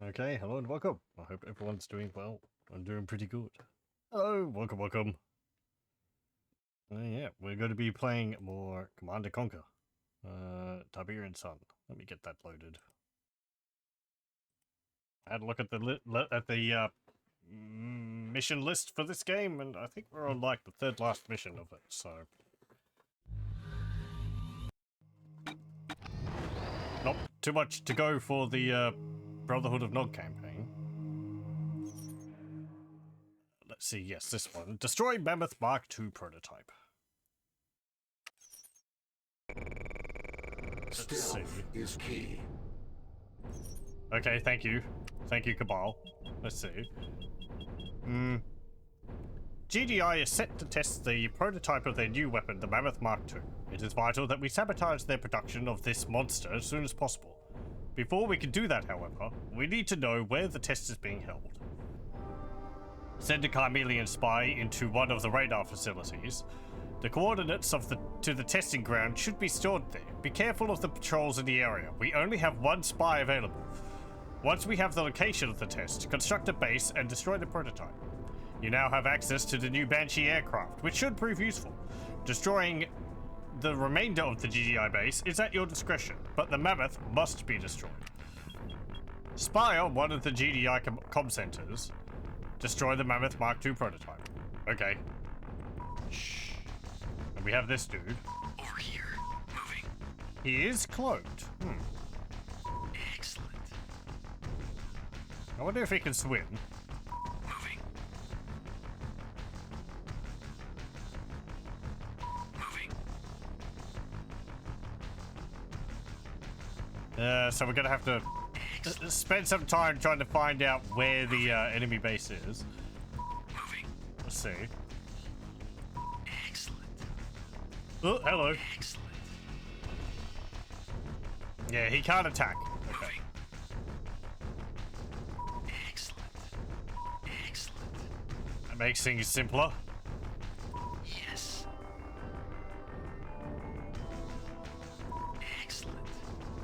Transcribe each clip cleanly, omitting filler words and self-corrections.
Okay, hello and welcome. I hope everyone's doing well. I'm doing pretty good. Hello, welcome. Yeah, we're going to be playing more Command & Conquer. Tiberian Sun. Let me get that loaded. I had a look at the mission list for this game, and I think we're on like the third last mission of it, so... Not too much to go for the Brotherhood of Nog campaign. Let's see, yes, this one. Destroy Mammoth Mark II prototype. Stealth is key. Okay, thank you. Thank you, Cabal. Let's see. GDI is set to test the prototype of their new weapon, the Mammoth Mark II. It is vital that we sabotage their production of this monster as soon as possible. Before we can do that, however, we need to know where the test is being held. Send a Carmelian spy into one of the radar facilities. The coordinates to the testing ground should be stored there. Be careful of the patrols in the area. We only have one spy available. Once we have the location of the test, construct a base and destroy the prototype. You now have access to the new Banshee aircraft, which should prove useful. Destroying the remainder of the GDI base is at your discretion, but the Mammoth must be destroyed. Spy on one of the GDI comm centers. Destroy the Mammoth Mark II prototype. Okay. Shh. And we have this dude. Over here. Moving. He is cloaked. Excellent. I wonder if he can swim. Moving. Moving. So we're gonna have to spend some time trying to find out where the enemy base is. Moving. Let's see. Excellent. Oh, hello. Excellent. Yeah, he can't attack. Okay. Excellent. Excellent. That makes things simpler. Yes. Excellent.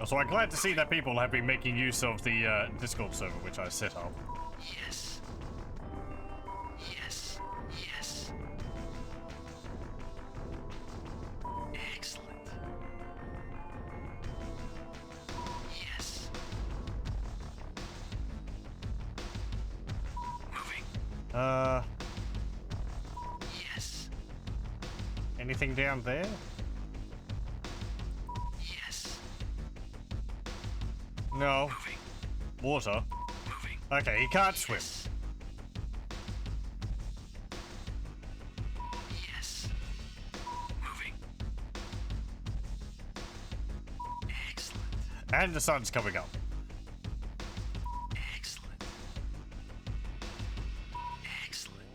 So I'm glad to see that people have been making use of the Discord server, which I set up. Yes. Yes. Yes. Excellent. Yes. Moving. Yes. Anything down there? Yes. No. Moving. Water. Moving. Okay, he can't swim. Yes. Yes. Moving. Excellent. And the sun's coming up. Excellent. Excellent.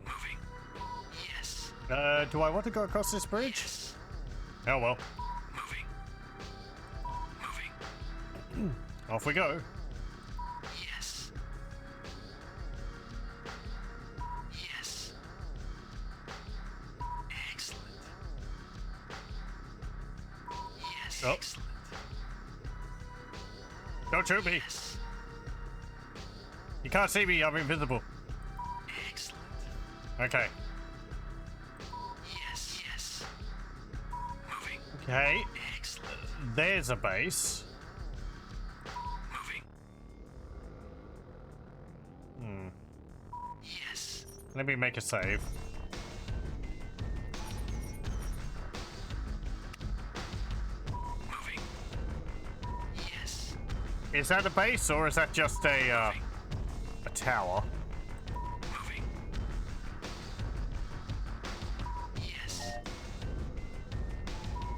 Moving. Yes. Do I want to go across this bridge? Yes. Oh well. Moving. Moving. Off we go. Yes. Yes. Excellent. Yes. Oh. Excellent. Don't shoot me. Yes. You can't see me, I'm invisible. Excellent. Okay. Yes. Yes. Moving. Okay. Excellent. There's a base. Moving. Hmm. Yes. Let me make a save. Moving. Yes. Is that a base or is that just a tower? Moving. Yes.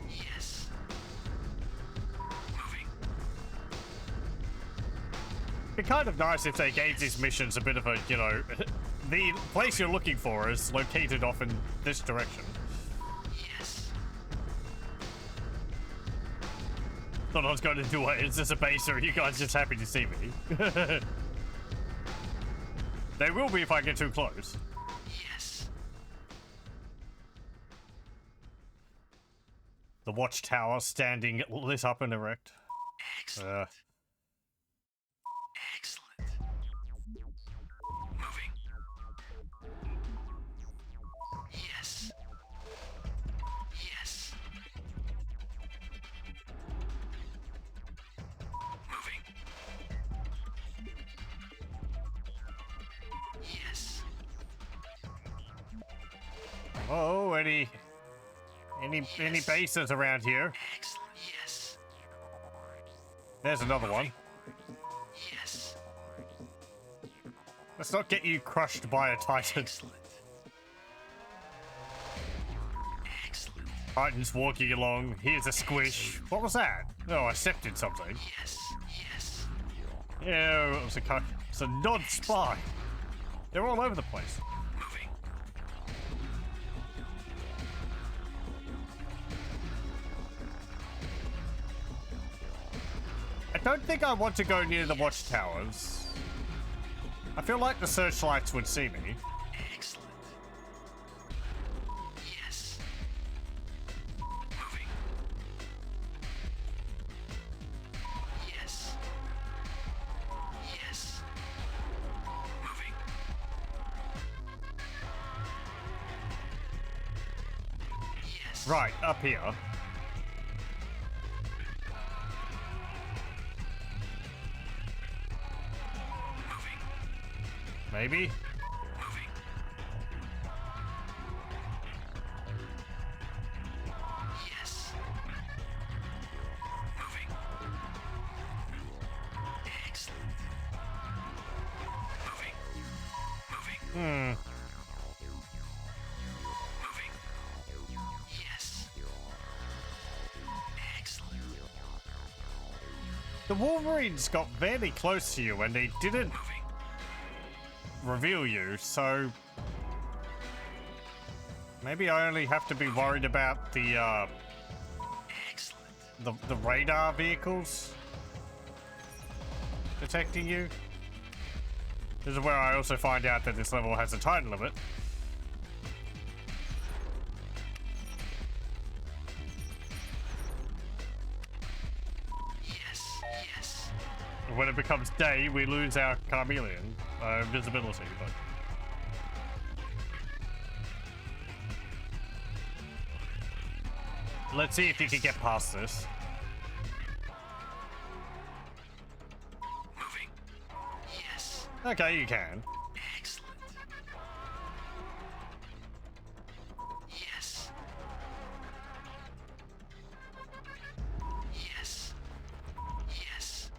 Yes. Moving. It'd be kind of nice if they gave these missions a bit of a, you know, the place you're looking for is located off in this direction. Yes. Thought I was going to do it. Is this a base or are you guys just happy to see me? They will be if I get too close. Yes. The The watchtower standing lit up and erect. Excellent. Excellent. Moving. Yes. Yes. Moving. Yes. Oh, any bases around here? Excellent. Yes. There's another one. Yes. Let's not get you crushed by a Titan. Excellent. Excellent. Titan's walking along. Here's a squish. What was that? Oh, I stepped in something. Yes. Yes. Yeah, it was a non-spy. They're all over the place. Moving. I don't think I want to go near the watchtowers. I feel like the searchlights would see me. Excellent. Yes. Moving. Yes. Yes. Moving. Yes. Right, up here. Moving. Maybe? Moving. Yes. Moving. Excellent. Moving. Moving. Moving. Yes. Excellent. The Wolverines got very close to you and they didn't Moving. reveal you, so maybe I only have to be worried about the Excellent. the radar vehicles detecting you. This is where I also find out that this level has a time limit. Yes. Yes. When it becomes day, we lose our chameleon visibility, but let's see if you can get past this. Moving. Yes. Okay, you can. Excellent. Yes. Yes. Yes.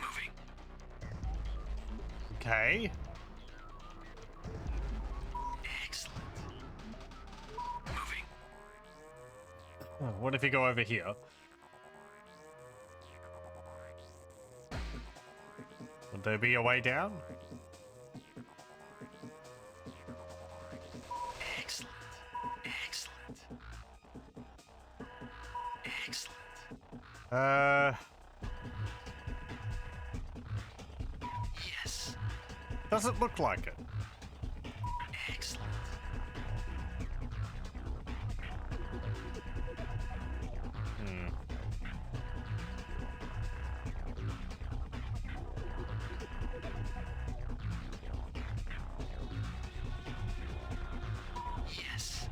Moving. Okay. Excellent. Moving. What if you go over here? Would there be a way down? Excellent. Excellent. Excellent. Yes. Doesn't look like it. Excellent. Yes.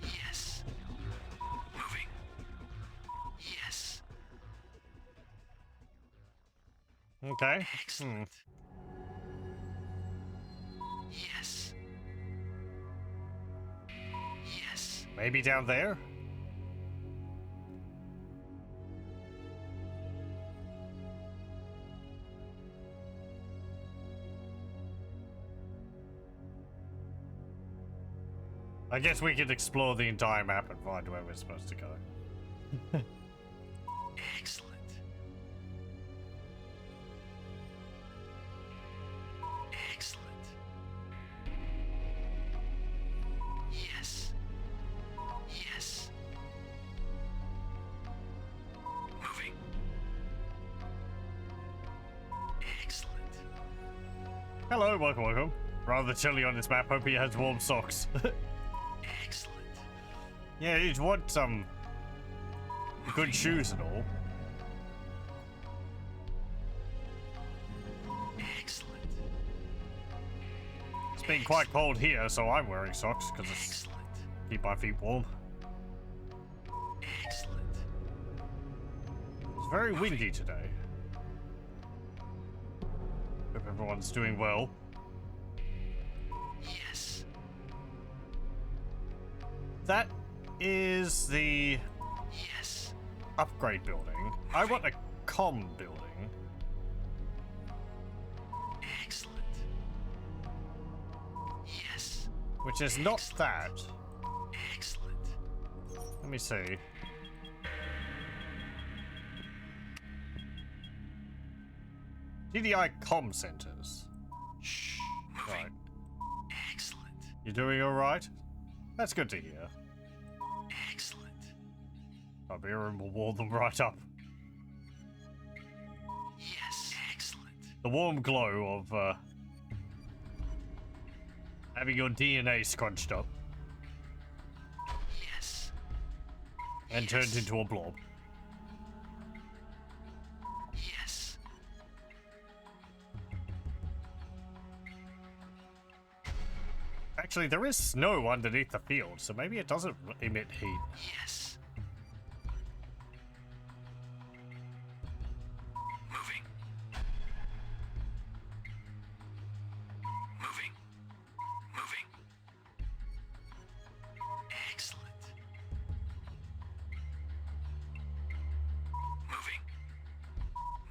Yes. Moving. Yes. Okay. Excellent. Yes. Yes. Maybe down there? I guess we could explore the entire map and find where we're supposed to go. Excellent. Excellent. Yes. Yes. Moving. Hello, welcome, welcome. Rather chilly on this map. Hope he has warm socks. Excellent. Yeah, you'd want some good shoes and all. Excellent. It's been quite cold here, so I'm wearing socks because it's keep my feet warm. Excellent. It's very windy today. Hope everyone's doing well. Yes. That is the Yes. upgrade building. I want a comm building. Excellent. Yes. Which is not that. Excellent. Let me see. GDI comm centers. Shh. Right. Moving. Excellent. You doing alright? That's good to hear. Excellent. Tiberium will warm them right up. Yes. Excellent. The warm glow of having your DNA scrunched up Yes. and turned into a blob. Yes. Actually, there is snow underneath the field, so maybe it doesn't emit heat. Yes. Moving. Moving. Moving. Excellent. Moving.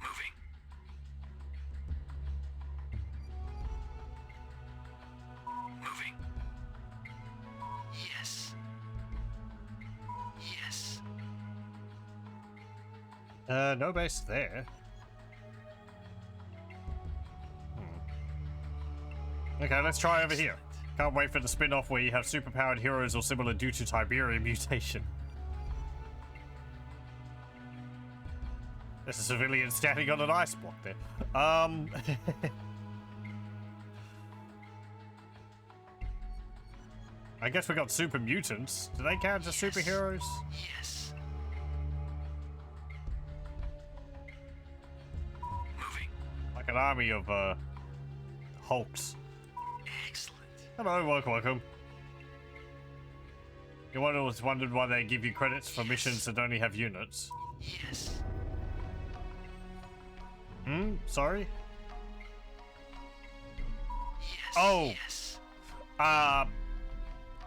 Moving. Moving. Yes. Yes. No base there. Okay, let's try over here. Can't wait for the spin-off where you have superpowered heroes or similar due to Tiberium mutation. There's a civilian standing on an ice block there. I guess we got super mutants. Do they count as superheroes? Yes. Moving. Like an army of, Hulks. Excellent. Hello, welcome, welcome. You always wondered why they give you credits for missions that only have units. Yes. Sorry? Yes. Oh. Yes.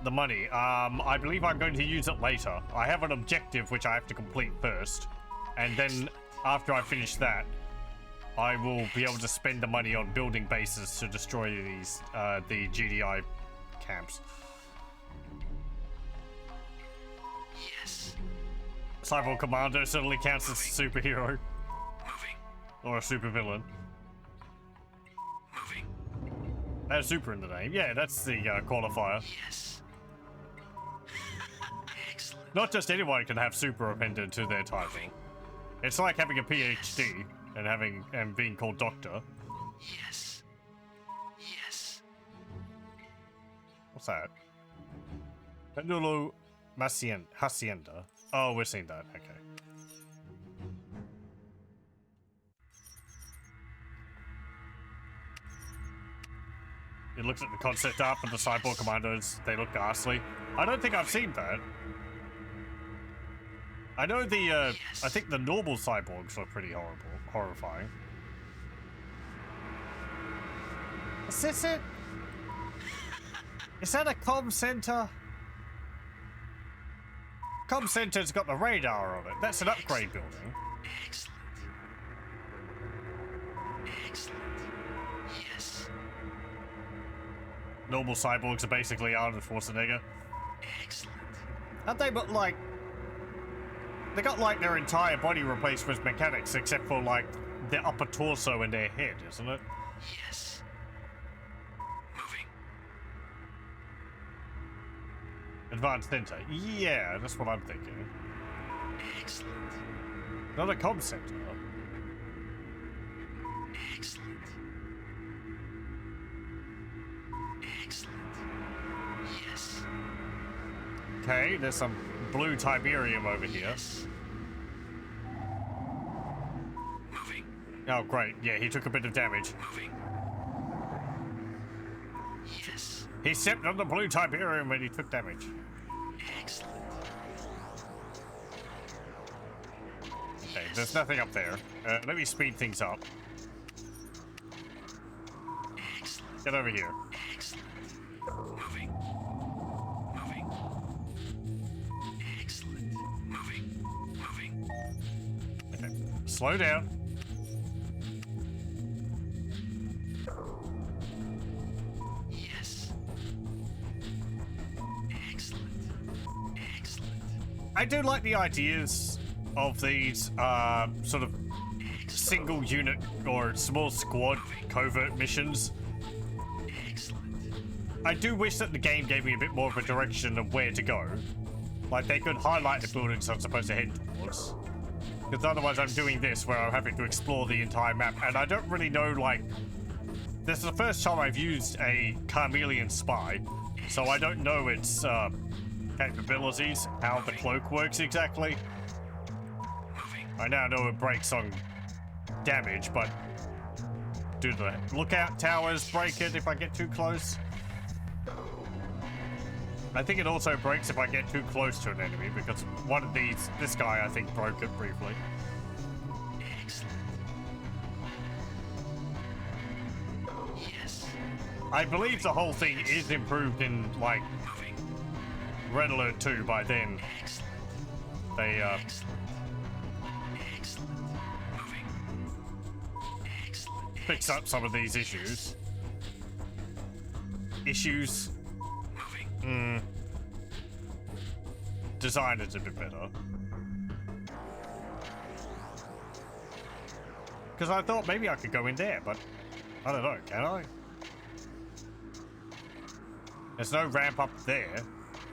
The money. I believe I'm going to use it later. I have an objective which I have to complete first. And then, after I finish that, I will be able to spend the money on building bases to destroy these, the GDI camps. Yes. Cyborg Commander certainly counts as a superhero. Moving. Or a supervillain. Moving. Has super in the name. Yeah, that's the qualifier. Yes. Excellent. Not just anyone can have super appended to their title. It's like having a PhD and being called doctor. Yes. Yes. What's that? Pendulo Hacienda. Oh, we're seeing that. Okay. You looked at the concept art for the cyborg commandos. They look ghastly. I don't think I've seen that. I know the, I think the normal cyborgs look pretty horrifying. Is this it? Is that a comm center? Comm center's got the radar on it. That's an upgrade building. Excellent. Excellent. Yes. Normal cyborgs are basically Arnold Schwarzenegger. Excellent. Aren't they, but like... They got like their entire body replaced with mechanics except for like their upper torso and their head, isn't it? Yes. Moving. Advanced center. Yeah, that's what I'm thinking. Excellent. Not a comm center. Excellent. Okay, there's some blue Tiberium over here. Yes. Moving. Oh, great. Yeah, he took a bit of damage. Moving. Yes. He stepped on the blue Tiberium and he took damage. Excellent. Okay, there's nothing up there. Let me speed things up. Excellent. Get over here. Excellent. Moving. Moving. Excellent. Moving. Moving. Okay. Slow down. Yes. Excellent. Excellent. I do like the ideas of these sort of single unit or small squad covert missions. Excellent. I do wish that the game gave me a bit more of a direction of where to go. Like they could highlight the buildings I'm supposed to head towards. Because otherwise I'm doing this where I'm having to explore the entire map and I don't really know, like... This is the first time I've used a chameleon spy, so I don't know its capabilities, how the cloak works exactly. I now know it breaks on damage, but do the lookout towers break it if I get too close? I think it also breaks if I get too close to an enemy, because one of these, this guy I think broke it briefly. Excellent. Yes. I believe the whole thing is improved in, like, Moving. Red Alert 2 by then. Excellent. They, Excellent. Excellent. Moving. Excellent. fix up some of these issues. Moving. Design is a bit better. Because I thought maybe I could go in there, but I don't know, can I? There's no ramp up there.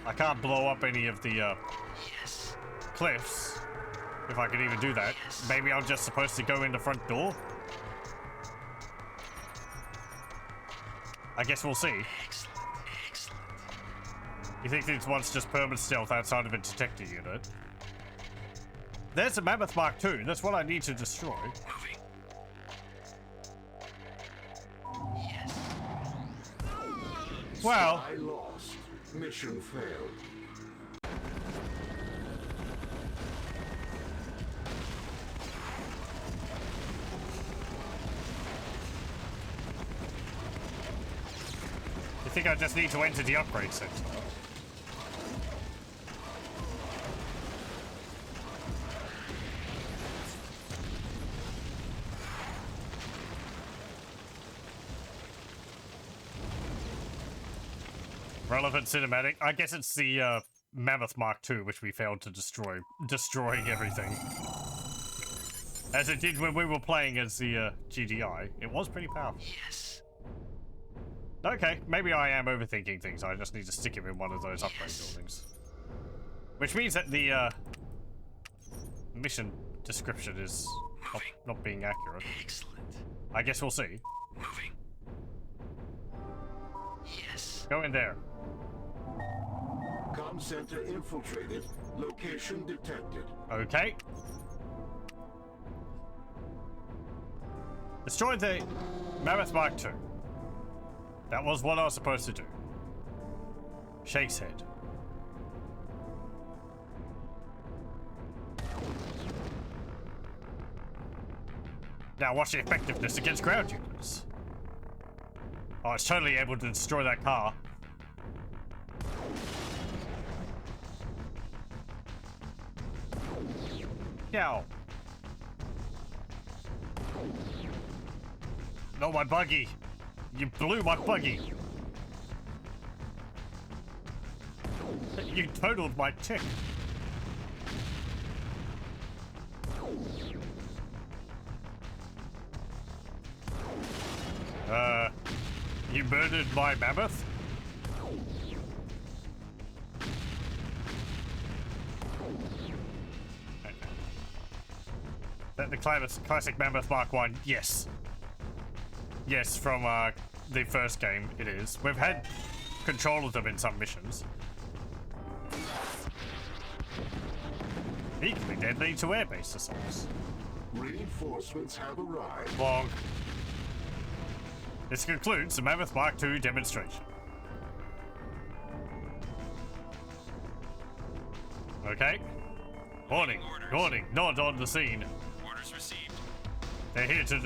I can't blow up any of the Yes. cliffs, if I could even do that. Maybe I'm just supposed to go in the front door? I guess we'll see. Excellent. Excellent. You think this one's just permanent stealth outside of a detector unit? There's a Mammoth Mark II. That's what I need to destroy. Moving. Yes. Well, I lost. Mission failed. I think I just need to enter the upgrade center. Relevant cinematic. I guess it's the Mammoth Mark II, which we failed to destroy, destroying everything. As it did when we were playing as the GDI. It was pretty powerful. Yes. Okay, maybe I am overthinking things. I just need to stick him in one of those upgrade buildings. Which means that the mission description is not being accurate. Excellent. I guess we'll see. Moving. Yes. Go in there. Com center infiltrated. Location detected. Okay. Destroy the Mammoth Mark II. That was what I was supposed to do. Shake's head. Now what's the effectiveness against ground units? Oh, it's totally able to destroy that car. Yow. No, my buggy. You blew my buggy. You totaled my tick. You murdered my mammoth? Okay. That the classic Mammoth Mark I? Yes. Yes, from the first game, it is. We've had control of them in some missions. Equally deadly to air-based assaults. Reinforcements have arrived. Bonk. This concludes the Mammoth Mark II demonstration. Okay. Warning, warning, not on the scene. Orders received. They're here to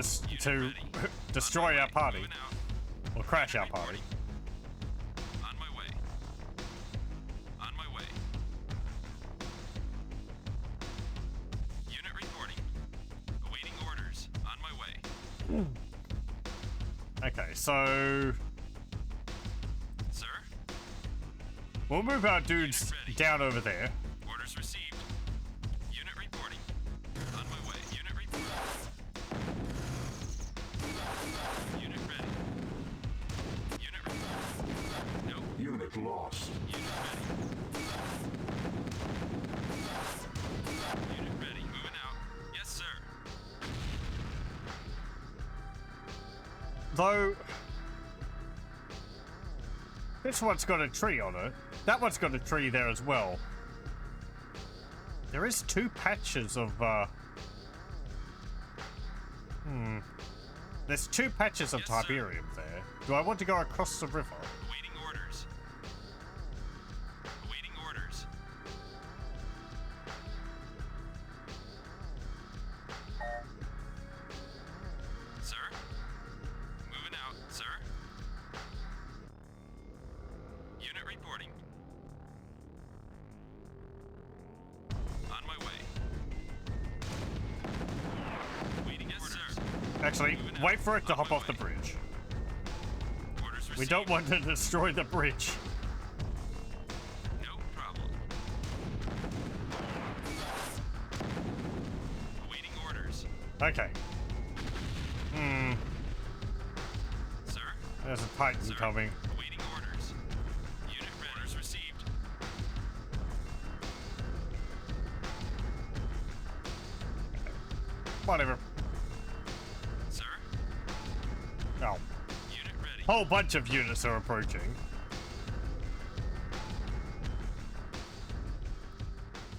destroy our party. Moving out. Or crash our party. On my way. On my way. Unit reporting. Awaiting orders. On my way. Okay, so Sir? we'll move our dudes down over there. Orders received. Unit reporting. On my way. Unit reporting. Unit ready. Unit ready. No. Unit lost. Unit ready. Unit ready. Moving out. Yes, sir. Though this one's got a tree on it. That one's got a tree there as well. There is two patches of There's two patches of Yes, sir. Tiberium there. Do I want to go across the river? Awaiting orders. Awaiting orders. Sir? Moving out, sir. Unit reporting. On my way. Waiting, yes, sir. Actually, wait for it to hop off the bridge. Orders received. We don't want to destroy the bridge. No problem. Awaiting orders. Okay. Sir? There's a Titan Sir? coming. Awaiting orders. Unit ready. Orders received. Whatever. Sir? Oh. Unit ready. Whole bunch of units are approaching.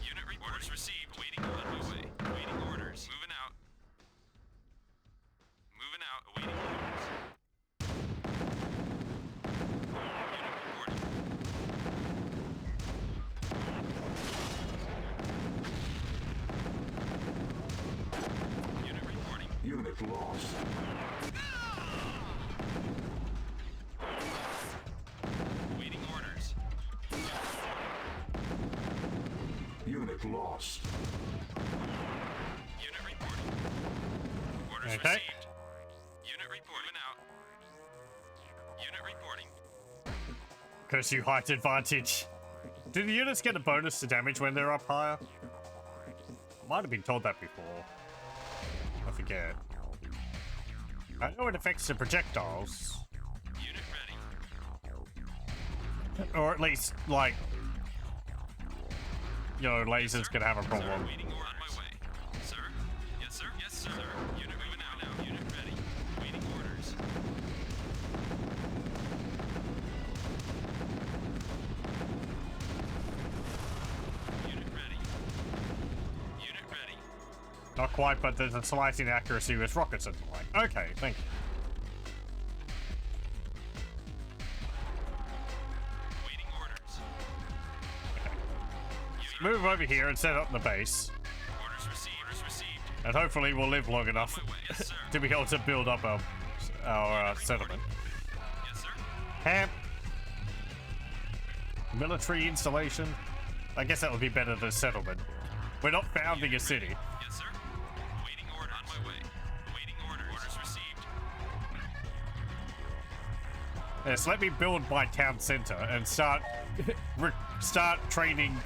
Unit orders received. Waiting on my way. Awaiting orders. Moving out. Moving out. Awaiting orders. Unit reporting. Unit reporting. Unit lost. Awaiting orders. Unit lost. Unit reporting. Orders Okay. received. Unit reporting out. Unit reporting. Curse you, height advantage. Do the units get a bonus to damage when they're up higher? Might have been told that before. I forget. I know it affects the projectiles. Unit ready. Or at least, like, you know, lasers can have a problem. Waiting order on my way. Sir? Yes, sir. Yes, sir. Unit moving out now. Unit ready. Waiting orders. Unit ready. Unit ready. Not quite, but there's a slight inaccuracy with rockets and the like. Okay, thank you. Waiting orders. Move over here and set up the base. Orders received. Orders received. And hopefully we'll live long enough On my way. Yes, sir. to be able to build up our settlement. Yes, sir. Camp. Military installation. I guess that would be better than settlement. We're not founding a city. Yes, sir. Waiting order on my way. Waiting orders. Orders received. Yes, let me build my town center and start start training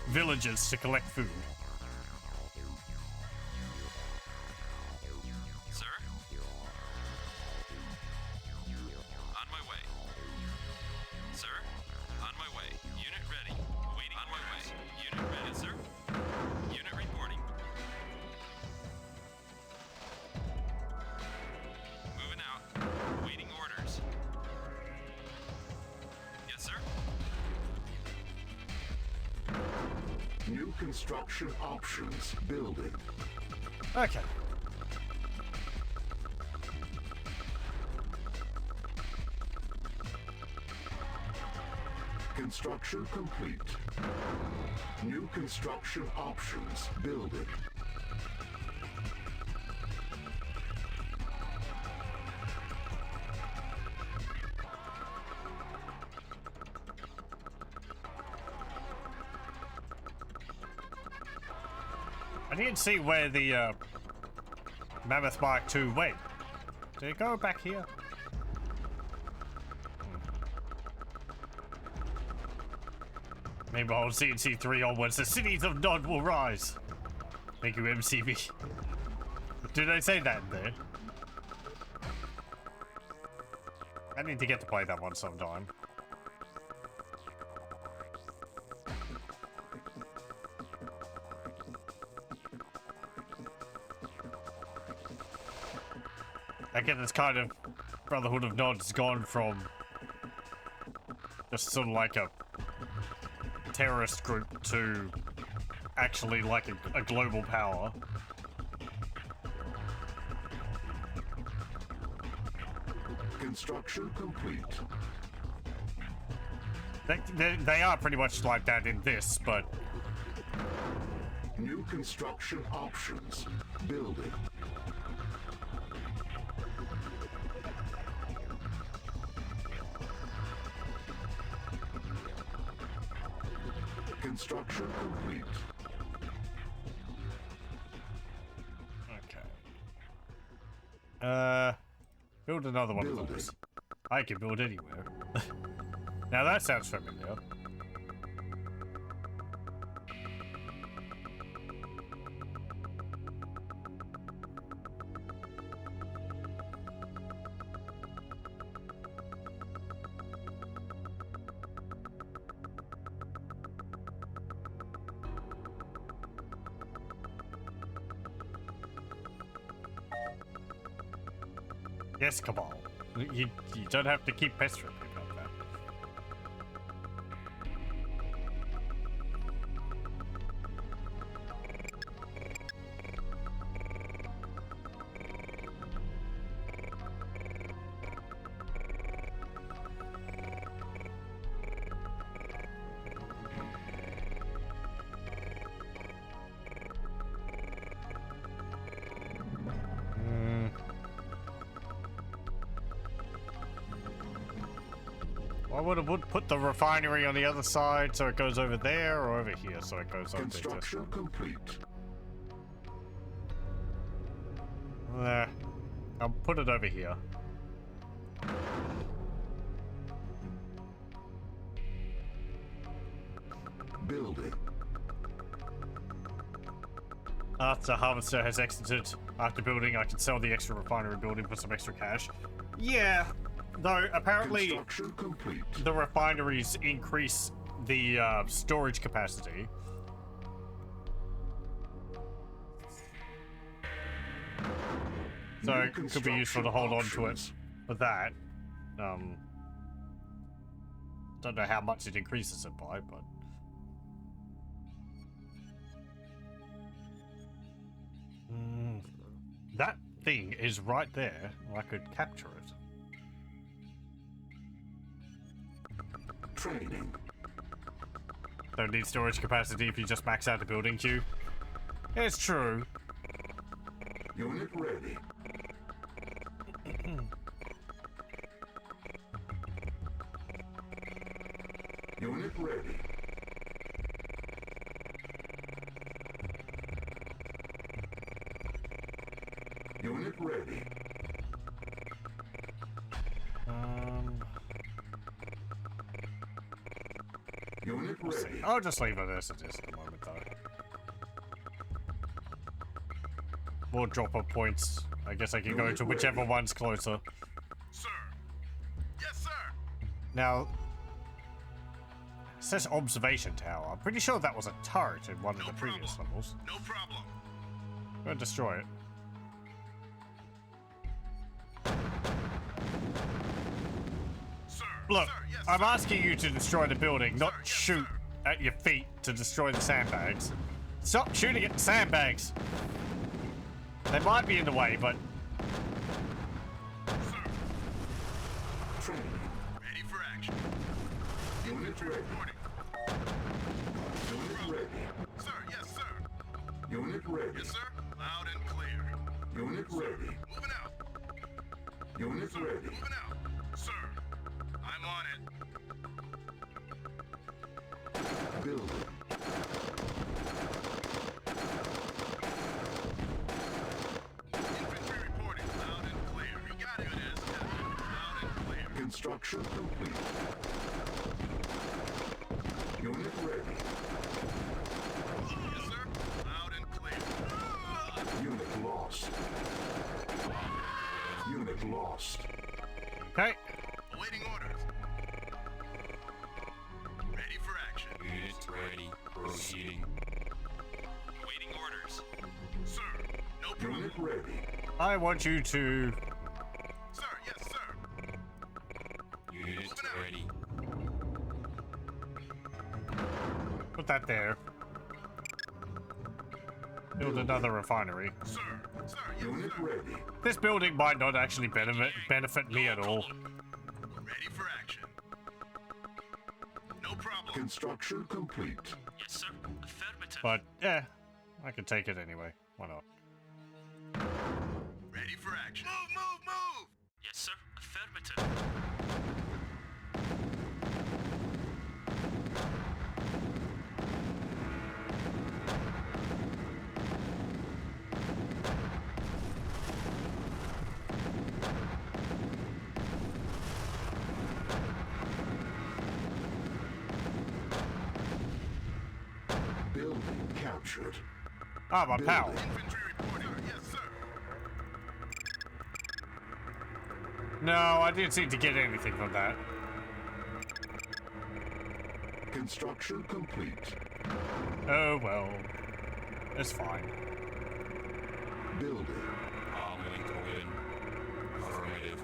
villagers to collect food. Sir? On my way. Sir? On my way. Unit ready. Waiting on my way. Unit ready, sir. Unit reporting. Moving out. Waiting orders. Yes, sir. New construction options. Building. Okay. Construction complete. New construction options. Building. I didn't see where the Mammoth Mark II went. Did it go back here? Maybe on CNC3 onwards, the cities of Nod will rise. Thank you, MCV. Did I say that in there? I need to get to play that one sometime. Again, this kind of Brotherhood of Nod's gone from just sort of like a terrorist group to actually like a global power. Construction complete. They are pretty much like that in this, but... New construction options. Building. Construction complete. Okay. Build another one of those. I can build anywhere. Now that sounds familiar. Yes, Cabal. You don't have to keep pestering me about that. I would have put the refinery on the other side so it goes over there, or over here so it goes over this one. Construction complete. There. I'll put it over here. Building. After Harvester has exited after building, I can sell the extra refinery building for some extra cash. Yeah, though apparently Construction complete. the refineries increase the storage capacity. So it could be useful to hold on to it for that. Don't know how much it increases it by, but... that thing is right there. I could capture it. Training. Don't need storage capacity if you just max out the building queue. It's true. Unit ready. Unit ready. Unit ready. Unit ready. I'll just leave it as it is at the moment, though. More drop-off points. I guess I can go to whichever one's closer. Sir. Yes, sir. Now, it says observation tower. I'm pretty sure that was a turret in one of the previous levels. No problem. I'm gonna destroy it. Sir. Look, Sir, yes, I'm sir. asking you to destroy the building, not Sir, yes, shoot sir. at your feet to destroy the sandbags. Stop shooting at the sandbags! They might be in the way, but... Training. Ready for action. Unit ready. Reporting. Unit ready. Sir, yes, sir. Unit ready. Yes, sir. Loud and clear. Unit ready. Moving out. Unit ready. Moving out. Sir, I'm on it. Building. Infantry reporting. Loud and clear. You got it. It is. Loud and clear. Construction complete. Unit ready. Yes, sir. Loud and clear. Unit lost. Unit lost. Okay. Awaiting orders. Ready for action. Unit ready. Proceeding. Awaiting orders. Sir, no problem. Unit ready. I want you to... Sir, yes, sir. Unit ready. put that there. Build another refinery. Sir, sir, yes, Unit sir. ready. This building might not actually benefit me at all. Ready for action. No problem. Construction complete. Yes, sir. Affirmative. But, yeah, I can take it anyway. Why not? Ready for action. Move, move, move! Yes, sir. Affirmative. Building captured. Ah, my pal. Infantry reporting. Yes, sir. No, I didn't seem to get anything from that. Construction complete. Oh, well. It's fine. Building. Lincoln. Affirmative.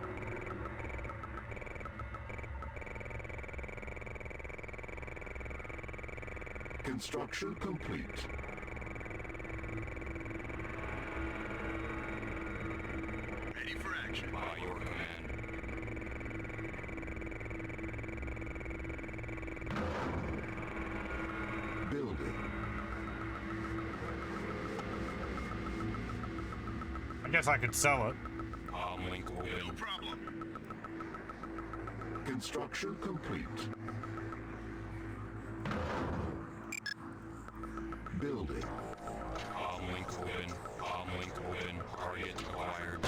Construction complete. Ready for action. By your command. Building. I guess I could sell it. Lincoln. No problem. Construction complete. Building. Lincoln. Lincoln. Target acquired.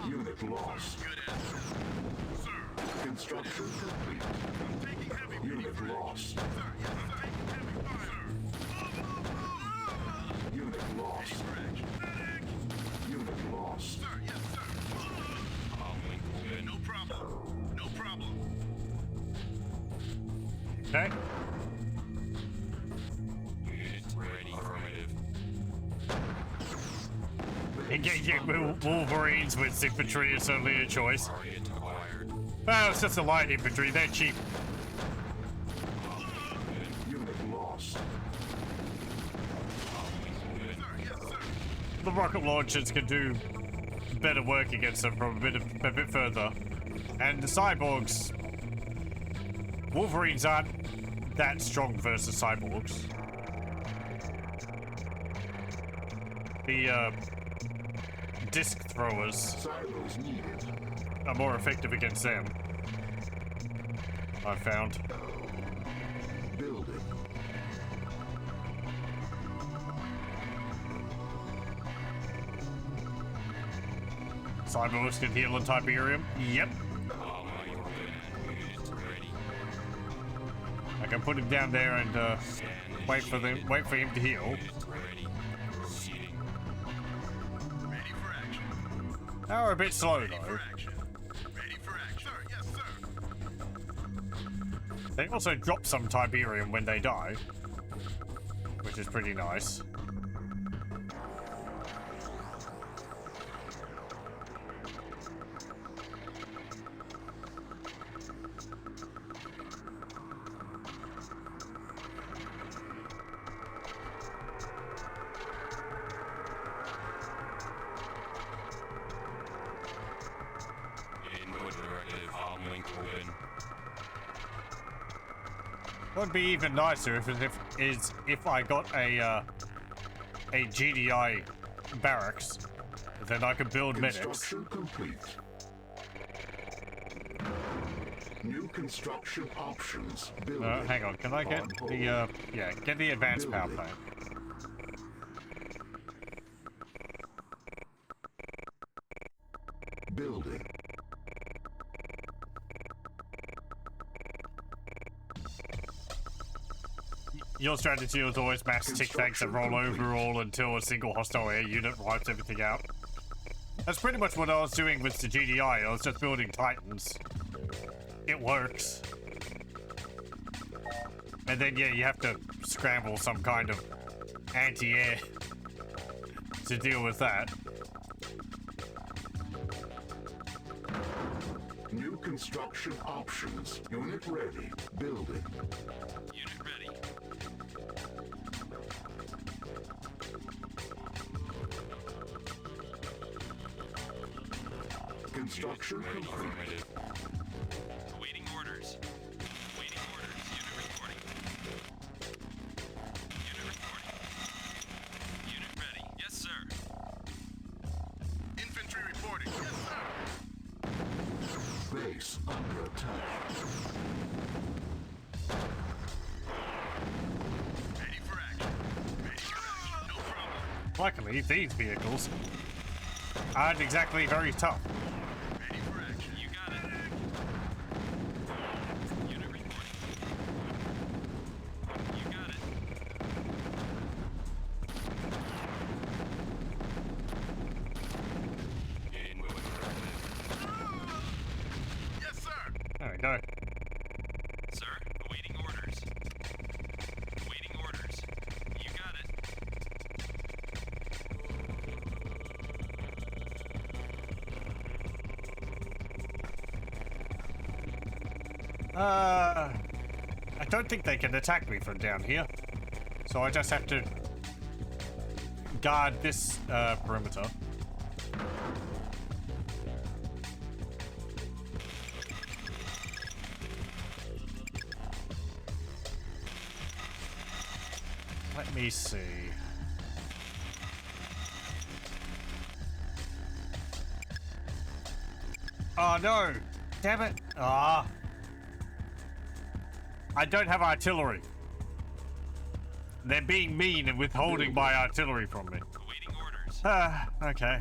Unit lost. Good answer. Sir, Construction complete. I'm taking heavy. Unit lost. Sir, yes, sir. Taking heavy fire. Unit lost. For action. Unit lost. Sir, yes, sir. Lincoln. No problem. No problem. Okay. Unit ready. Affirmative. Engaging Wolverines with infantry is certainly a choice. Target acquired. Well, it's just a light infantry. They're cheap. Unit lost. Sir, yes, sir. The rocket launchers can do better work against them from a bit further. And the cyborgs... Wolverines aren't that strong versus cyborgs. The, disc throwers Silos needed. are more effective against them. I've found. Building. Cyborgs can heal on Tiberium. Yep. By your command. Unit ready. I can put him down there and, wait for him to heal. Unit ready. Proceeding. Ready for action. They are a bit slow, Ready though. for action. Ready for action. Sir, yes, sir. They also drop some Tiberium when they die, which is pretty nice. Would be even nicer if I got a GDI barracks, then I could build medics. Construction complete. New construction options. Building. Hang on, can I get the yeah, get the advanced power plant. Building. Your strategy was always mass tick tanks that roll over all until a single hostile air unit wipes everything out. That's pretty much what I was doing with the GDI. I was just building Titans. It works. And then, yeah, you have to scramble some kind of anti-air to deal with that. New construction options. Unit ready. Building. Unit ready. Construction complete. Affirmative. Awaiting orders. Awaiting orders. Unit reporting. Unit reporting. Unit ready. Yes, sir. Infantry reporting. Yes, sir. Base under attack. Ready for action. Ready for action. No problem. Luckily, these vehicles aren't exactly very tough. Ready for action. You got it. Unit reporting. You got it. In with affirmative. Yes, sir. There we go. Sir, awaiting orders. Awaiting orders. You got it. I don't think they can attack me from down here. So I just have to guard this perimeter. Let me see. Oh no! Damn it! Ah! I don't have artillery. They're being mean and withholding my artillery from me. Awaiting orders. Ah, okay.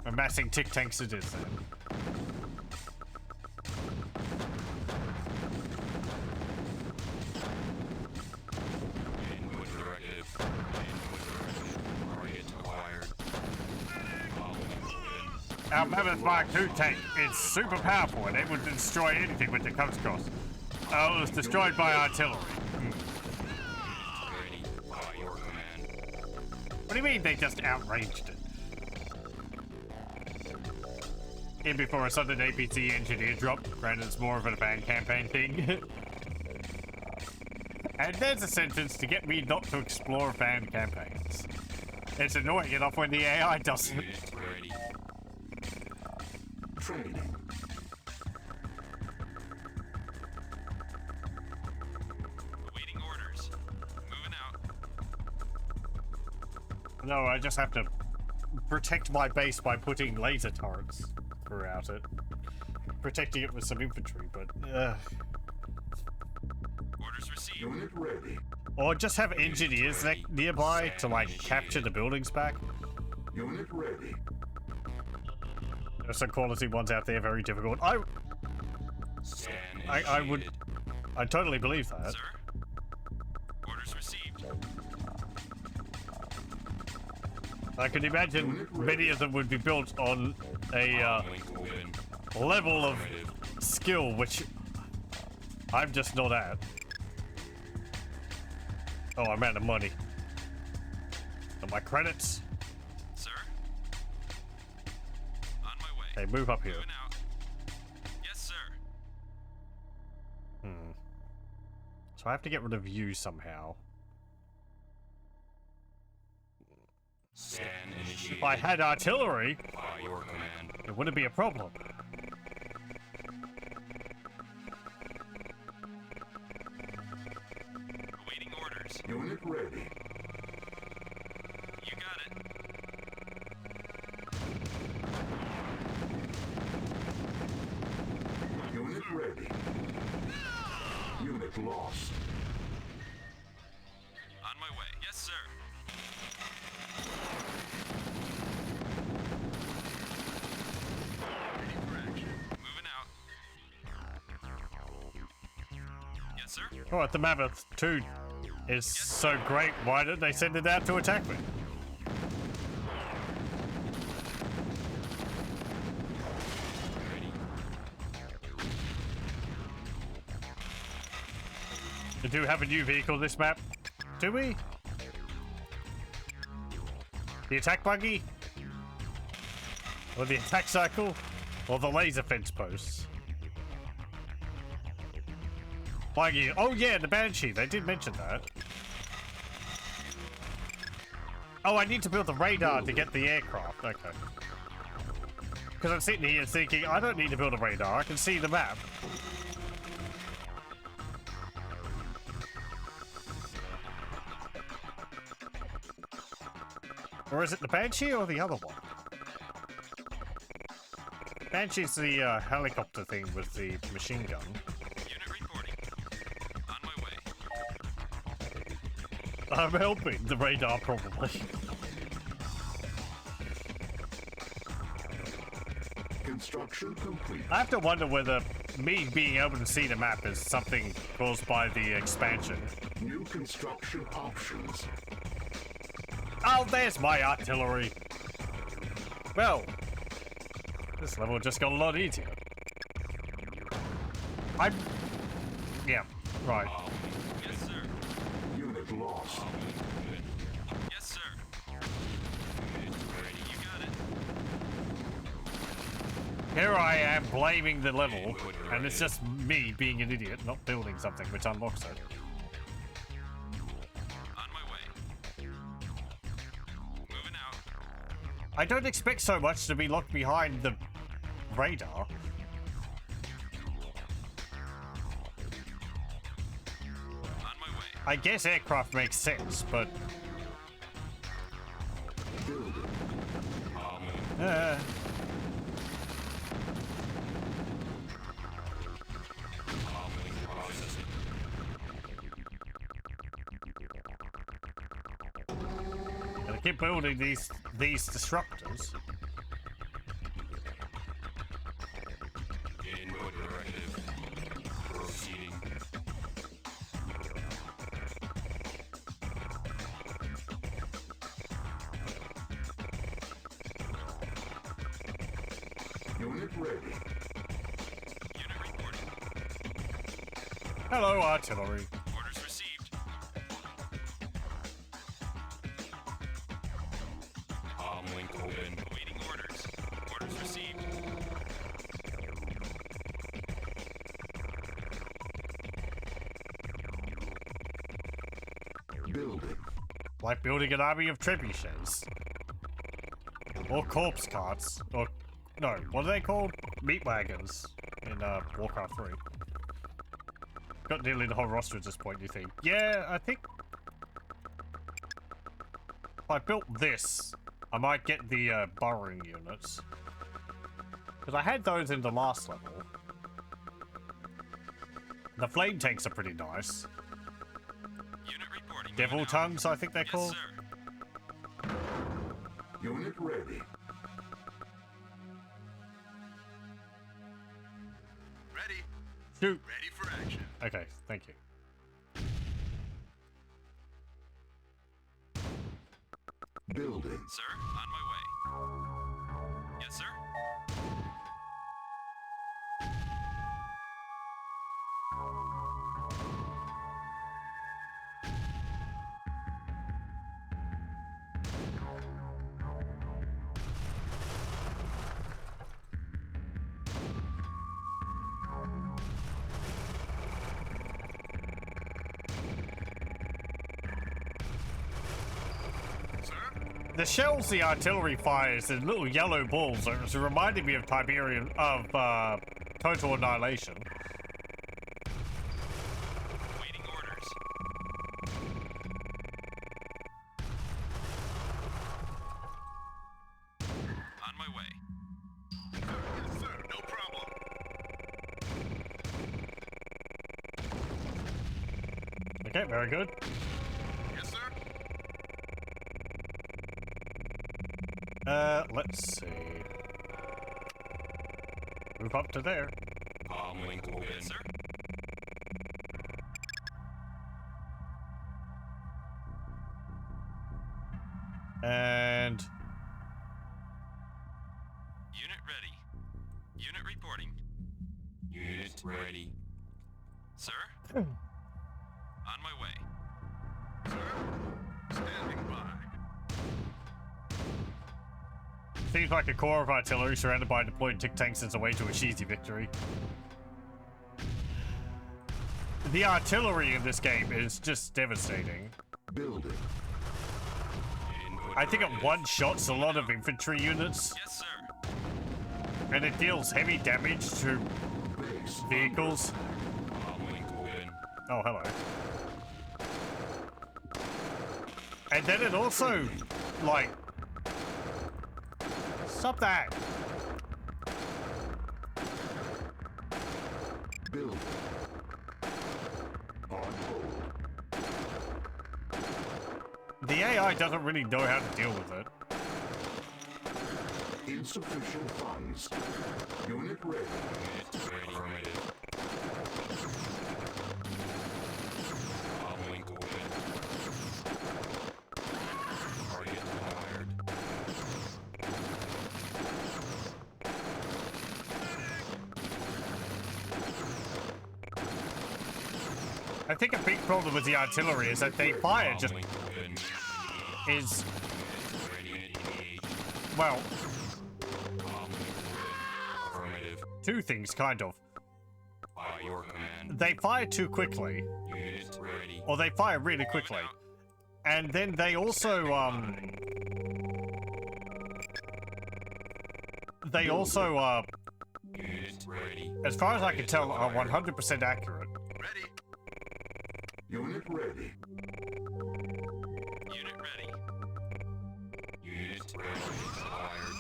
Amassing tick tanks it is then. In with directive. In with directive. Target acquired. Following open. Our Mammoth Mark II tank is super powerful and it would destroy anything when it comes across. Oh, it was destroyed by artillery. Ready by your command. What do you mean they just outranged it? In before a sudden APC engineer drop. Granted, it's more of a fan campaign thing. And there's a sentence to get me not to explore fan campaigns. It's annoying enough when the AI doesn't. Unit ready. Training. Awaiting orders. Moving out. No, I just have to protect my base by putting laser turrets throughout it. Protecting it with some infantry, but Orders received. Unit ready. or just have engineers nearby to like capture the buildings back. Unit ready. There's some quality ones out there, very difficult. Scan I would, initiated. I totally believe that. Sir? Orders received. I can imagine many of them would be built on a Following open. level of Affirmative. skill which I'm just not at. Oh, I'm out of money. And my credits. Sir? On my way. Hey, move up here. Moving out. Yes, sir. So I have to get rid of you somehow. Scan initiated. If I had artillery, By your command. it wouldn't be a problem. Unit ready. You got it. Unit ready. Unit lost. On my way. Yes, sir. Ready for action. Moving out. Yes, sir. Alright, the Mammoth 2 is so great. Why did they send it out to attack me? We do have a new vehicle this map. Do we? The attack buggy? Or the attack cycle? Or the laser fence posts? Buggy. Oh yeah, the Banshee. They did mention that. Oh, I need to build the radar to get the aircraft. Okay. Because I'm sitting here thinking, I don't need to build a radar. I can see the map. Or is it the Banshee or the other one? Banshee's the helicopter thing with the machine gun. Unit reporting. On my way. I'm helping the radar, probably. Construction complete. I have to wonder whether me being able to see the map is something caused by the expansion. New construction options. Oh, there's my artillery. Well, this level just got a lot easier. Yeah, right. Yes, sir. Unit lost. Yes, sir. You got it. Here I am blaming the level, and it's just me being an idiot, not building something which unlocks it. On my way. Moving out. I don't expect so much to be locked behind the radar. On my way. I guess aircraft makes sense, but... Building. Gotta keep building these disruptors. Input directive. Proceeding. Unit ready. Unit reporting. Hello, artillery. Orders received. Link open. Awaiting orders. Orders received. Building. Like building an army of trebuchets. Or corpse carts. Or, no, what are they called? Meat wagons in Warcraft 3. Got nearly the whole roster at this point, you think? Yeah, I think... If I built this, I might get the burrowing units. Because I had those in the last level. The flame tanks are pretty nice. Unit reporting. Devil Moving out. tongues, I think they're Yes, called. sir. Unit ready. Ready. Shoot. Ready for action. Okay, thank you. Building. Sir, on my way. Yes, sir. The shells the artillery fires in little yellow balls are reminding me of Tiberian Total Annihilation. Waiting orders. Okay, very good. Yes, sir. Let's see. Move up to there. Link open. Yes, sir. And Unit ready. Unit reporting. Unit ready. Sir? On my way. Sir, standing by. seems like a corps of artillery surrounded by deployed tick tanks is a way to a cheesy victory. The artillery in this game is just devastating. Building. I think it one-shots a lot of infantry units, Yes, sir. and it deals heavy damage to Base. vehicles. Link open. Oh, hello. And then it also, like... Stop that! Building. On hold. The AI doesn't really know how to deal with it. Insufficient funds. Unit ready. Unit ready. Affirmative. Link open. Target acquired. I think a big problem with the artillery is that they fire just Link open. is, Ready. Unit engaged. well, Link open. Affirmative. two things, kind of. By your command. They fire too quickly, Unit ready. or they fire really quickly. And then they also, Unit ready. as far as I can tell, are 100% accurate. Ready. Unit ready. Unit ready. Unit ready. Acquired.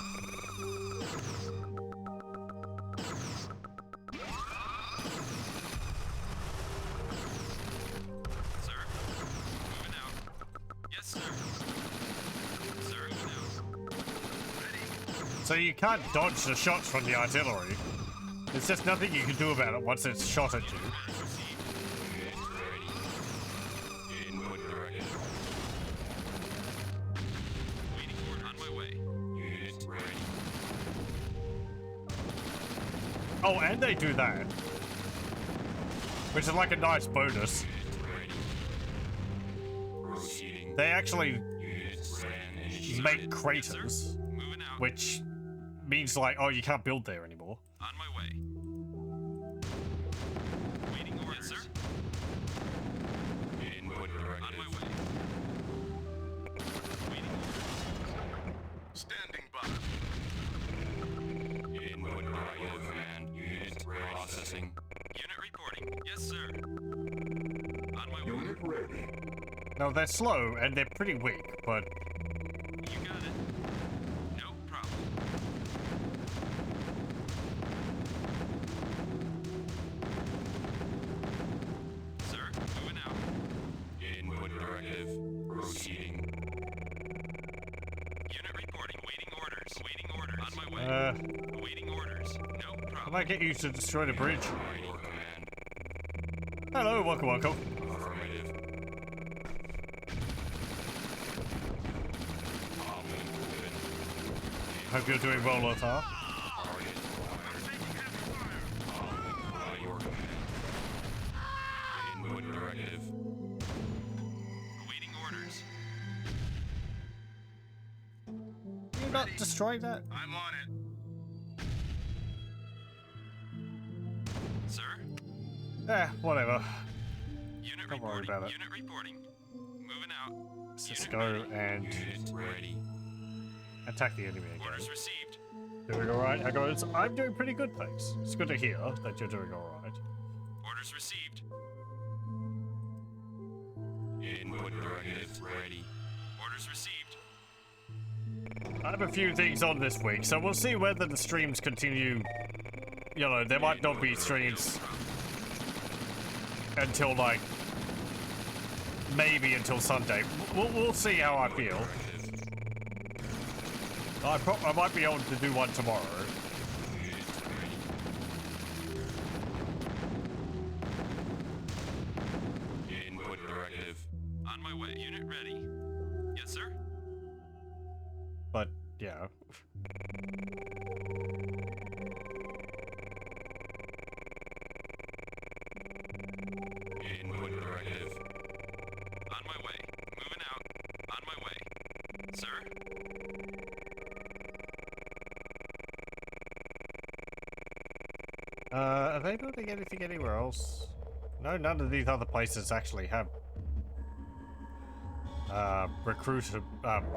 Sir. Moving out. Yes, sir. Sir, moving out. Ready. So you can't dodge the shots from the artillery. There's just nothing you can do about it once it's shot at you. Orders received. Unit ready. Input directive. Waiting order on my way. Unit ready. Oh, and they do that. Which is like a nice bonus. Unit ready. Proceeding. They actually Unit ran initiated. make craters, Moving out. which means like, oh, you can't build there anymore. On my way. Waiting orders. Yes, sir. Input On my directive. way. Waiting orders. Standing by. Input directive. Command. Unit ready. Processing. Unit reporting. Yes, sir. On my way. Unit ready. No, they're slow and they're pretty weak, but You got it. No problem. Sir, moving out. Input directive. Proceeding. Unit reporting. Waiting orders. Waiting orders. On my way. Waiting orders. No I problem. might get you to destroy the bridge. By your command. Hello, welcome, welcome. Affirmative. Link open. Hope you're doing well, Lothar. Target acquired. By your command. Input directive. Waiting orders. You not destroy that? I'm on it. Sir, Whatever. unit Don't worry reporting. about it. Unit reporting. Moving out. Let's just Unit go ready. and Unit ready. attack the enemy again. Orders received. Doing alright, Echoes? I'm doing pretty good, thanks. It's good to hear that you're doing alright. Orders received. Input directive ready. Orders received. I have a few things on this week, so we'll see whether the streams continue. You know, there might not be streams until like maybe until Sunday. We'll see how I feel. I might be able to do one tomorrow. Input directive. On my way. Unit ready. Yes, sir. But yeah. Input directive. On my way. Moving out. On my way. Sir? Are they building anything anywhere else? No, none of these other places actually have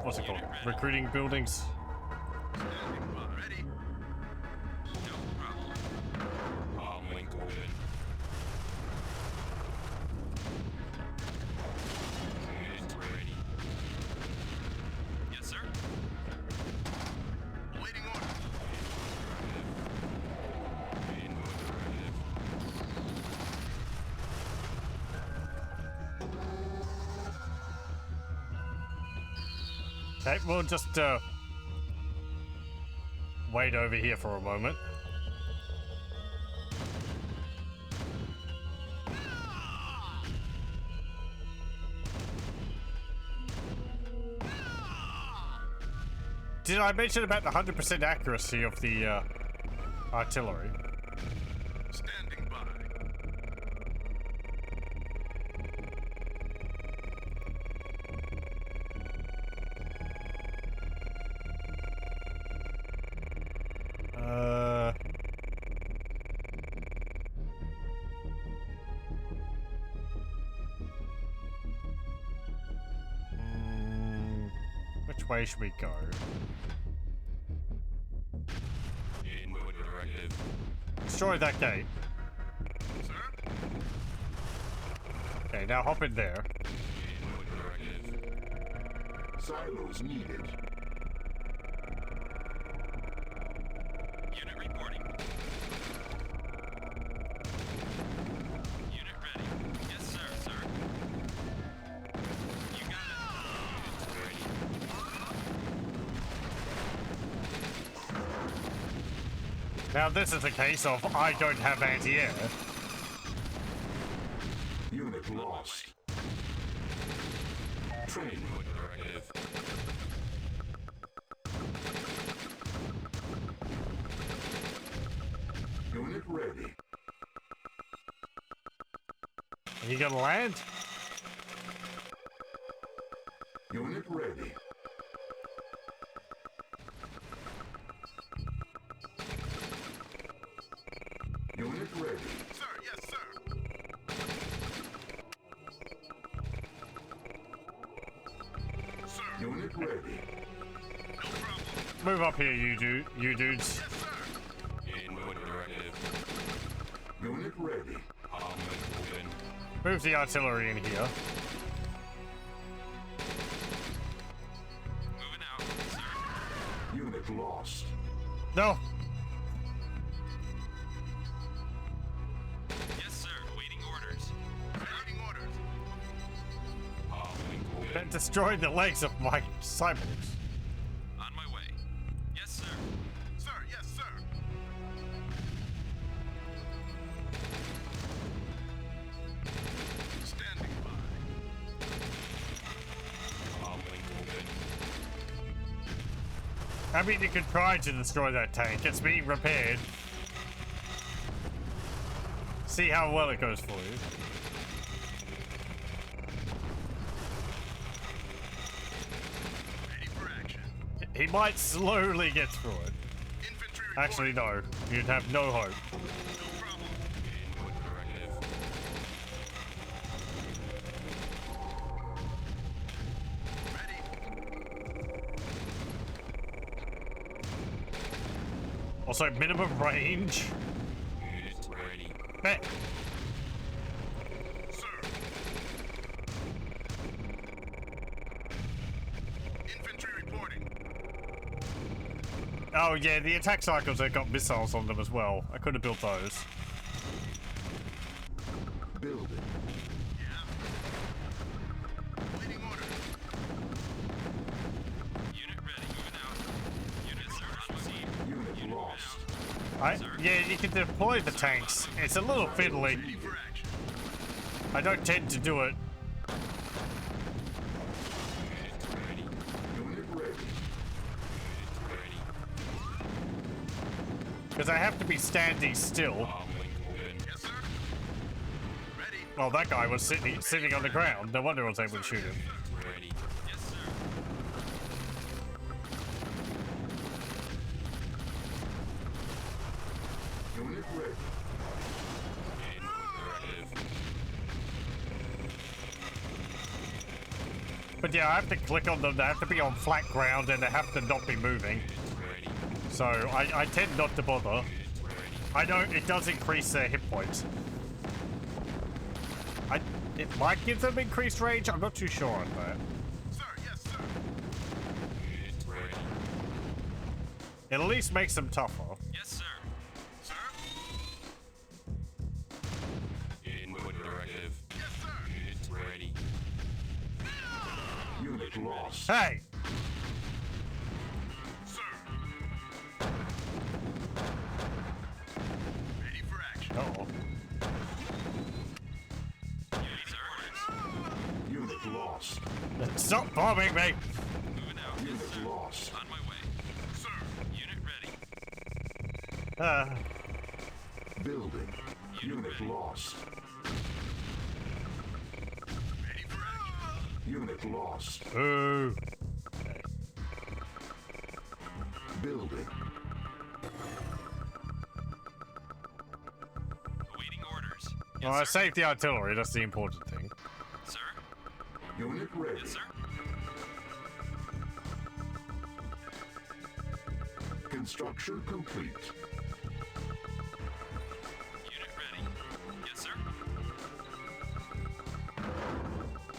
what's it called? Recruiting buildings. Ready? No problem. Link open. Unit ready. Yes, sir. Waiting order. Input directive. Okay, we'll just wait over here for a moment. Did I mention about the 100% accuracy of the artillery? Standing by. Which way should we go? Input directive. Destroy that gate. Sir? Okay, now hop in there. Input directive. Silos needed. Unit reporting. Unit ready. Yes, sir, sir. You got it. Ready. Now this is a case of I don't have anti-air. Unit lost. Train. Input directive. Unit ready. Are you gonna land? Unit ready. Unit ready. Sir, yes, sir. Sir, Unit ready. no problem. Move up here, you dudes. Yes, sir. Input directive. Unit ready. Link open. Move the artillery in here. Moving out, sir. Unit lost. No. Yes, sir. Waiting orders. Waiting orders. Link open. That destroyed the legs of my cyborgs. On my way. Yes, sir. Sir, yes, sir. Standing by. Link open. I mean, you could try to destroy that tank. It's being repaired. See how well it goes for you. Ready for action. He might slowly get through it. Infantry reporting. Actually, no. You'd have no hope. No problem. Input directive. Ready. Also, minimum range. Unit ready. Meh. Sir. Infantry reporting. Oh yeah, the attack cycles have got missiles on them as well. I could have built those. Building. Yeah. Yeah, you can deploy the tanks. It's a little fiddly. Ready for action. I don't tend to do it. Ready. Unit ready. Ready. Because I have to be standing still. Following open. Yes, sir. Ready. Well, that guy was sitting on the ground. No wonder I was able to shoot him. Ready. Yes, sir. Unit ready. Imperative. But yeah, I have to click on them. They have to be on flat ground and they have to not be moving. Ready. So I tend not to bother. Ready. I know it does increase their hit points. It might give them increased range. I'm not too sure on that. Sir, yes, sir. Ready. It at least makes them tougher. Yes, sir. Sir? Input directive. Yes, sir. Ready. Unit lost. Hey! Sir. Ready for action. Uh-oh. Yes, sir. Unit lost. Stop bombing me! Moving out. Yes, Unit sir. lost. On my way. Sir. Unit ready. Building. Unit lost. Ready for action. Unit lost. Ooh. Building. Awaiting orders. Yes, Well, I sir. saved the artillery. That's the important thing. Sir? Unit ready. Yes, sir. Construction complete. Unit ready. Yes, sir.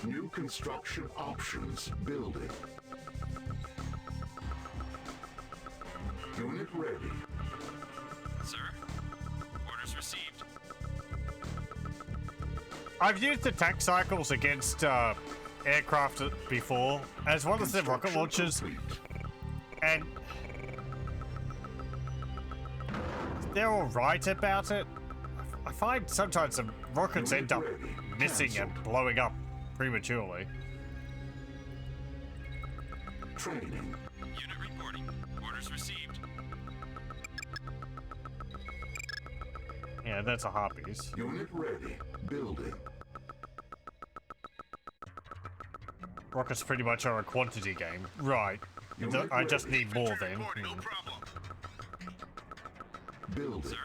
New construction options. Building. Unit ready. Sir? Orders received. I've used attack cycles against aircraft before, as well as the rocket Construction launchers, complete. and they're alright about it. I find sometimes the rockets end up missing and blowing up prematurely. Training. Unit reporting. Orders received. Yeah, that's a harpies. Unit ready. Building. Rockets pretty much are a quantity game. Right. I just need more then. Reporting. No problem. Building. Sir?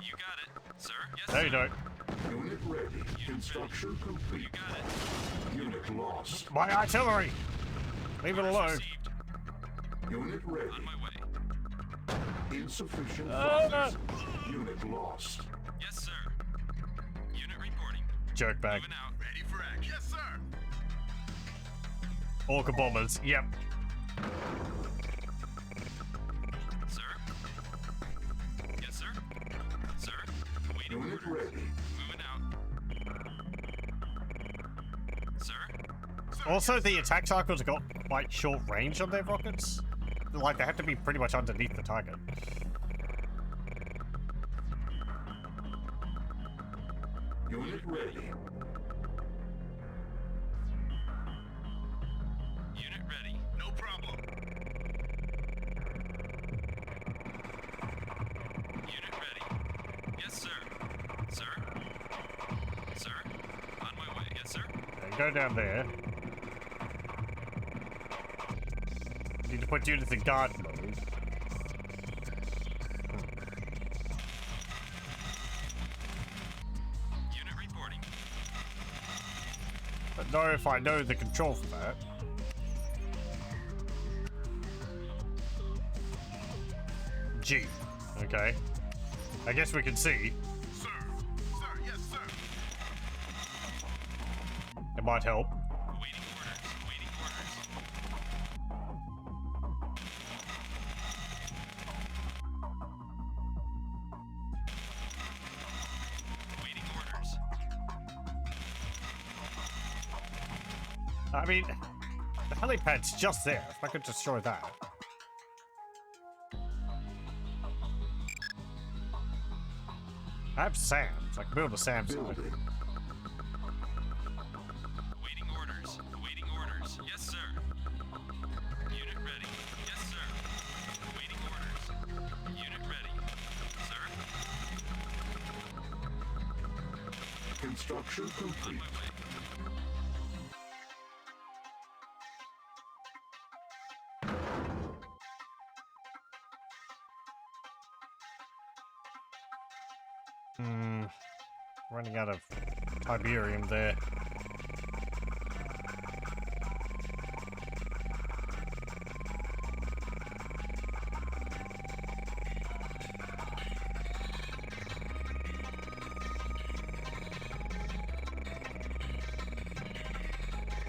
You got it. Sir? Yes, No, you sir. don't. Unit ready. Construction You complete. got it. Unit lost. My artillery! Leave it Orders alone. received. Unit ready. On my way. Insufficient Ah! funds. Unit lost. Yes, sir. Unit reporting. Jerkbag. Moving out. Ready for action. Yes, sir. Orca bombers. Yep. Sir? Yes, sir. Sir? Awaiting Unit orders. ready. Moving out. Sir? Also, the attack cycles have got quite short range on their rockets. Like, they have to be pretty much underneath the target. Unit ready. Unit ready. No problem. Unit ready. Yes, sir. Sir? Sir? On my way. Yes, sir. Okay, go down there. Need to put units in guard mode. Unit reporting. But know if I know the control for that. G. Okay. I guess we can see. Sir. Sir. Yes, sir. It might help. Awaiting orders. Awaiting orders. Awaiting orders. I mean, the helipad's just there. If I could destroy that. I have SAMs. I can build a SAM site. Building. Awaiting orders. Awaiting orders. Yes, sir. Unit ready. Yes, sir. Awaiting orders. Unit ready. Sir? Construction On complete. my way. Running out of Tiberium there.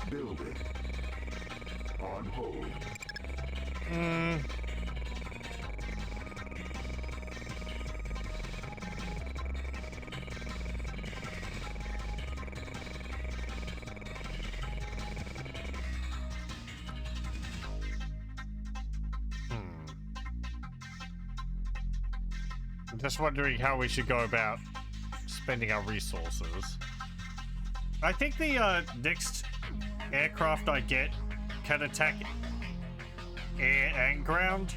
Building. On hold. I'm just wondering how we should go about spending our resources. I think the next aircraft I get can attack air and ground.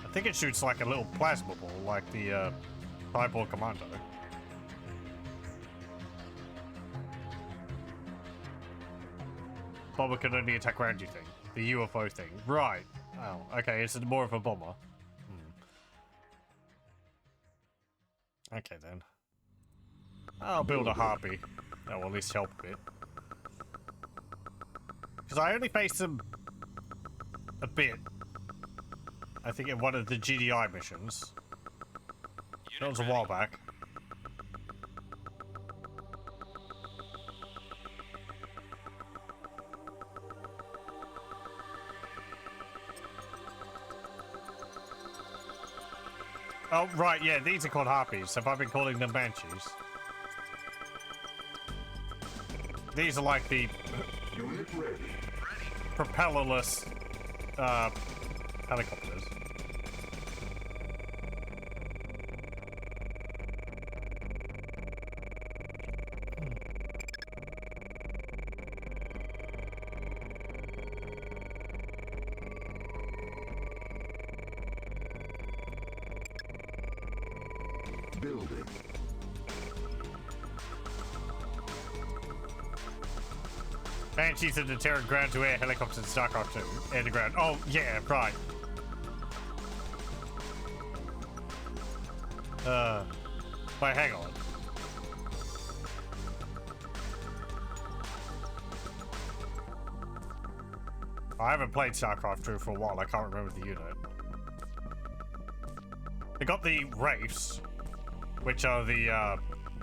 I think it shoots like a little plasma ball, like the Cyborg Commando. Bomber can only attack ground, you think? The UFO thing. Right. Oh, okay, it's more of a bomber. Okay, then. I'll build a harpy. That will at least help a bit. Because I only faced them a bit. I think in one of the GDI missions. That was a while back. Oh, right, yeah, these are called harpies. Have I been calling them banshees? These are like the Unit ready. propellerless helicopters. Building. Banshees are deterrent ground to air helicopters in StarCraft 2. Air to ground. Oh, yeah, right. Wait, hang on. I haven't played StarCraft 2 for a while. I can't remember the unit. They got the Wraiths, which are the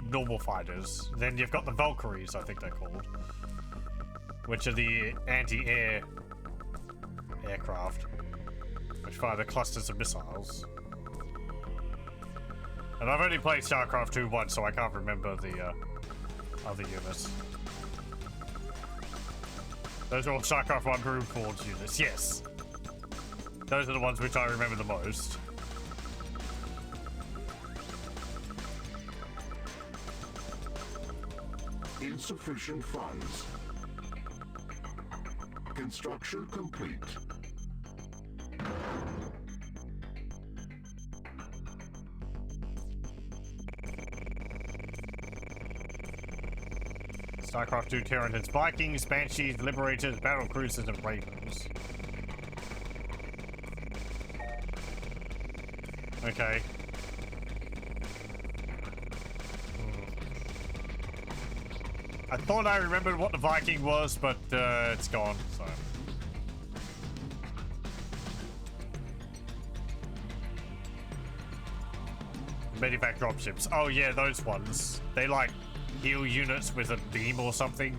normal fighters. Then you've got the Valkyries, I think they're called, which are the anti-air aircraft, which fire the clusters of missiles. And I've only played StarCraft 2 once, so I can't remember the other units. Those are all StarCraft 1 Room Forge units, yes. Those are the ones which I remember the most. Insufficient funds. Construction complete. StarCraft 2 Tyranids, Vikings, Banshees, Liberators, Battle Cruisers, and Raiders. Okay. I thought I remembered what the Viking was, but it's gone, so. Medivac dropships. Oh yeah, those ones. They like heal units with a beam or something.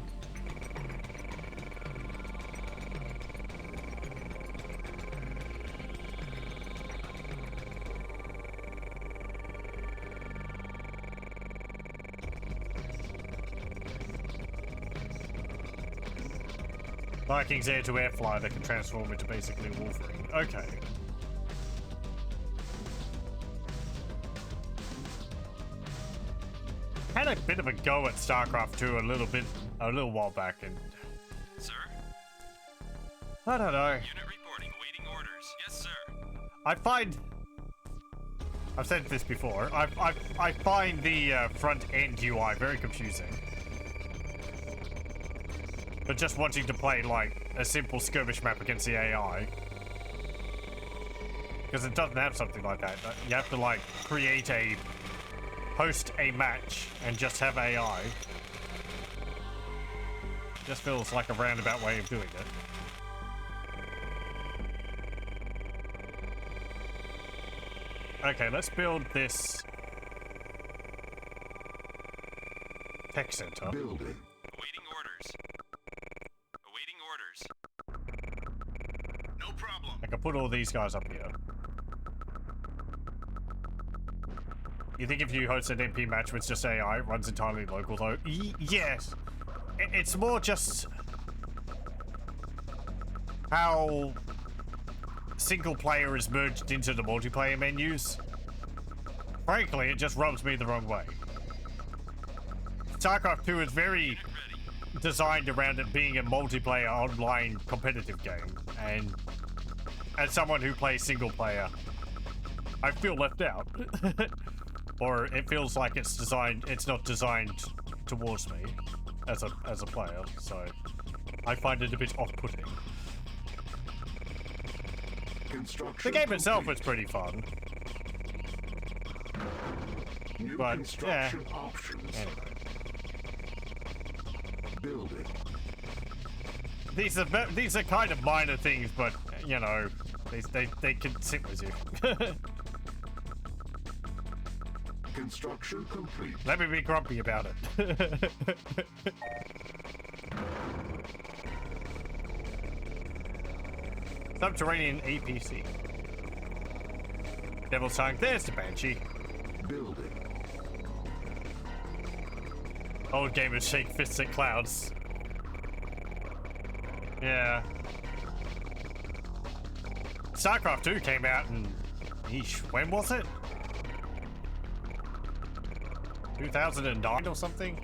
Vikings air-to-air flyer that can transform into basically Wolverine. Okay. Had a bit of a go at StarCraft 2 a little while back, and Sir? I don't know. Unit reporting, awaiting orders. Yes, sir. I've said this before. I find the front end UI very confusing. But just wanting to play like a simple skirmish map against the AI, because it doesn't have something like that. You have to like host a match and just have AI. Just feels like a roundabout way of doing it. Okay, let's build this tech center. Building. Awaiting orders. Awaiting orders. No problem. I can put all these guys up here. You think if you host an MP match with just AI, it runs entirely local though? Yes! It's more just how single player is merged into the multiplayer menus. Frankly, it just rubs me the wrong way. StarCraft 2 is very designed around it being a multiplayer online competitive game, and as someone who plays single player, I feel left out. Or it feels like it's not designed towards me as a player, so I find it a bit off-putting. The game itself was pretty fun. New But, construction yeah. options. Anyway. Building. These are kind of minor things, but you know, they can sit with you. Construction complete. Let me be grumpy about it. Subterranean APC. Devil's Tongue. There's the Banshee. Building. Old gamers shake fists at clouds. Yeah. StarCraft 2 came out in... Eesh, when was it? 2009 or something?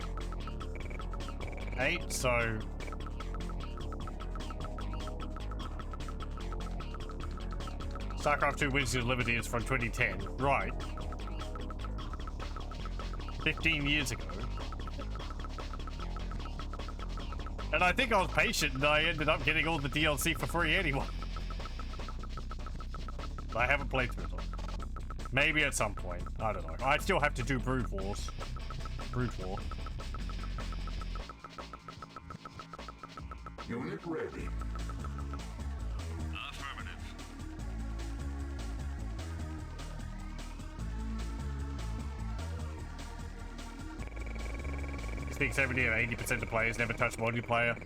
8, so... StarCraft 2 Wings of Liberty is from 2010. Right. 15 years ago. And I think I was patient and I ended up getting all the DLC for free anyway. I haven't played through it all. Maybe at some point. I don't know. I still have to do Brood Wars. Brood War. Unit ready. Affirmative. I think 70 or 80% of players never touch multiplayer.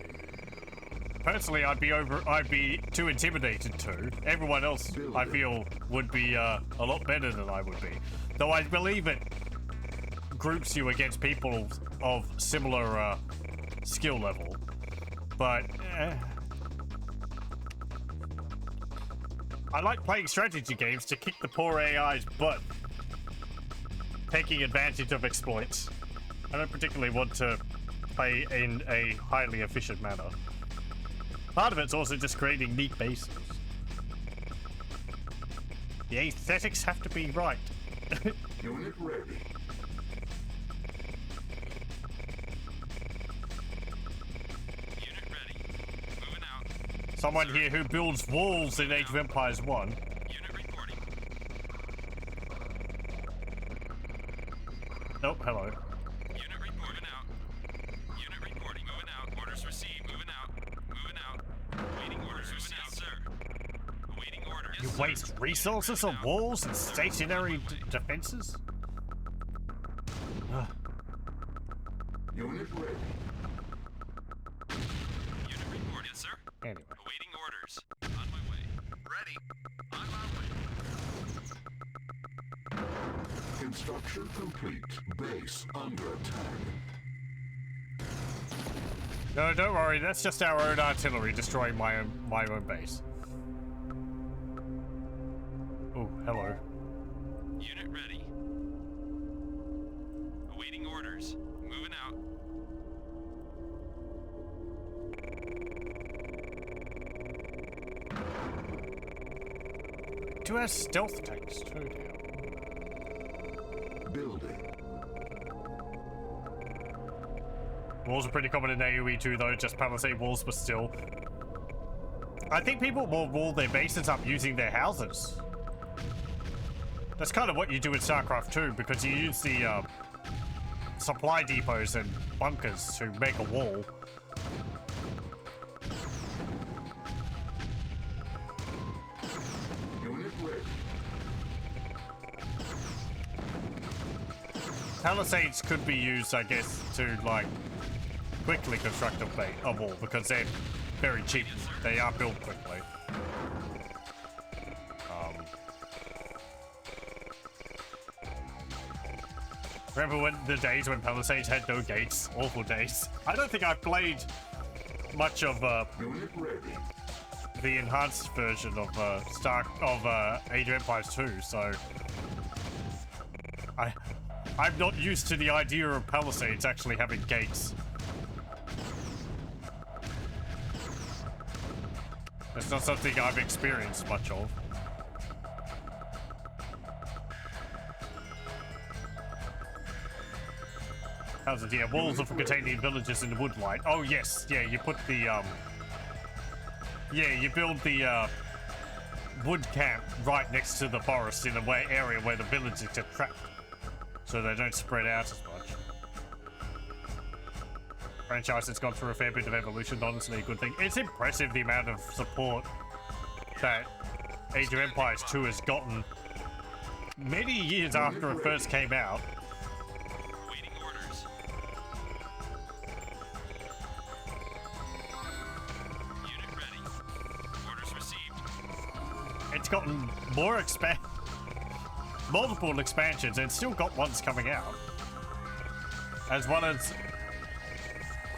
Personally, I'd be too intimidated to. Everyone else, I feel, would be a lot better than I would be. Though I believe it groups you against people of similar skill level. But I like playing strategy games to kick the poor AI's butt, taking advantage of exploits. I don't particularly want to play in a highly efficient manner. Part of it's also just creating neat bases. The aesthetics have to be right. Unit ready. Unit ready. Moving out. Someone here who builds walls in Age of Empires 1. Unit reporting. Oh, hello. Unit reporting out. Unit reporting. Moving out. Orders received. Moving out. Moving out. Awaiting orders received, sir. Awaiting orders. You Yes, sir. waste resources on walls and stationary defenses? Ugh. Unit ready. Unit report. Yes, sir. Anyway. Awaiting orders. On my way. Ready. On my way. Construction complete. Base under attack. No, don't worry. That's just our own artillery destroying my own base. Oh, hello. Unit ready. Awaiting orders. Moving out. Two has stealth tanks too. Building. Walls are pretty common in AoE too, though, just palisade walls, but still. I think people will wall their bases up using their houses. That's kind of what you do in StarCraft 2, because you use the supply depots and bunkers to make a wall. Unit ready. Palisades could be used, I guess, to, like, quickly construct a wall, because they're very cheap. They are built quickly. Remember when the days when Palisades had no gates? Awful days. I don't think I've played much of Unit ready. the enhanced version of Age of Empires 2, so I'm not used to the idea of Palisades actually having gates. It's not something I've experienced much of. How's it here? Walls are for containing villages in the woodlight. Oh yes, yeah, you put the yeah, you build the wood camp right next to the forest in a area where the villages are trapped, so they don't spread out as much. Franchise has gone through a fair bit of evolution, honestly a good thing. It's impressive the amount of support that Age of Empires 2 has gotten many years after it first came out. Awaiting orders. Unit ready. Orders received. It's gotten more multiple expansions, and still got ones coming out, as well as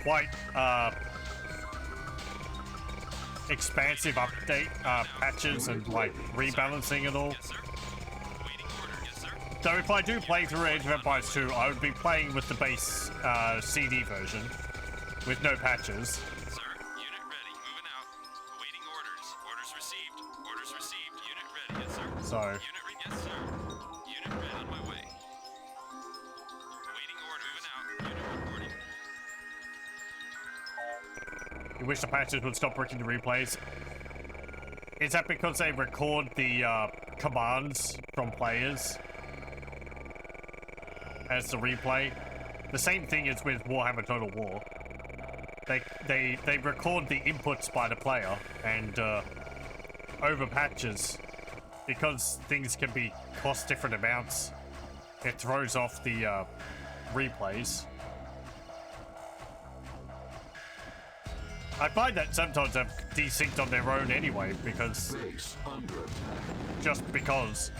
quite expansive update patches and like rebalancing and all. Yes, sir. Awaiting order. Yes, sir. So if I do play through Age of Empires 2, I would be playing with the base CD version with no patches. Sir, unit ready. Moving out. Awaiting orders. Orders received. Orders received. Unit ready. Yes, sir. So Unit ready. Yes, sir. Unit ready. On my way. Awaiting order. Moving out. Unit reporting. you wish the patches would stop breaking the replays. Is that because they record the commands from players as the replay? The same thing as with Warhammer Total War. They record the inputs by the player, and over patches, because things can be cost different amounts, it throws off the replays. I find that sometimes they've desynced on their own anyway, because Base under attack. just because.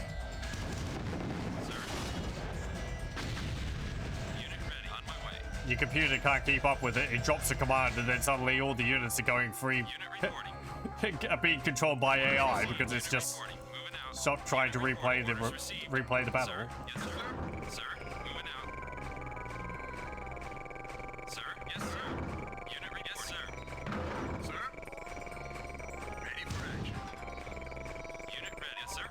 Unit ready. On my way. Your computer can't keep up with it, it drops a command, and then suddenly all the units are going free, Unit reporting. are being controlled by AI, because it's just Reporting. Moving out. stopped trying to replay the Orders received. replay the battle. Sir. Yes, sir. Sir. Moving out. Sir. Yes, sir. Unit ready. Yes, sir. Sir? Ready for action. Unit ready. Yes, sir.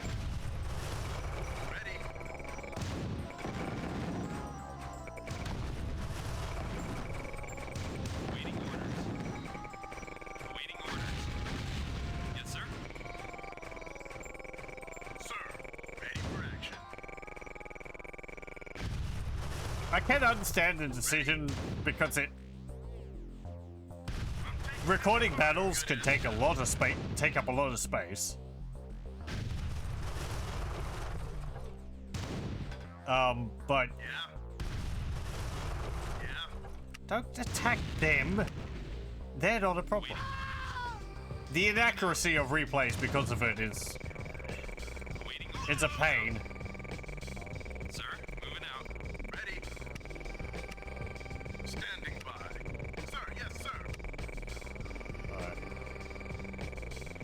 Ready. Awaiting orders. Awaiting orders. Yes, sir. Sir, ready for action. I can understand the decision, because recording battles can take a lot of space, take up a lot of space. But Yeah. Yeah. don't attack them. They're not a problem. The inaccuracy of replays because of it is Awaiting orders. it's a pain. Sir. Moving out. Ready. Standing by. Sir, yes, sir.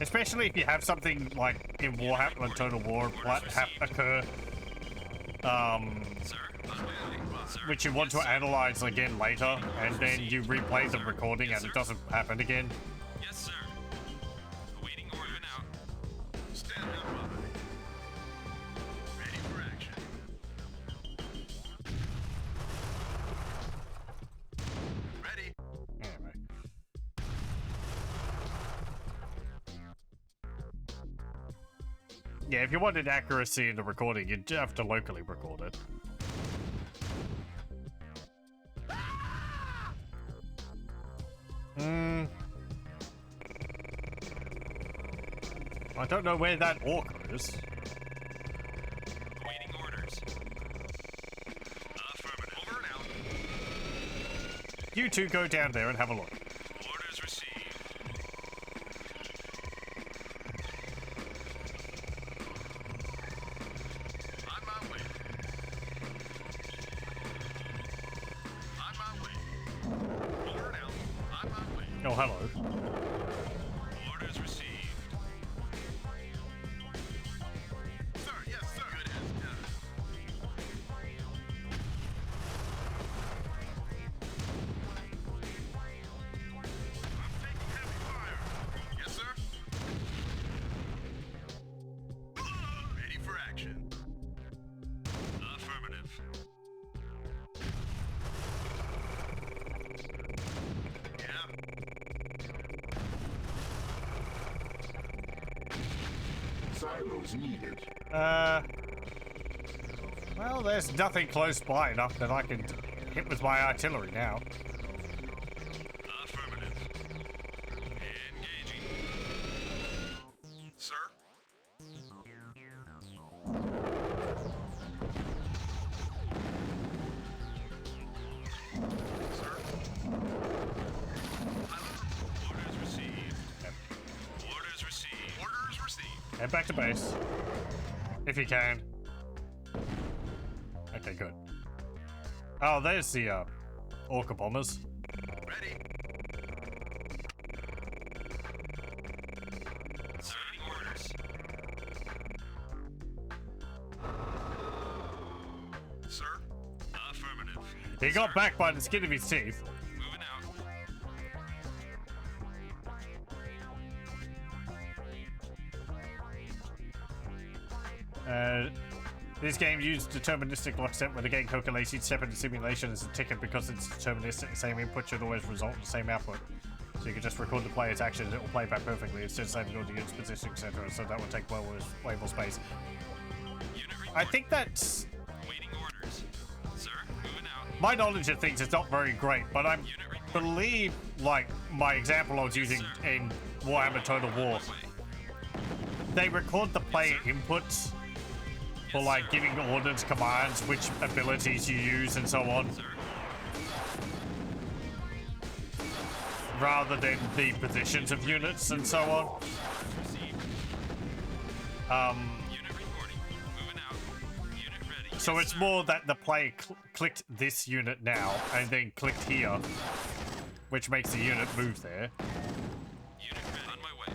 Especially if you have something like in Warhammer Total War occur, Sir, on my way. Sir, which you want to analyze again later, and then you replay the recording and it doesn't happen again. yes, sir. Awaiting order now. Stand up, ready for action. Ready. Anyway. Yeah, if you wanted accuracy in the recording, you'd have to locally record it. I don't know where that orc is. Awaiting orders. Affirmative. Over and out. You two go down there and have a look. Orders received. On my way. On my way. Over and out. On my way. Oh, hello. Orders received. Sir, yes, sir. Good as done. I'm taking heavy fire. Yes, sir. Ready for action. Affirmative. Yeah. Silos needed. Well, there's nothing close by enough that I can hit with my artillery now. Affirmative. Engaging. Sir? Sir? Orders received. Orders received. Orders received. Head back to base. If you can. Okay, good. Oh, there's the, orca bombers. Ready. Serving orders. Sir? Affirmative. He got back by the skin of his teeth. Moving out. This game used deterministic lockstep where the game calculates each step in the simulation as a ticket because it's deterministic. The same input should always result in the same output. So you can just record the player's actions, it will play back perfectly instead of saving all the unit's position, etc. So that would take way more space. Unit report. I think that's... Waiting orders. Sir, moving out. My knowledge of things is not very great, but I Unit report. believe, like, my example I was using in Warhammer Total War, they record the player inputs for, like, giving orders, commands, which abilities you use, and so on, Sir, rather than the positions of units and so on. received. Unit reporting. Moving out. Unit ready. So Yes, it's sir. more that the player clicked this unit now, and then clicked here, which makes the unit move there, Unit ready. On my way.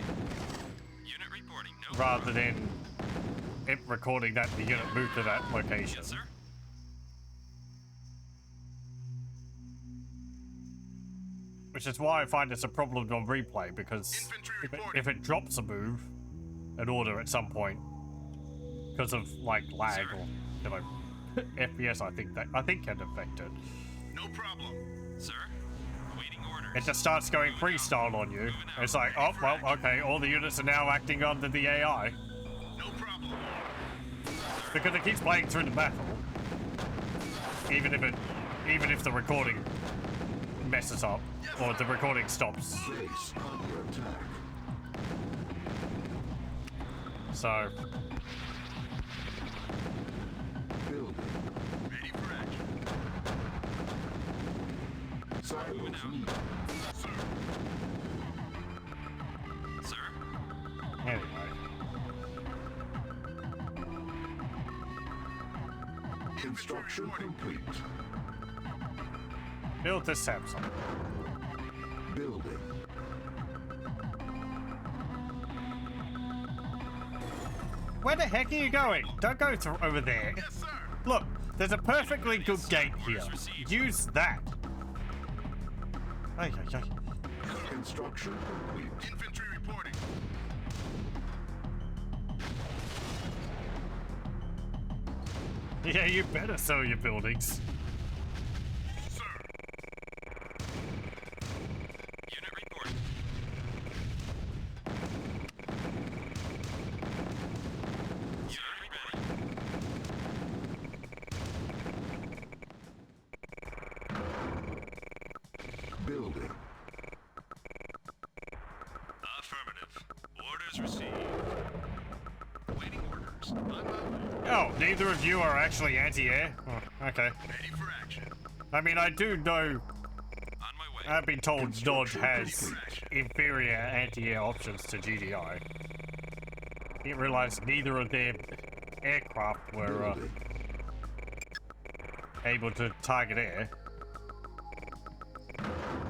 Unit reporting. No. rather than it recording that the unit moved to that location. Yes, sir. Which is why I find it's a problem on replay, because Infantry if reporting. it drops a move, an order at some point, because of like lag Sir. or you know FPS, I think can affect it. No problem. Sir, awaiting orders. It just starts going freestyle on you. And it's like, oh well, okay, all the units are now acting under the AI No problem. because it keeps playing through the battle, even if the recording messes up or the recording stops. Base under attack. So Building. Ready for action. Silos needed. Sir. Sir, anyway, Construction complete. build this Samsung. Building. Where the heck are you going? Don't go through over there. Yes, sir. Look, there's a perfectly good gate here. Use that. Ay, ay, ay. Construction complete. Infantry reporting. Yeah, you better sell your buildings. Sir. Unit reporting. Unit ready. Building. Affirmative. Orders received. Waiting orders. On my way. Oh, neither of you are actually anti-air? Oh, okay. Ready for action. I mean, I do know, On my way. I've been told Dodge Construction has complete. inferior anti-air options to GDI. Didn't realize neither of their aircraft were Building. able to target air.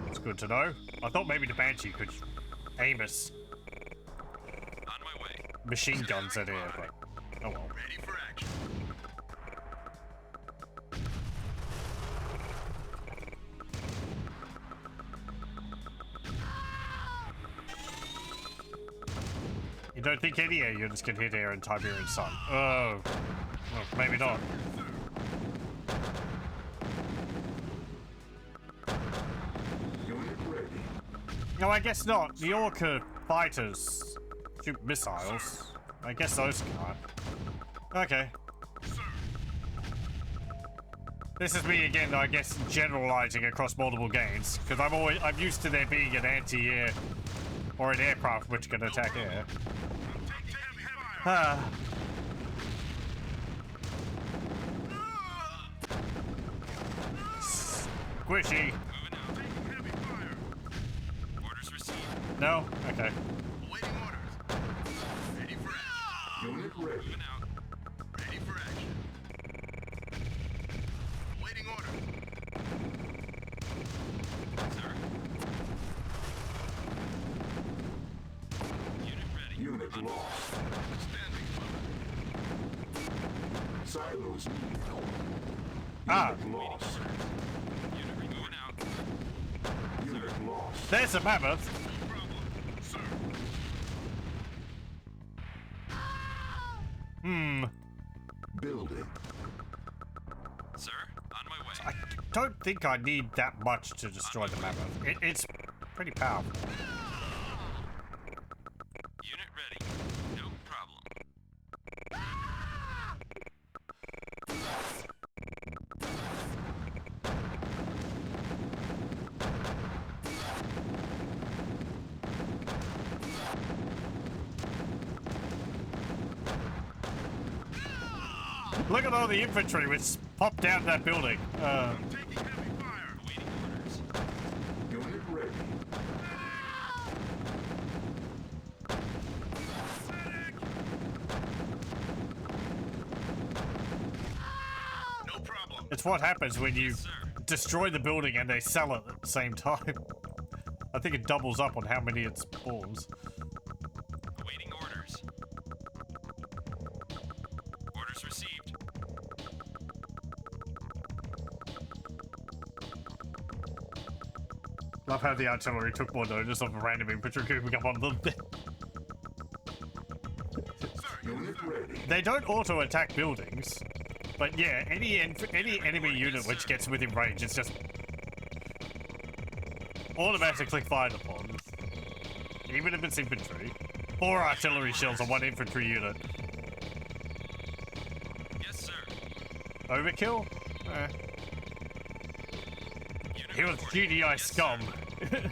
It's good to know. I thought maybe the Banshee could aim us On my way. machine guns at air, but oh well. Ready for action. You don't think any air units can hit air in Tiberian Sun? Oh, well, maybe not. Unit ready. No, I guess not. The Orca fighters shoot missiles. I guess those can't. Okay. This is me again, I guess, generalizing across multiple games, because I'm used to there being an anti-air or an aircraft which can attack air. Take heavy fire. Ah. Squishy. Moving out. Taking heavy fire. Orders received. No? Okay. Awaiting orders. Ready for action. Unit ready. Moving out. Ready for action. Awaiting orders. Sir. Unit ready. Unit lost. Standing by. Silos need help. Ah. Unit lost. Unit moving out. Unit lost. There's a mammoth. No problem. Sir. Hmm. Building. Sir. On my way. I don't think I need that much to destroy the mammoth. It's pretty powerful. Unit ready. No problem. Look at all the infantry which popped down that building. Taking heavy fire. Awaiting orders. Unit ready. No problem. It's what happens when you Sir. destroy the building and they sell it at the same time. I think it doubles up on how many it spawns. Awaiting orders. Orders received. Love how the artillery took more notice of a random infantry grouping up on them. Unit ready. They don't auto-attack buildings, but yeah, any enemy unit which gets within range is just automatically fired upon, even if it's infantry. 4 artillery shells on 1 infantry unit. Yes, sir. Overkill? Unit He was reporting. GDI Yes, scum. sir. Unit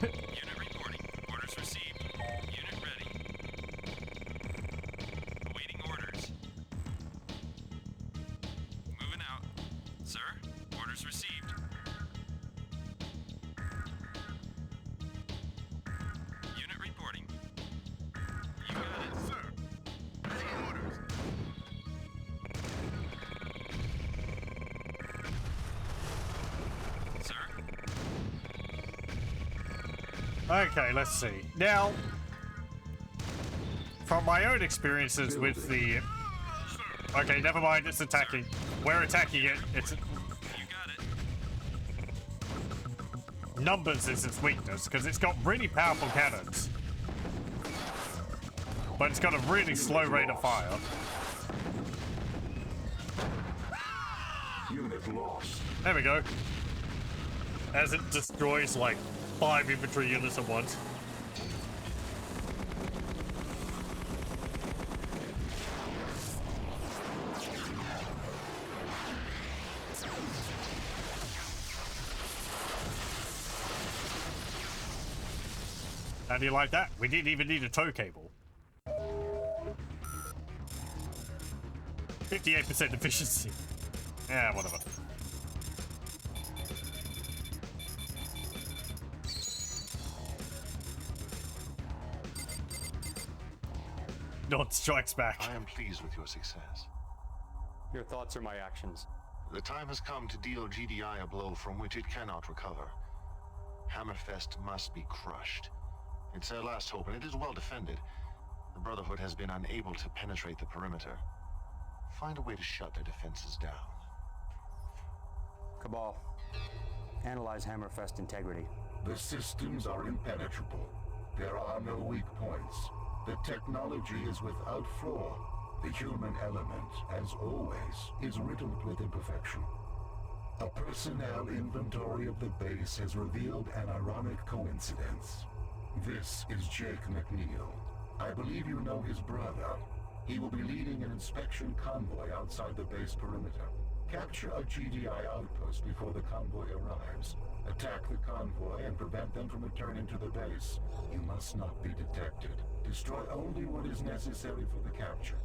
reporting. Orders received. Unit ready. Awaiting orders. Moving out. Sir, orders received. Unit reporting. You got it. Sir. Taking orders. Sir, Okay, let's see. Now, from my own experiences with the Okay, never mind. It's attacking. We're attacking it. It's You got it. numbers is its weakness because it's got really powerful cannons, but it's got a really slow rate of fire. Unit lost. There we go. As it destroys like 5 infantry units at once. How do you like that? We didn't even need a tow cable. 58% efficiency. Yeah, whatever. Nod strikes back. I am pleased with your success. Your thoughts are my actions. The time has come to deal GDI a blow from which it cannot recover. Hammerfest must be crushed. It's their last hope, and it is well defended. The Brotherhood has been unable to penetrate the perimeter. Find a way to shut their defenses down. Cabal, analyze Hammerfest integrity. The systems are impenetrable. There are no weak points. The technology is without flaw. The human element, as always, is riddled with imperfection. A personnel inventory of the base has revealed an ironic coincidence. This is Jake McNeil. I believe you know his brother. He will be leading an inspection convoy outside the base perimeter. Capture a GDI outpost before the convoy arrives. Attack the convoy and prevent them from returning to the base. You must not be detected. Destroy only what is necessary for the capture.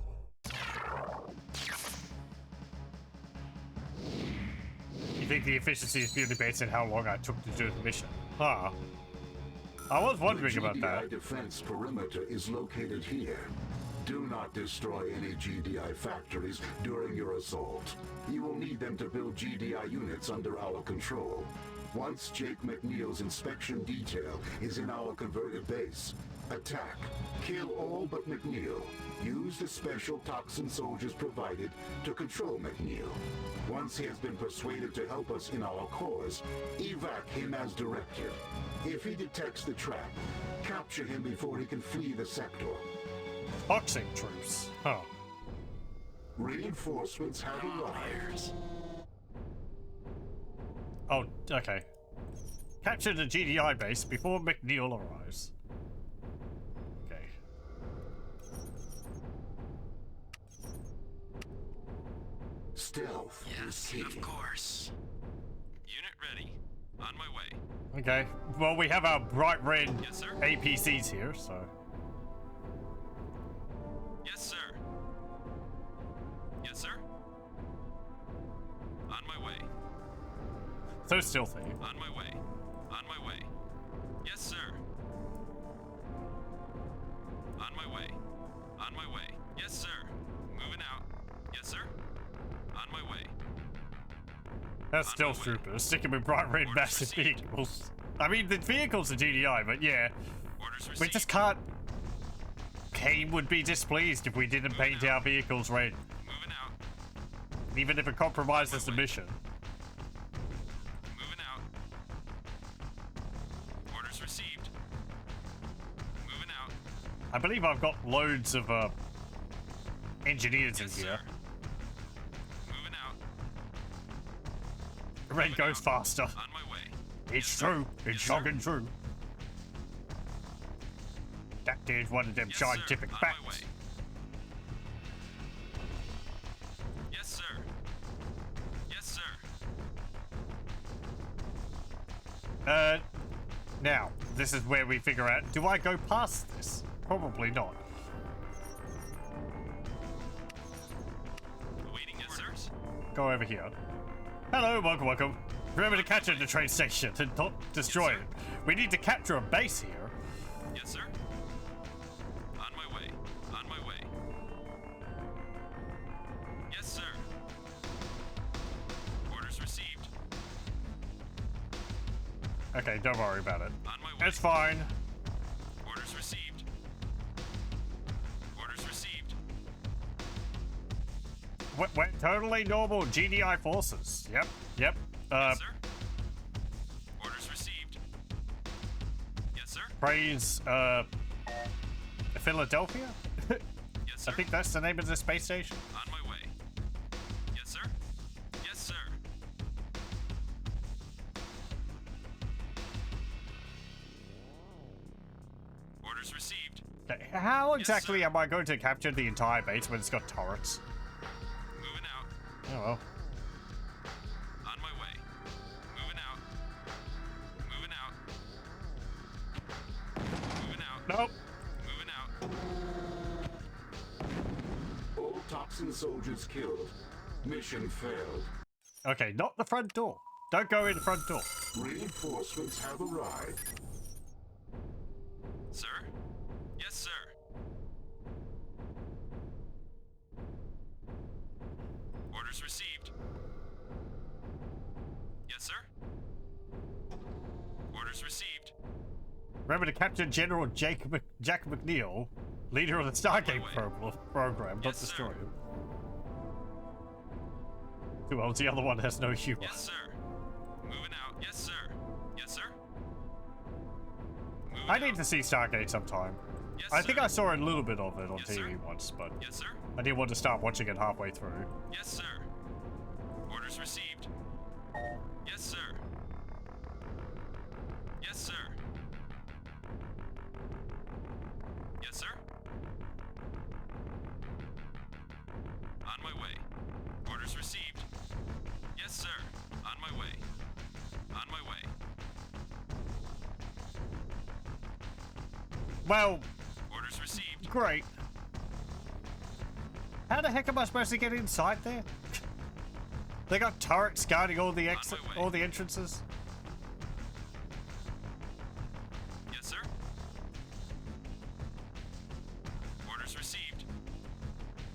You think the efficiency is purely based on how long I took to do the mission? Huh. I was wondering about that. The GDI defense perimeter is located here. Do not destroy any GDI factories during your assault. You will need them to build GDI units under our control. Once Jake McNeil's inspection detail is in our converted base, attack. Kill all but McNeil. Use the special toxin soldiers provided to control McNeil. Once he has been persuaded to help us in our cause, evac him as directed. If he detects the trap, capture him before he can flee the sector. Toxic troops. Huh. Reinforcements have arrived. Oh, okay. Capture the GDI base before McNeil arrives. Okay. Stealth is key. Of course. Unit ready. On my way. Okay. Well, we have our bright red Yes, sir. APCs here, so. Yes, sir. Yes, sir. On my way. So stealthy. On my way. On my way. Yes, sir. On my way. On my way. Yes, sir. Moving out. Yes, sir. On my way. That's stealth troopers sticking with bright red massive vehicles. I mean, the vehicles are GDI, but yeah. Orders We received. just can't. Kane would be displeased if we didn't paint our vehicles red, Moving out. even if it compromises the mission. Moving out. Orders received. Moving out. I believe I've got loads of engineers Yes, in here. sir. Moving out. Red goes faster. On my way. It's true. It's Yes, sir. shocking true. That is one of them Yes, sir. scientific On my way. facts. Yes, sir. Yes, sir. Now, this is where we figure out, do I go past this? Probably not. Awaiting orders. Go over here. Hello, welcome. Remember to catch it at the train station and not destroy Yes, sir. it. We need to capture a base here. Yes, sir. On my way. On my way. Yes, sir. Orders received. Okay, don't worry about it. On my way. It's fine. Orders received. Orders received. we're totally normal GDI forces. Yep, yep. Yes, sir. Orders received. Yes, sir. Praise, Philadelphia? Yes, sir. I think that's the name of the space station. On my way. Yes, sir. Yes, sir. Orders received. Okay, how Yes, exactly sir. am I going to capture the entire base when it's got turrets? Moving out. Oh well. On my way. Moving out. Moving out. Moving out. Nope. Moving out. All toxin soldiers killed. Mission failed. Okay, not the front door. Don't go in the front door. Reinforcements have arrived. Sir? Yes, sir. Orders received. Yes, sir. Orders received. Remember to capture General Jack McNeil, leader of the Stargate program, not Yes, destroy sir. him. Well, the other one has no humor. Yes, sir. Moving out. Yes, sir. Yes, sir. Moving I need out. to see Stargate sometime. Yes, I think sir. I saw a little bit of it on Yes, TV sir. once, but Yes, sir. I didn't want to start watching it halfway through. Yes, sir. Orders received. Yes, sir. Yes, sir. Yes, sir. On my way. Orders received. Yes, sir. On my way. On my way. Well, Orders received. great. How the heck am I supposed to get inside there? They got turrets guarding all the my way. all the entrances. Yes, sir. Orders received.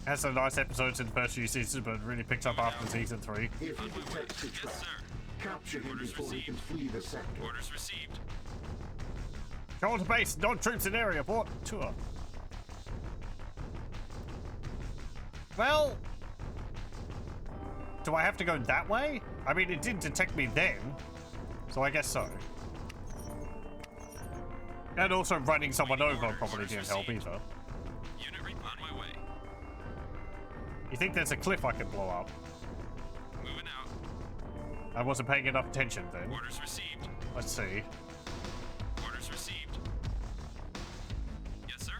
Has some nice episodes in the first few seasons, but really picked up after season 3. If On he my way. detects a trap, Yes, sir. capture him Orders before he can received. flee the sector. Orders received. Go on to base, non-troops in area, port tour. Well, do I have to go that way? I mean, it didn't detect me then, so I guess so. And also running someone over probably didn't help either. Unit on my way. You think there's a cliff I can blow up? Moving out. I wasn't paying enough attention then. Orders received. Let's see. Orders received. Yes, sir.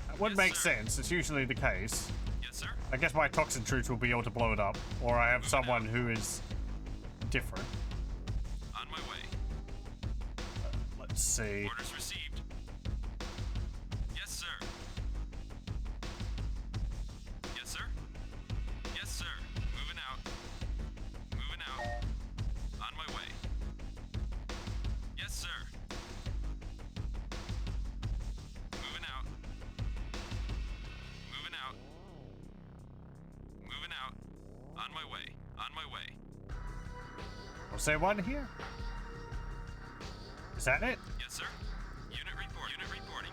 That would Yes, make sir. sense. It's usually the case. Yes, sir. I guess my toxin troops will be able to blow it up, or I have someone who is different. On my way. Let's see. Orders received. Yes, sir. Yes, sir. Yes, sir. Moving out. Moving out. On my way. Yes, sir. Moving out. Moving out. Moving out. On my way. On my way. Was there one here? Is that it? Yes, sir. Unit report. Unit reporting.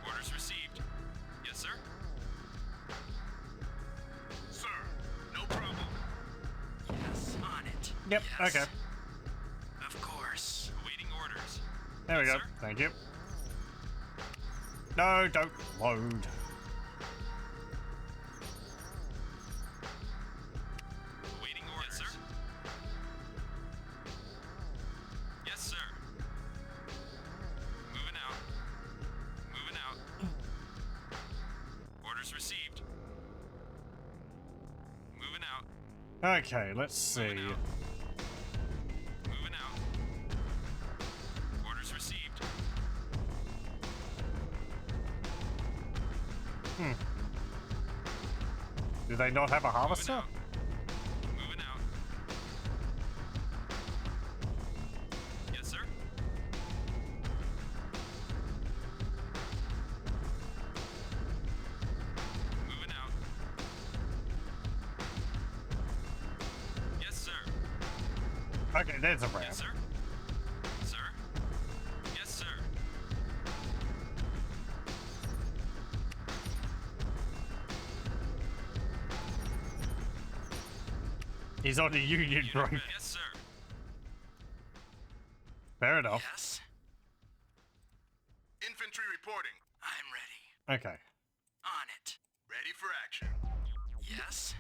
Orders received. Yes, sir. Sir, no problem. Yes, on it. Yep, Yes. okay. Of course. Awaiting orders. There we Yes, go. sir. Thank you. No, don't load. Awaiting orders. Yes, sir. Yes, sir. Moving out. Moving out. Orders received. Moving out. Okay, let's see. Moving out. Moving out. Orders received. Do they not have a Moving harvester? out. Moving out. Yes, sir. Moving out. Yes, sir. Okay, there's a ramp. Yes, sir. Sir. Yes, sir. He's on a union break. Yes, sir. Fair enough. Yes? Infantry reporting. I'm ready. Okay. On it. Ready for action. Yes?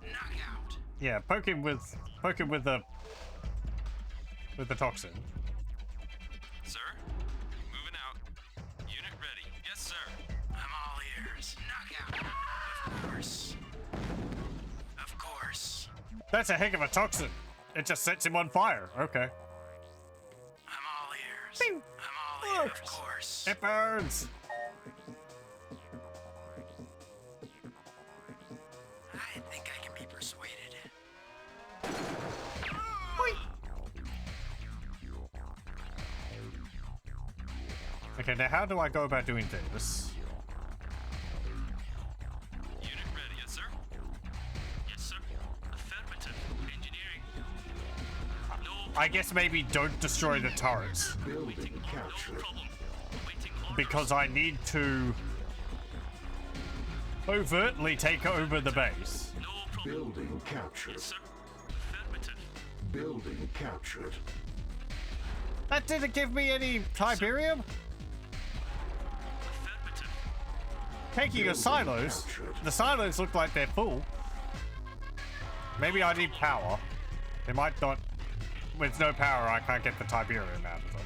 Knockout. Yeah, poke him with the toxin. Sir? Moving out. Unit ready. Yes, sir. I'm all ears. Knockout. Of course. Of course. That's a heck of a toxin. It just sets him on fire. Okay. I'm all ears. Bing. I'm all ears. Of course. It burns. I think I can be persuaded. Okay, now how do I go about doing this? Unit ready. Yes, sir. Yes, sir. Affirmative. Engineering. No I guess maybe don't destroy the turrets. Building captured. problem. Waiting orders. Because I need to overtly take over the base. No problem. Building captured. Yes, sir. Affirmative. Building captured. That didn't give me any Tiberium? Affirmative. Taking your silos. The silos look like they're full. Maybe I need power. They might not. With no power, I can't get the Tiberium out of them.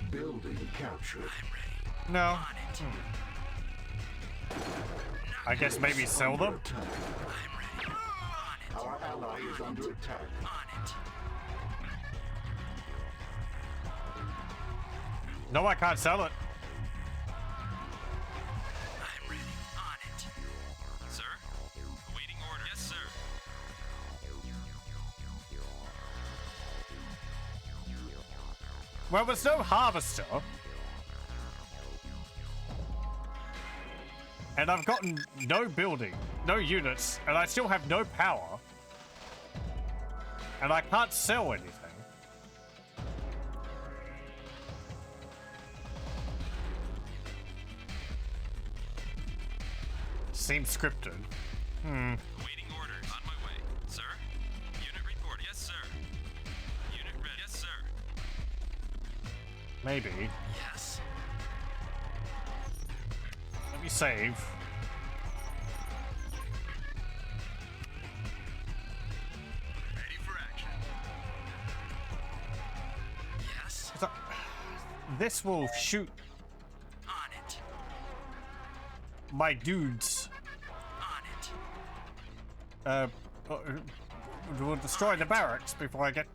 Building captured. No. I guess maybe sell them? Attack. I'm ready. On it. Our ally is under attack. On it. No, I can't sell it. I'm ready. On it. Sir? Awaiting order. Yes, sir. Well, there's no harvester. And I've gotten no building, no units, and I still have no power. And I can't sell anything. Seems scripted. Awaiting orders. On my way. Sir? Unit report. Yes, sir. Unit ready. Yes, sir. Maybe. Yes. Let me save. Ready for action. Yes. So- This will shoot On it. my dudes. On it. Will destroy the barracks before I get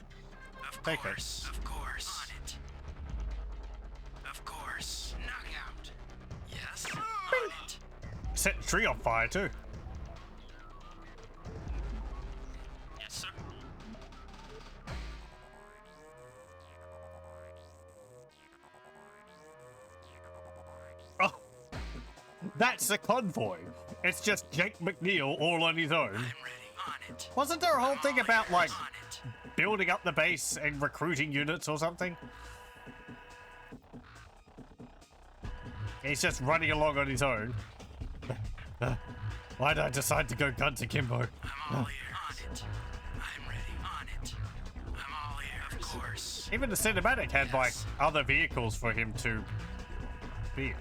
Of Take it. course. Of course. On it. Of course. Knockout. Yes. On it. set the tree on fire too. Yes, sir. Oh, that's the convoy. It's just Jake McNeil all on his own. I'm ready. On it. Wasn't there a whole thing about like On it. building up the base and recruiting units or something? He's just running along on his own. Why'd I decide to go guns akimbo? I'm all ears. On it. I'm ready. On it. I'm all ears. Of course. Even the cinematic had like other vehicles for him to be in.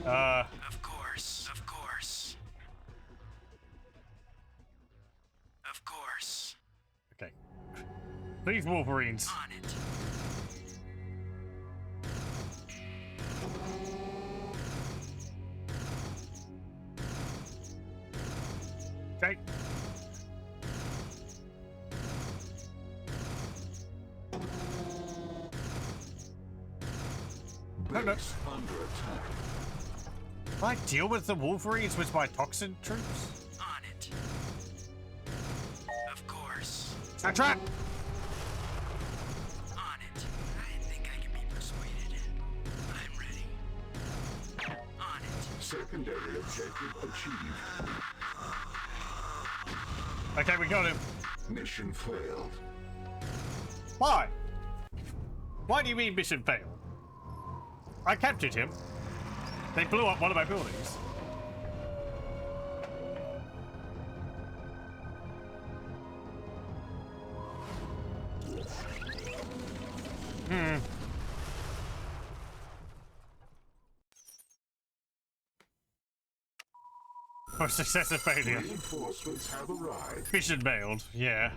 Of course. Of course. Of course. Okay. These Wolverines. On it. Okay. Base under attack. Can I deal with the Wolverines with my toxin troops? On it. Of course. It's a trap! On it. I think I can be persuaded. I'm ready. Got him. Mission failed. Why? Why do you mean mission failed? I captured him. They blew up one of my buildings. For success and failure. Reinforcements have arrived. Mission failed, yeah.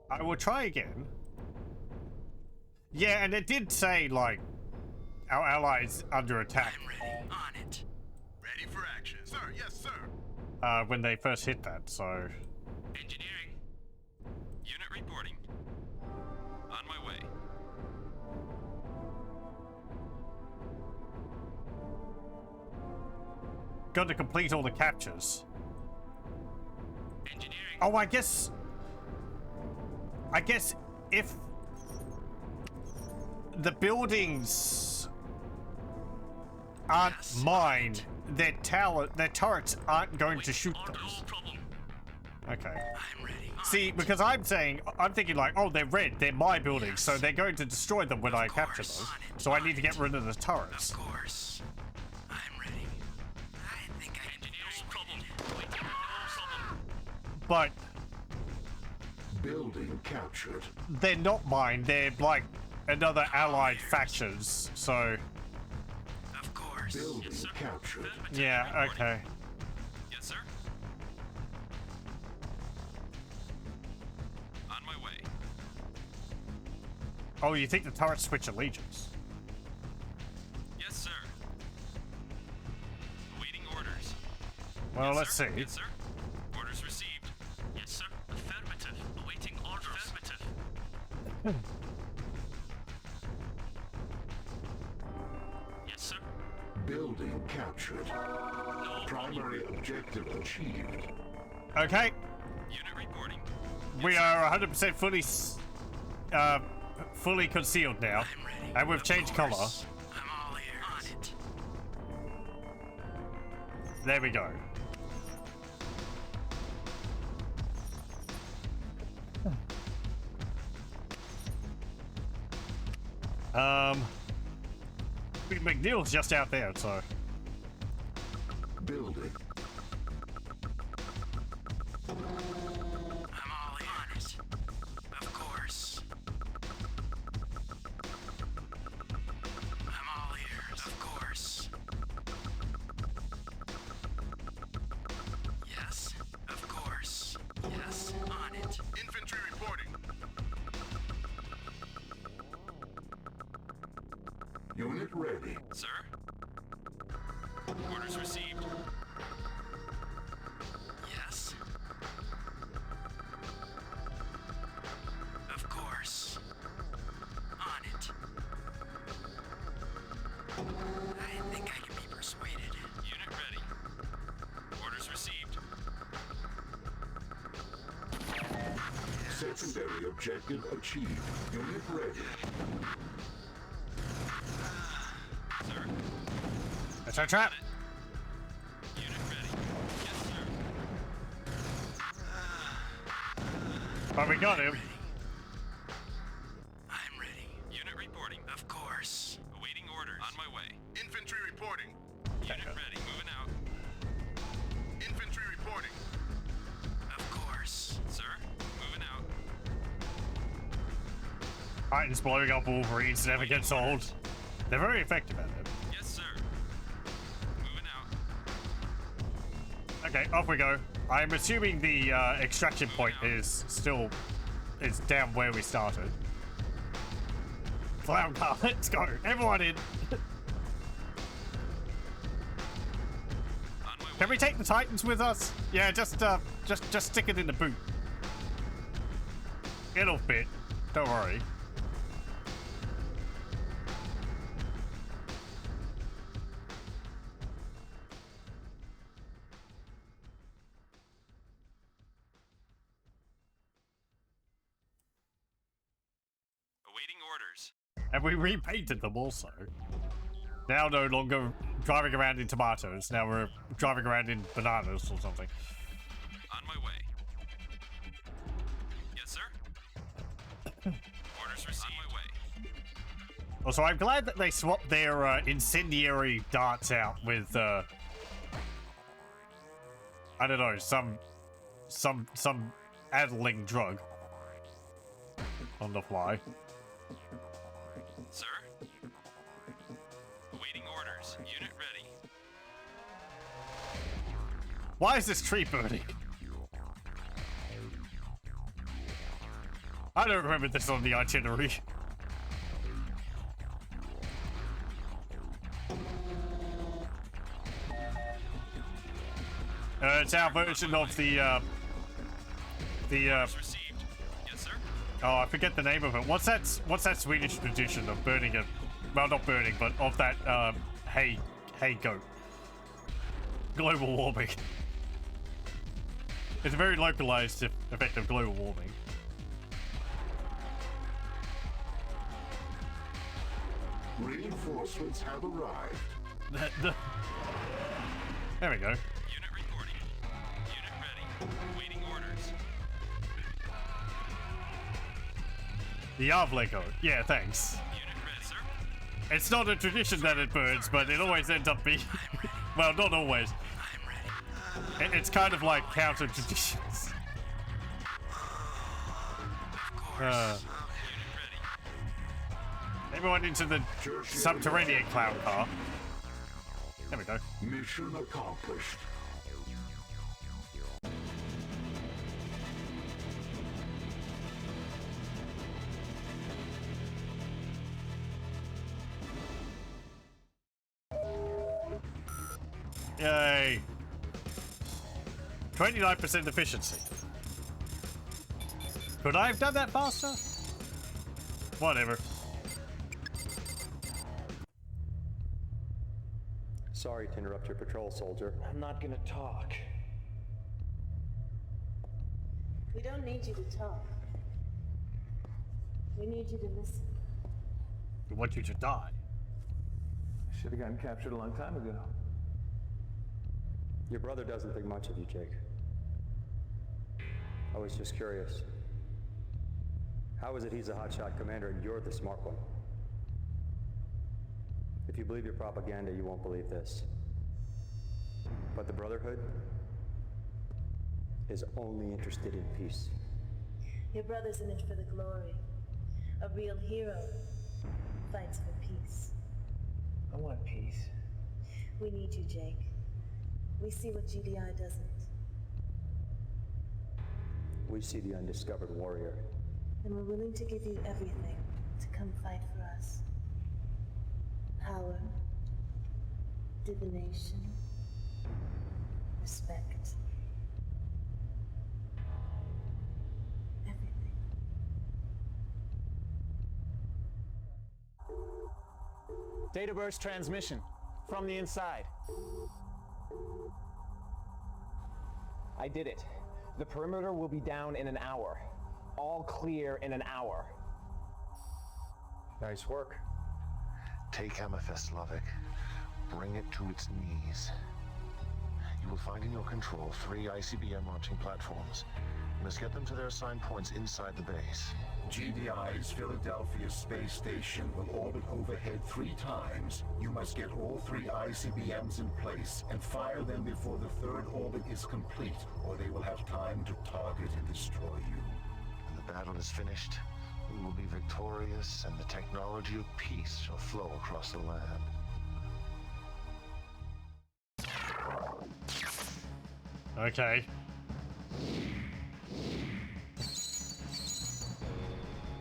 I will try again. Yeah, and it did say, like, our allies under attack. I'm ready. On it. Ready for action. Sir, yes, sir. When they first hit that, so... Engineering. Unit reporting. On my way. Got to complete all the captures. Engineering. Oh, I guess if the buildings aren't Yes. mine, their turrets aren't going to shoot them. No problem. Okay. I'm ready. See, because I'm thinking like, oh, they're red, they're my buildings, so they're going to destroy them when I capture course. those. On it, So I on need to get it. rid of the turrets. Of course. I'm ready. I think I can do No this. problem. Waiting. No problem. But Building captured. they're not mine, they're like another allied factions, so Of course. Building captured. yeah, okay. Yes, sir. On my way. Oh, you think the turrets switch allegiance? Yes, sir. Awaiting orders. Well, Yes, let's sir. see. Yes, sir. Orders received. Yes, sir. Affirmative. Awaiting orders. Affirmative. Yes, sir. Building captured. Primary objective achieved. Okay, Unit reporting. we are 100% fully concealed now, I'm ready. and we've Of changed color. course. I'm all ears. On it. There we go. McNeil's just out there, so Building. I'm all ears. Of course. I'm all ears. Of course. Yes. Of course. Yes. On it. Infantry reporting. Unit ready. Sir. Orders received. Yes. Of course. On it. I think I can be persuaded. Unit ready. Orders received. Secondary objective achieved. Unit ready. Sir. it's our trap. Unit ready. Yes, sir. But we got him. I'm ready. Unit reporting. Of course. Awaiting orders. On my way. Infantry reporting. Unit ready. Moving out. Infantry reporting. Of course. Sir. Moving out. Titans blowing up Wolverines never gets old. They're very effective at it. Yes, sir. Moving out. Okay, off we go. I'm assuming the extraction point is down where we started. Flower car, let's go. Everyone in. On my way. Can we take the Titans with us? Yeah, just stick it in the boot. It'll fit. Don't worry. Awaiting orders. And we repainted them also. Now no longer driving around in tomatoes. Now we're driving around in bananas or something. On my way. Yes, sir. Orders received. On my way. Also, I'm glad that they swapped their incendiary darts out with, I don't know, some addling drug on the fly. Sir? Awaiting orders. Unit ready. Why is this tree burning? I don't remember this on the itinerary. It's our version of the Orders received. Yes, sir. oh, I forget the name of it. What's that Swedish tradition of burning a, well, not burning, but of that hay goat. Global warming. It's a very localized effect of global warming. Reinforcements have arrived. There we go. Unit reporting. Unit ready. Awaiting orders. The Avle goat. Yeah, thanks. Unit ready, sir. It's not a tradition that it burns, but it always ends up being... well, not always. I'm ready. It's kind of like counter traditions. Of course. Unit ready. Everyone into the subterranean clown car. There we go. Mission accomplished. Yay. 29% efficiency. Could I have done that faster? Whatever. Sorry to interrupt your patrol, soldier. I'm not gonna talk. We don't need you to talk. We need you to listen. We want you to die. I should have gotten captured a long time ago. Your brother doesn't think much of you, Jake. I was just curious. How is it he's a hotshot commander and you're the smart one? If you believe your propaganda, you won't believe this. But the Brotherhood is only interested in peace. Your brother's in it for the glory. A real hero fights for peace. I want peace. We need you, Jake. We see what GDI doesn't. We see the undiscovered warrior. And we're willing to give you everything to come fight for us. Power, divination, respect. Everything. Data burst transmission from the inside. I did it. The perimeter will be down in an hour. All clear in an hour. Nice work. Take Amethyst, Lovick. Bring it to its knees. You will find in your control 3 ICBM launching platforms. You must get them to their assigned points inside the base. GDI's Philadelphia space station will orbit overhead 3 times. You must get all 3 ICBMs in place and fire them before the 3rd orbit is complete, or they will have time to target and destroy you. When the battle is finished, we will be victorious, and the technology of peace shall flow across the land. Okay.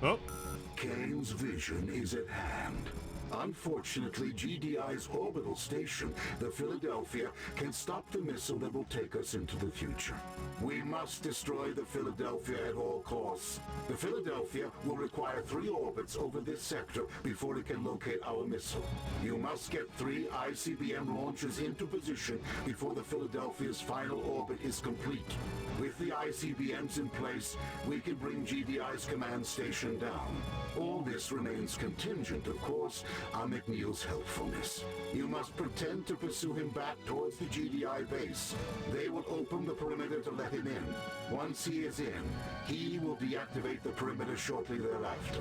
Oh. Kane's vision is at hand. Unfortunately, GDI's orbital station, the Philadelphia, can stop the missile that will take us into the future. We must destroy the Philadelphia at all costs. The Philadelphia will require 3 orbits over this sector before it can locate our missile. You must get 3 ICBM launchers into position before the Philadelphia's final orbit is complete. With the ICBMs in place, we can bring GDI's command station down. All this remains contingent, of course, McNeil's helpfulness. You must pretend to pursue him back towards the GDI base. They will open the perimeter to let him in. Once he is in, he will deactivate the perimeter shortly thereafter.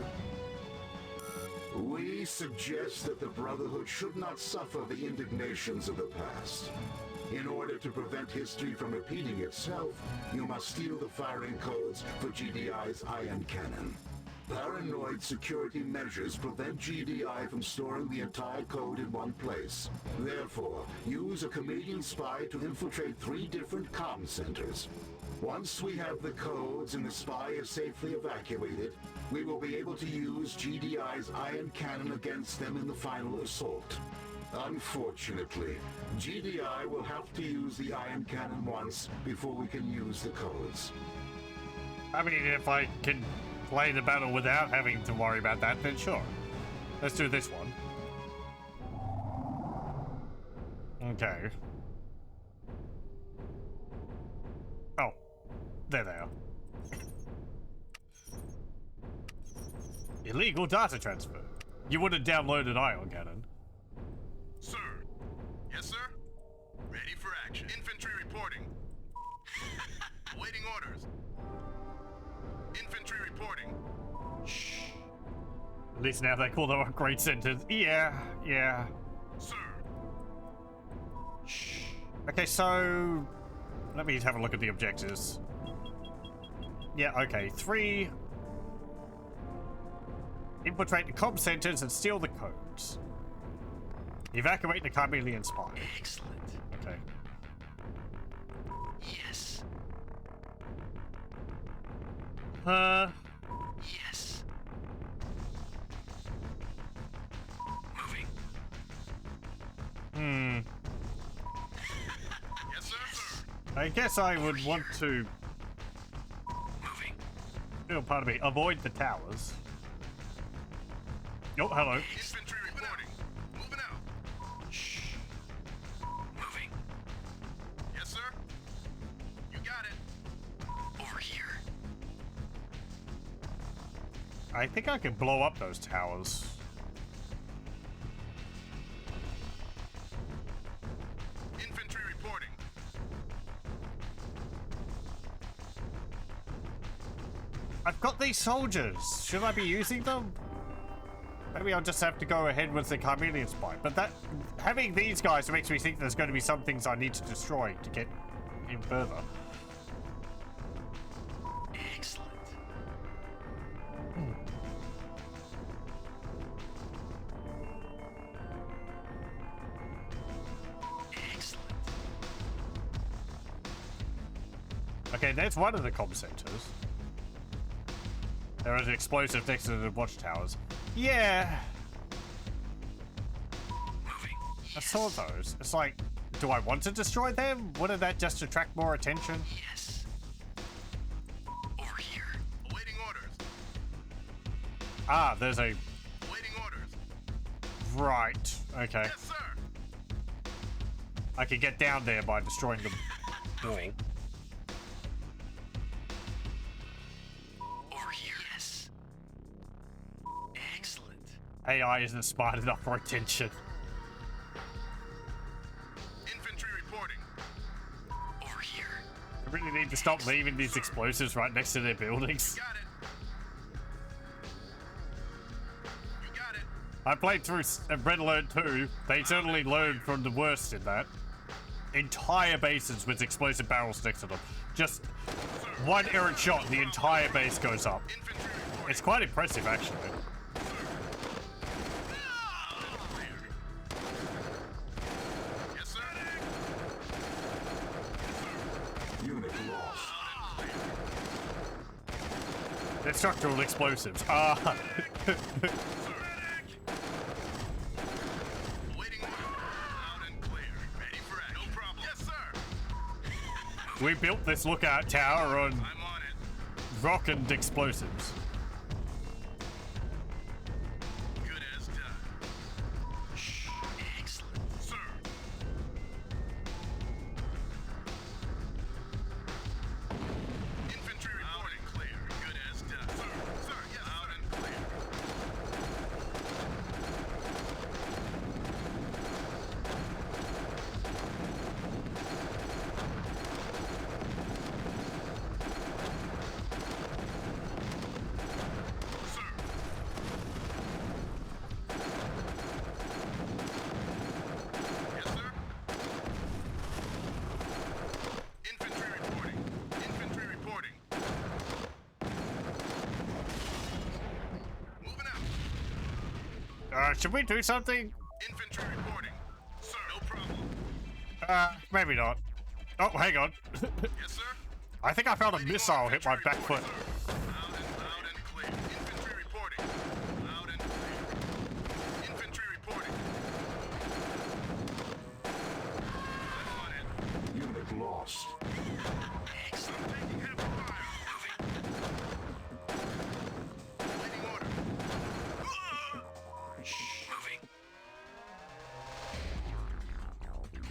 We suggest that the Brotherhood should not suffer the indignations of the past. In order to prevent history from repeating itself, you must steal the firing codes for GDI's ion cannon. Paranoid security measures prevent GDI from storing the entire code in one place. Therefore, use a chameleon spy to infiltrate 3 different comm centers. Once we have the codes and the spy is safely evacuated, we will be able to use GDI's ion cannon against them in the final assault. Unfortunately, GDI will have to use the ion cannon once before we can use the codes. I mean, if I can play the battle without having to worry about that, then sure. Let's do this one. Okay. Oh, there they are. Illegal data transfer. You would have downloaded ion cannon. Sir. Yes, sir? Ready for action. Infantry reporting. Awaiting orders. Infantry reporting. Shh. At least now they call them upgrade centers. Yeah. Sir. Shh. Okay, so let me have a look at the objectives. Yeah, okay. 3. Infiltrate the comm centers and steal the codes. Evacuate the chameleon spy. Excellent. Okay. Yes. Yes. Moving. Yes, sir, sir. I guess I would want to, Moving. oh, pardon me, avoid the towers. Oh, hello. Infantry reporting. Moving out. Shh. Moving. Yes, sir? You got it. Over here. I think I can blow up those towers. Infantry reporting. I've got these soldiers. Should I be using them? Maybe I'll just have to go ahead with the chameleon spy. But that, having these guys makes me think there's going to be some things I need to destroy to get in further. Excellent. Excellent. Okay, there's one of the comm centers. There is an explosive next to the watchtowers. Yeah. Moving. I saw those. It's like, do I want to destroy them? Wouldn't that just attract more attention? Yes. Over here. Awaiting orders. Ah, there's a... Awaiting orders. Right. Okay. Yes, sir. I can get down there by destroying the wall. Over here. Yes. Excellent. AI isn't smart enough for attention. Infantry reporting. Over here. I really need to stop leaving these explosives right next to their buildings. Got it. You got it. I played through Red Alert 2. They certainly learned from the worst in that. Entire bases with explosive barrels next to them. Just one errant shot, the entire base goes up. Infantry reporting. It's quite impressive, actually. Yes, sir. Unit lost. They're structural explosives. Ah. Awaiting orders. Loud and clear. Ready for action. No problem. Yes, sir. We built this lookout tower on I'm on it. rock and explosives. Good as done. Excellent. Sir. Infantry reporting. Clear. Good as done. Sir. Sir, yes, loud and clear. Should we do something? Infantry reporting. Sir, no problem. Maybe not. Oh, hang on. Yes, sir. I think I found a missile hit my back foot. Loud and clear. Infantry reporting. Loud and clear. Infantry reporting. I'm on it. Unit lost. I'm taking heavy fire. Waiting order. Moving.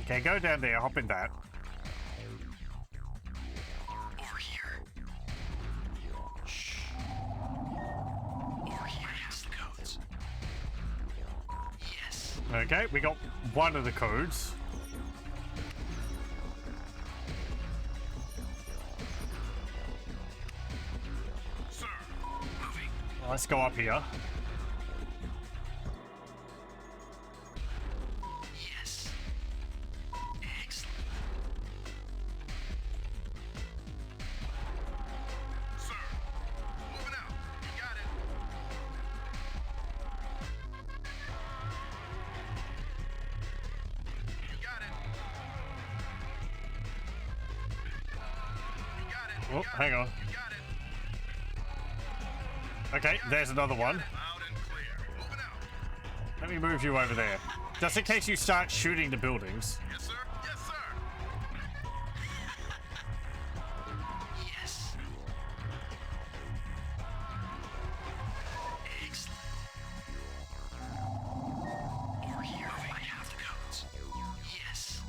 Okay, go down there, hop in that. Over here. Shh. Over here has the codes. Yes. Okay, we got one of the codes. Sir. Moving. Let's go up here. Yes. Excellent. Sir. Moving out. You got it. You got it. You got it. Oh, hang on. You got it. Okay, there's another one. Loud and clear. Moving out. Let me move you over there. Just in case you start shooting the buildings. Yes, sir. Yes, sir. Yes. Excellent. Over here, I have the codes. Yes.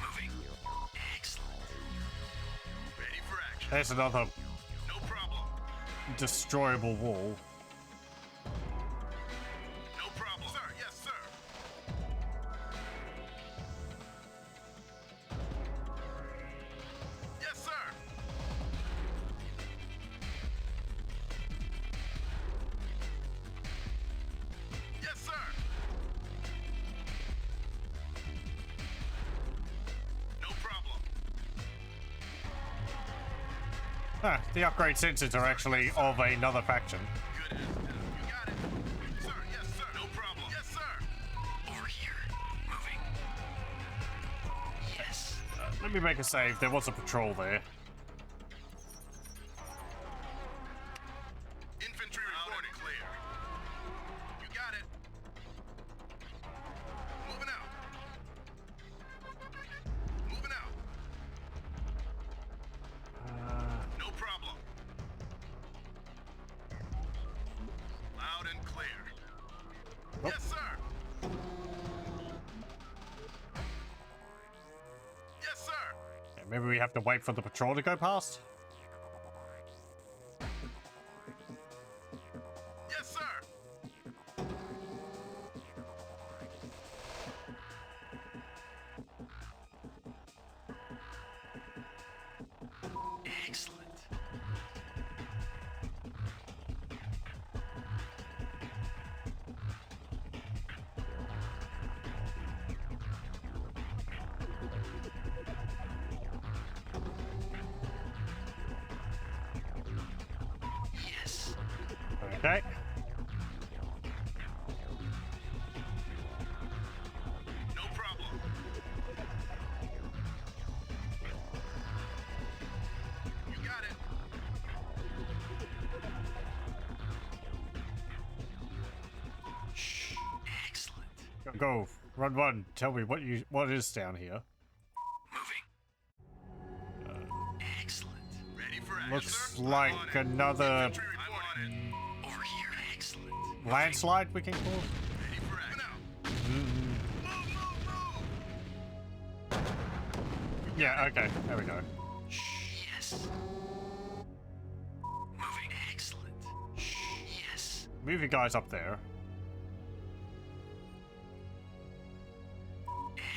Moving. Excellent. Ready for action. There's another No problem. destroyable wall. No problem. Sir, yes, sir. Yes, sir. Yes, sir. No problem. Ah, the upgrade sensors are actually of another faction. Good as down. You got it. Sir, yes, sir. No problem. Yes, sir. Over here. Moving. Yes. Let me make a save. There was a patrol there. Infantry reporting. Clear. You got it. Moving out. Moving out. No problem. Loud and clear. Yes, sir. Yes, sir. Maybe we have to wait for the patrol to go past? Yes, sir. Excellent. Yes. Okay. No problem. You got it. Shh. Excellent. Go. Run. Tell me what is down here. Moving. Excellent. Ready for action, Looks sir? like I'm on it. another Infantry reporting. Over here. Excellent. landslide we can call it. Ready for action. Now. Move. Yeah, okay. There we go. Shh. Yes. Moving. Excellent. Shh. Yes. Move you guys up there.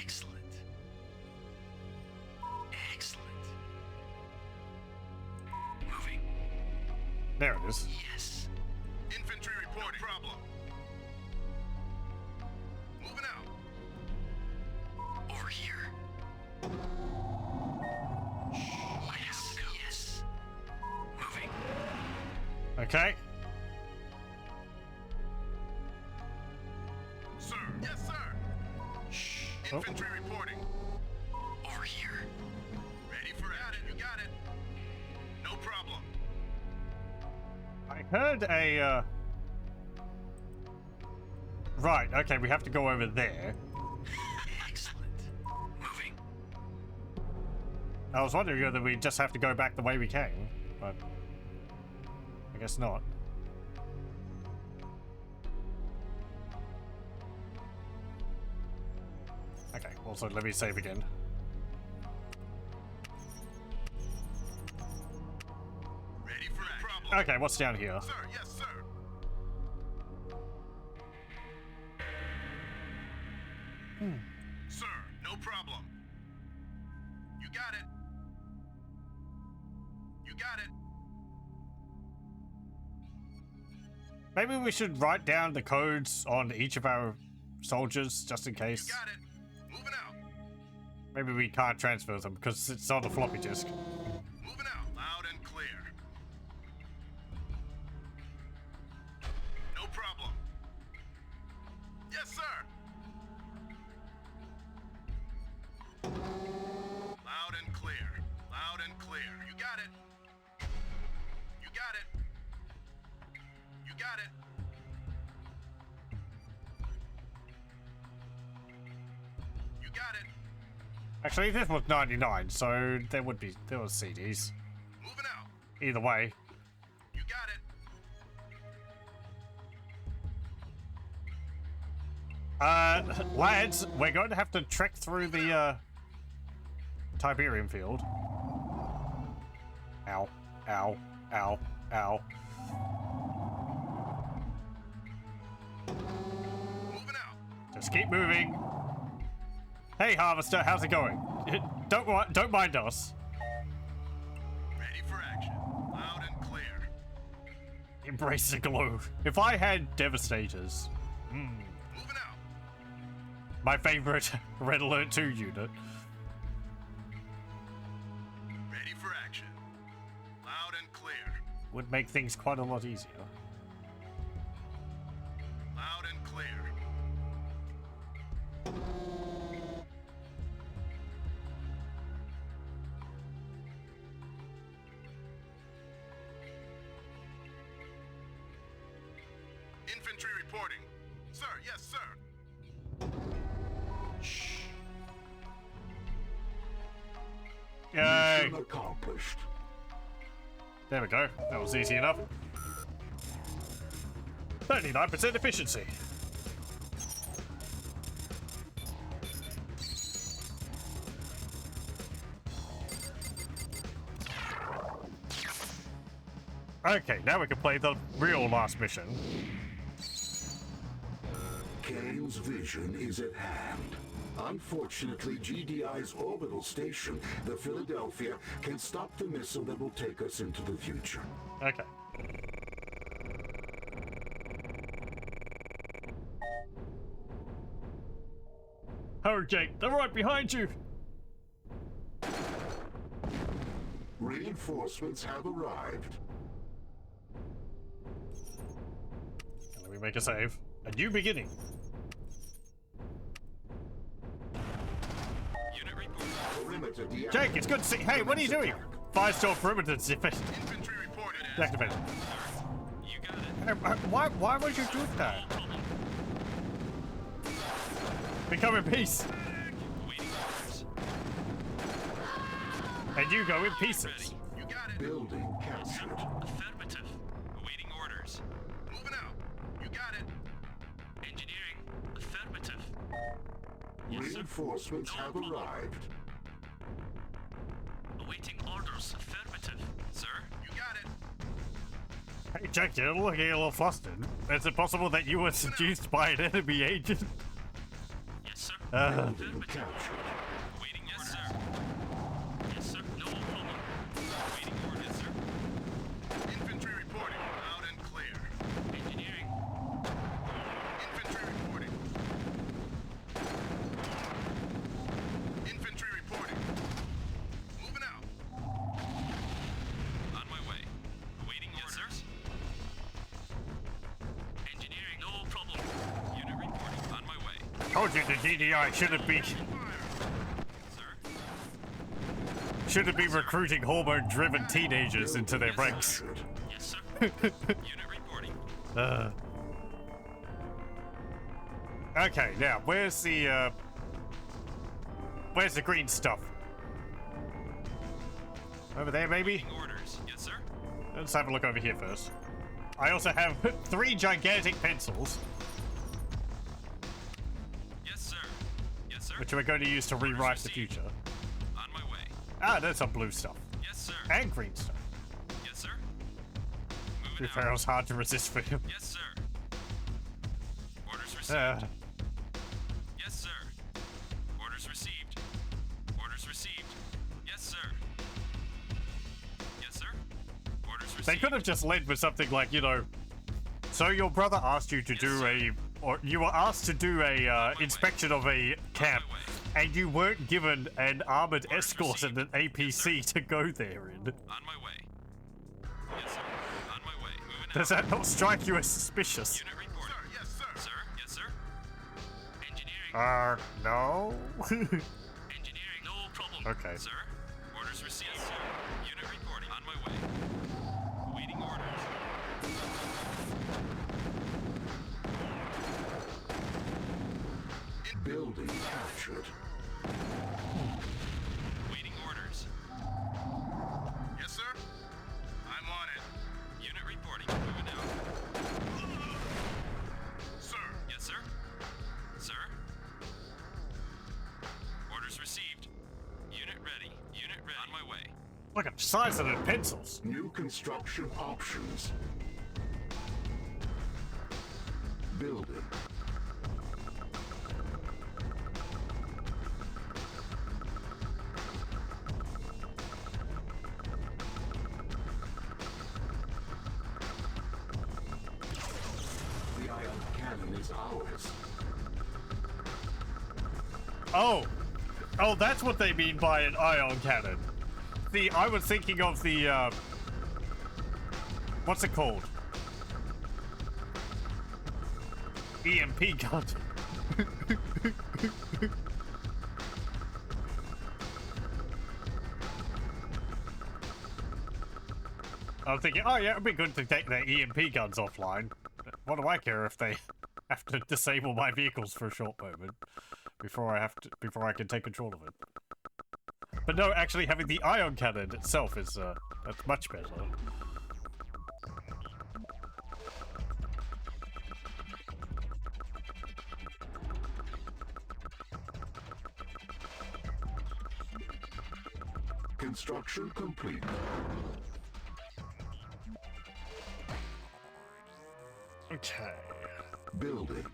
Excellent. Excellent. Moving. There it is. Yes. Infantry reporting. No problem. Moving out. Over here. Yes. Yes. Moving. Okay. Infantry reporting. Over here. Ready for action. You got it. No problem. I heard a, Right, okay, we have to go over there. Excellent. Moving. I was wondering whether we just have to go back the way we came, but I guess not. Okay, also let me save again. Ready for action. No problem. Okay, what's down here? Sir, yes, sir. Sir, no problem. You got it. You got it. Maybe we should write down the codes on each of our soldiers, just in case. You got it. Moving out. Maybe we can't transfer them because it's on a floppy disk. Moving out. Loud and clear. No problem. Yes, sir. Loud and clear. Loud and clear. You got it. You got it. You got it. You got it. Actually, this was 99, so there was CDs. Moving out. Either way. You got it. Lads, we're going to have to trek through the, Tiberium field. Ow. Ow. Ow. Ow. Moving out. Just keep moving. Hey, Harvester, how's it going? Don't mind us. Ready for action. Loud and clear. Embrace the glow. If I had Devastators, Moving out. my favorite Red Alert 2 unit. Ready for action. Loud and clear. Would make things quite a lot easier. Loud and clear. Infantry reporting. Sir, yes, sir. Yay! Mission accomplished. There we go. That was easy enough. 39% efficiency. Okay, now we can play the real last mission. Kane's vision is at hand. Unfortunately, GDI's orbital station, the Philadelphia, can stop the missile that will take us into the future. Okay. Oh, Jake, they're right behind you. Reinforcements have arrived. Let me make a save. A new beginning. Unit reporting. Perimeter deactivated. Jake, it's good to see. Hey, what are you doing? Five-star perimeter defense Infantry reported as activated. You got it. Why would you do that? Become in peace, Awaiting orders. and you go in pieces. You got it. Building captured. Affirmative. Awaiting orders. Moving out. You got it. Engineering. Affirmative. Reinforcements have arrived. Awaiting orders. Affirmative. Sir? You got it. Hey, Jake, you're looking a little flustered. Is it possible that you were seduced by an enemy agent? Yes, sir. Building Affirmative. captured. Awaiting yes, sir. Yes, sir. No problem. Awaiting orders, sir. Infantry reporting. Loud and clear. Engineering. Infantry reporting. Infantry reporting. Moving out. On my way. Awaiting orders. Engineering. No problem. Unit reporting. On my way. Told you the GDI shouldn't be recruiting hormone-driven teenagers into their ranks. Yes, sir. Unit reporting. Okay, now where's the green stuff? Over there, maybe? Orders. Yes, sir. Let's have a look over here first. I also have 3 gigantic pencils, Yes, sir. Yes, sir. which we're going to use to rewrite the future. On my way. Ah, there's some blue stuff. Yes, sir. And green stuff. Yes, sir. To be Moving fair, it was hard to resist for him. Yes, sir. Orders received. Uh, Yes, sir. Orders received. Orders received. Yes, sir. Yes, sir. Orders received. they could have just led with something like, you know, so your brother asked you to do or you were asked to do a inspection of a camp, and you weren't given an armored escort and an APC to go there in. On my way. Yes, sir. On my way. Moving Does out. that not strike you as suspicious? Unit reporting. Sir, yes, sir. Sir? Yes, sir. Engineering. No. Engineering. No problem. Okay. Sir? Orders received. Yes, sir. Unit reporting. On my way. Waiting orders. Building captured. Waiting orders. Yes, sir. I'm on it. Unit reporting. Moving out. Sir. Yes, sir. Sir? Orders received. Unit ready. Unit ready. On my way. Look at the size of the pencils. New construction options. Building. The ion cannon is ours. Oh, that's what they mean by an ion cannon. See, I was thinking of the, what's it called? EMP gun. I'm thinking, oh yeah, it'd be good to take their EMP guns offline. What do I care if they have to disable my vehicles for a short moment before I can take control of it? But no, actually having the ion cannon itself is that's much better. Construction complete. Okay. Building.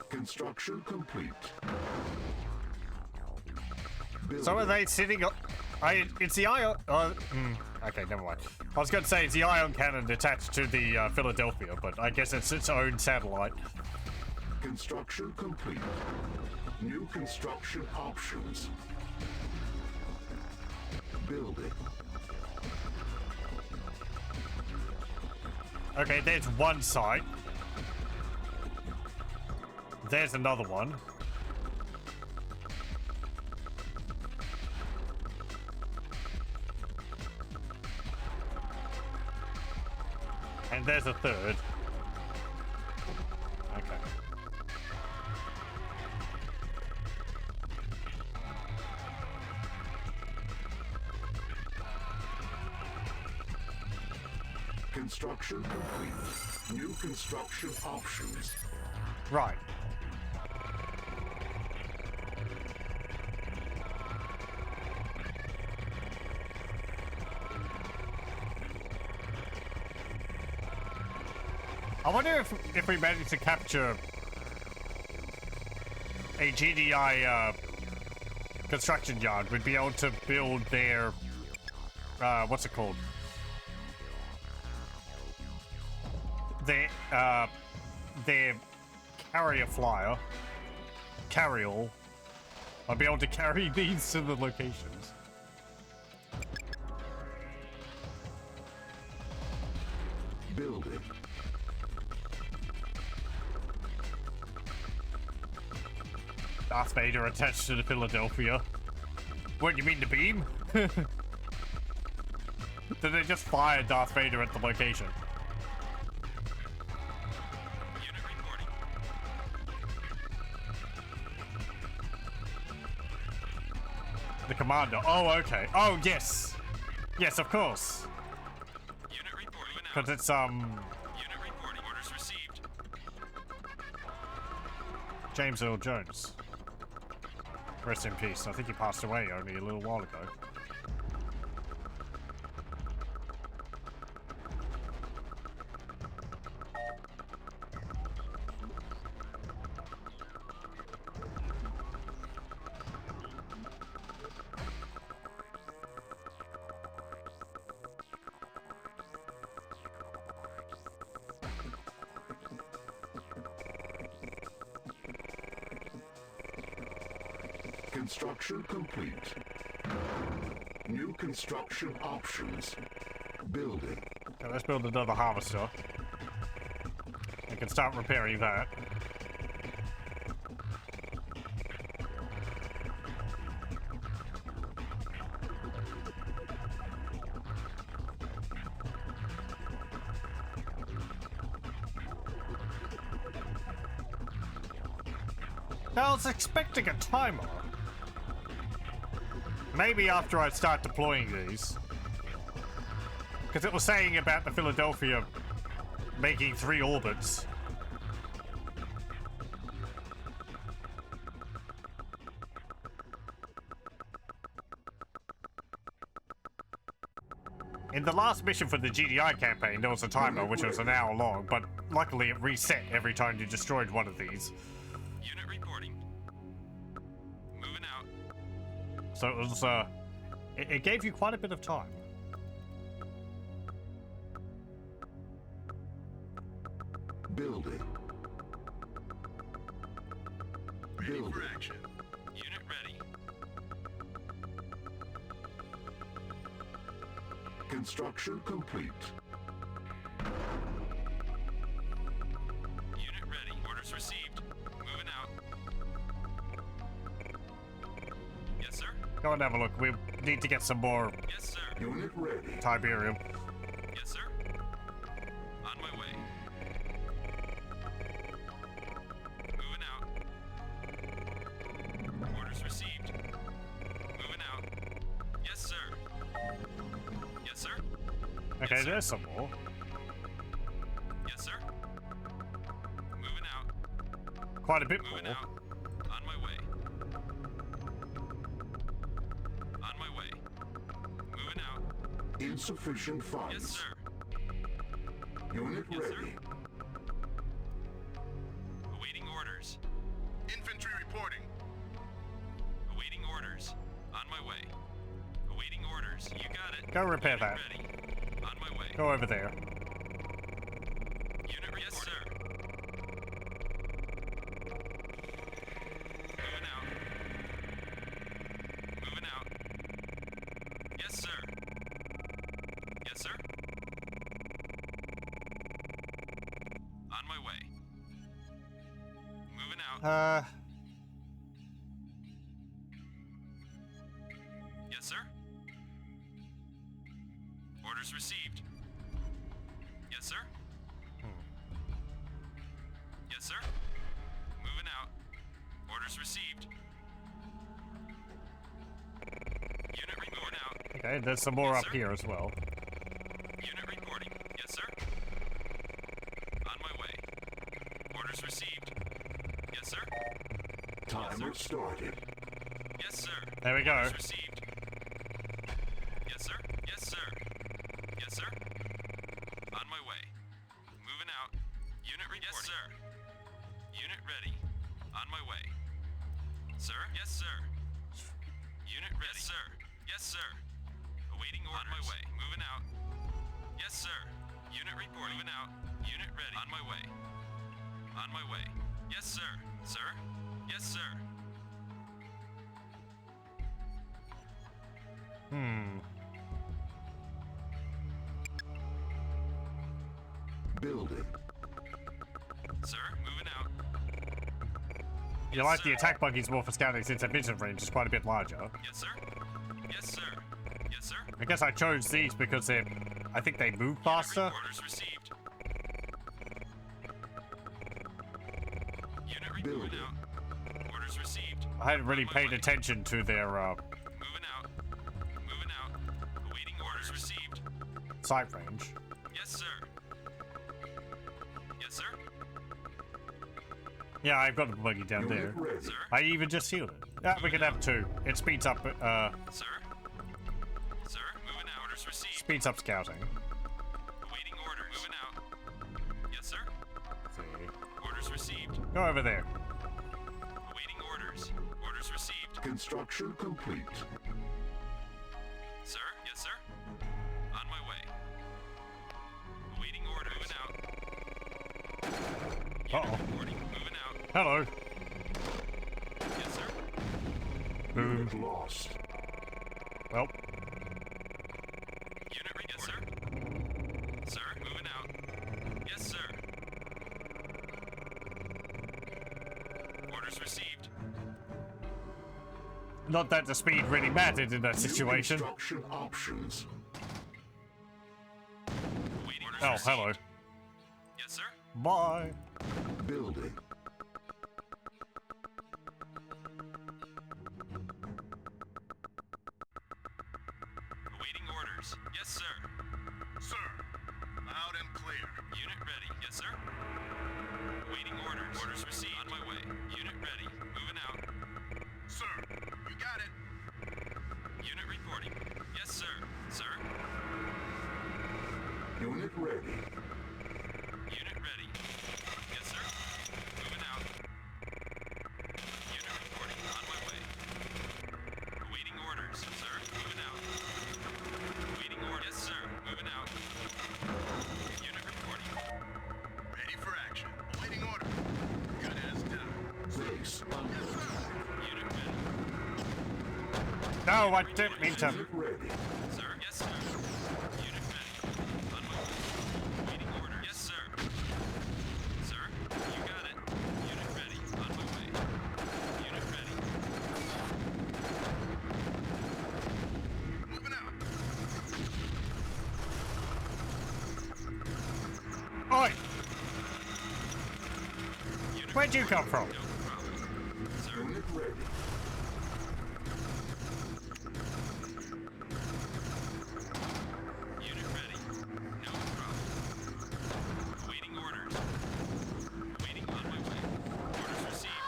Construction complete. Building. So are they sitting on... it's the ion... okay, never mind. I was going to say it's the ion cannon attached to the Philadelphia, but I guess it's its own satellite. Construction complete. New construction options. Building. Okay, there's one site. There's another one. And there's a third. Okay. Construction complete. New construction options. Right. I wonder if we manage to capture a GDI construction yard, we'd be able to build their what's it called? Their carrier flyer, carryall. I'll be able to carry these to the locations. Building. Darth Vader attached to the Philadelphia. What, you mean the beam? Did they just fire Darth Vader at the location? Unit reporting. The commander. Oh, okay. Oh, yes. Yes, of course. Unit reporting. Because it's, Unit reporting. Orders received. James Earl Jones. Rest in peace. I think he passed away only a little while ago. Construction complete. New construction options. Building. Okay, let's build another harvester. We can start repairing that. Now, I was expecting a timer. Maybe after I start deploying these. Because it was saying about the Philadelphia making 3 orbits. In the last mission for the GDI campaign, there was a timer which was an hour long, but luckily it reset every time you destroyed one of these. Unit reporting. Moving out. So it was, it gave you quite a bit of time. Building. Ready Building. for action. Unit ready. Construction complete. Unit ready. Orders received. Moving out. Yes, sir. Go and have a look. We need to get some more Yes, sir. Unit ready. Tiberium. Yes, sir. On my way. Moving out. Orders received. Moving out. Yes, sir. Yes, sir. Okay, Yes, sir. there's some more. Yes, sir. Moving out. Quite a bit Moving more. out. On my way. On my way. Moving out. Insufficient funds. Yes, sir. Unit Yes, sir. ready. Awaiting orders. Infantry reporting. Awaiting orders. On my way. Awaiting orders. You got it. Go repair Unit that. ready. On my way. Go over there. Unit ready. Yes, sir. Moving out. Moving out. Yes, sir. Yes, sir. On my way. Moving out. Yes, sir. Orders received. Yes, sir. Yes, sir. Moving out. Orders received. Unit reporting out. Okay, there's some more Yes, up sir. here as well. Unit reporting. Yes, sir. On my way. Orders received. Yes, sir. Timer started. Yes, sir. There we go. Orders received. Yes, sir. Yes, sir. Yes, sir. On my way. Moving out. Unit reporting. Yes, sir. Unit ready. On my way. Sir? Yes, sir. Unit ready. Yes, sir. Yes, sir. Awaiting orders. On my way. Moving out. Yes, sir. Unit reporting. Moving out. Unit ready. On my way. On my way. Yes, sir. Sir? Yes, sir. Building. Sir, moving out. You like the attack buggies more for scouting since their vision range is quite a bit larger. Yes, sir. Yes, sir. Yes, sir. I guess I chose these because they're... I think they move faster. Orders received. Unit Building. moving out. Orders received. I hadn't really paid attention to their Moving out. Moving out. Awaiting orders received. sight range. Yes, sir. Yes, sir. Yeah, I've got the buggy down there. Sir. I even just healed it. Yeah, we can have two. It speeds up, Sir. Sir, moving out. Orders received. speeds up scouting. Awaiting orders. Moving out. Yes, sir. Orders received. Go over there. Awaiting orders. Orders received. Construction complete. Sir? Yes, sir. On my way. Awaiting orders. Moving out. Uh-oh. Reporting. Moving out. Hello. Yes, sir. Boom. Unit lost. Well, Unit ready. Yes, sir. Sir, moving out. Yes, sir. Orders received. not that the speed really mattered in that New situation. construction options. Awaiting orders Oh, received. hello. Yes, sir. Bye. Building. Awaiting orders. Yes, sir. Sir, loud and clear. Unit ready. Yes, sir. Awaiting orders. Orders received. On my way. Unit ready. Moving out. Sir, you got it. Unit reporting. Yes, sir. Sir. Unit ready. Unit ready. Yes, sir. Moving out. Unit reporting. On my way. Awaiting orders. Sir. Moving out. Awaiting orders. Yes, sir. Moving out. Unit reporting. Ready for action. Awaiting order. Good as done. Base under attack. Unit ready. No, I didn't mean to. Unit ready. Sir. Yes, sir. Unit ready. On my way. Awaiting orders. Yes, sir. Sir, you got it. Unit ready. On my way. Unit ready. Moving out. Oi! Unit Where'd you come from? no problem. Sir, Unit ready. unit ready. No problem. Awaiting orders. Waiting on my way. Orders received.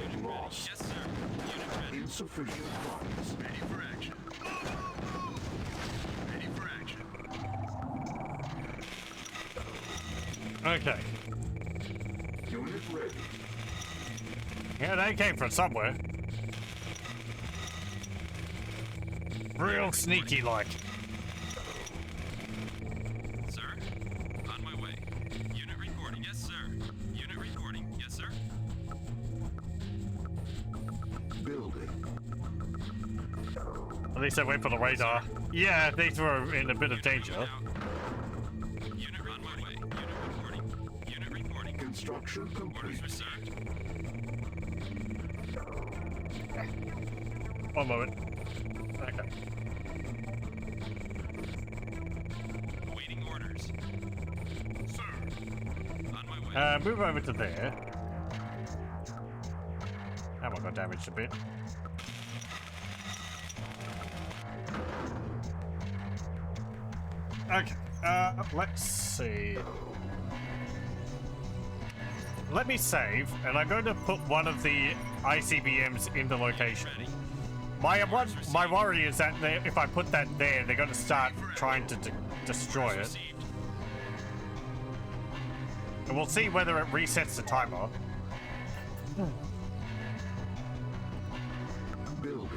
Unit lost. Yes, sir. Unit ready. Insufficient funds. Ready for action. Move, move, move. Ready for action. Okay. Unit ready. Yeah, they came from somewhere. Real sneaky like. Sir, on my way. Unit reporting. Yes, sir. Unit reporting. Yes, sir. Building. At least I wait for the radar. Yeah, these were in a bit of danger. Moving out. Unit on my way. Unit reporting. Unit reporting. Construction complete. Orders received. One moment. Okay. Awaiting orders. Sir. On my way. Move over to there. That one got damaged a bit. Okay. Let's see. Let me save, and I'm going to put one of the ICBMs in the location. Ready. My worry is that if I put that there, they're going to start trying to destroy it. Received. And we'll see whether it resets the timer. Building.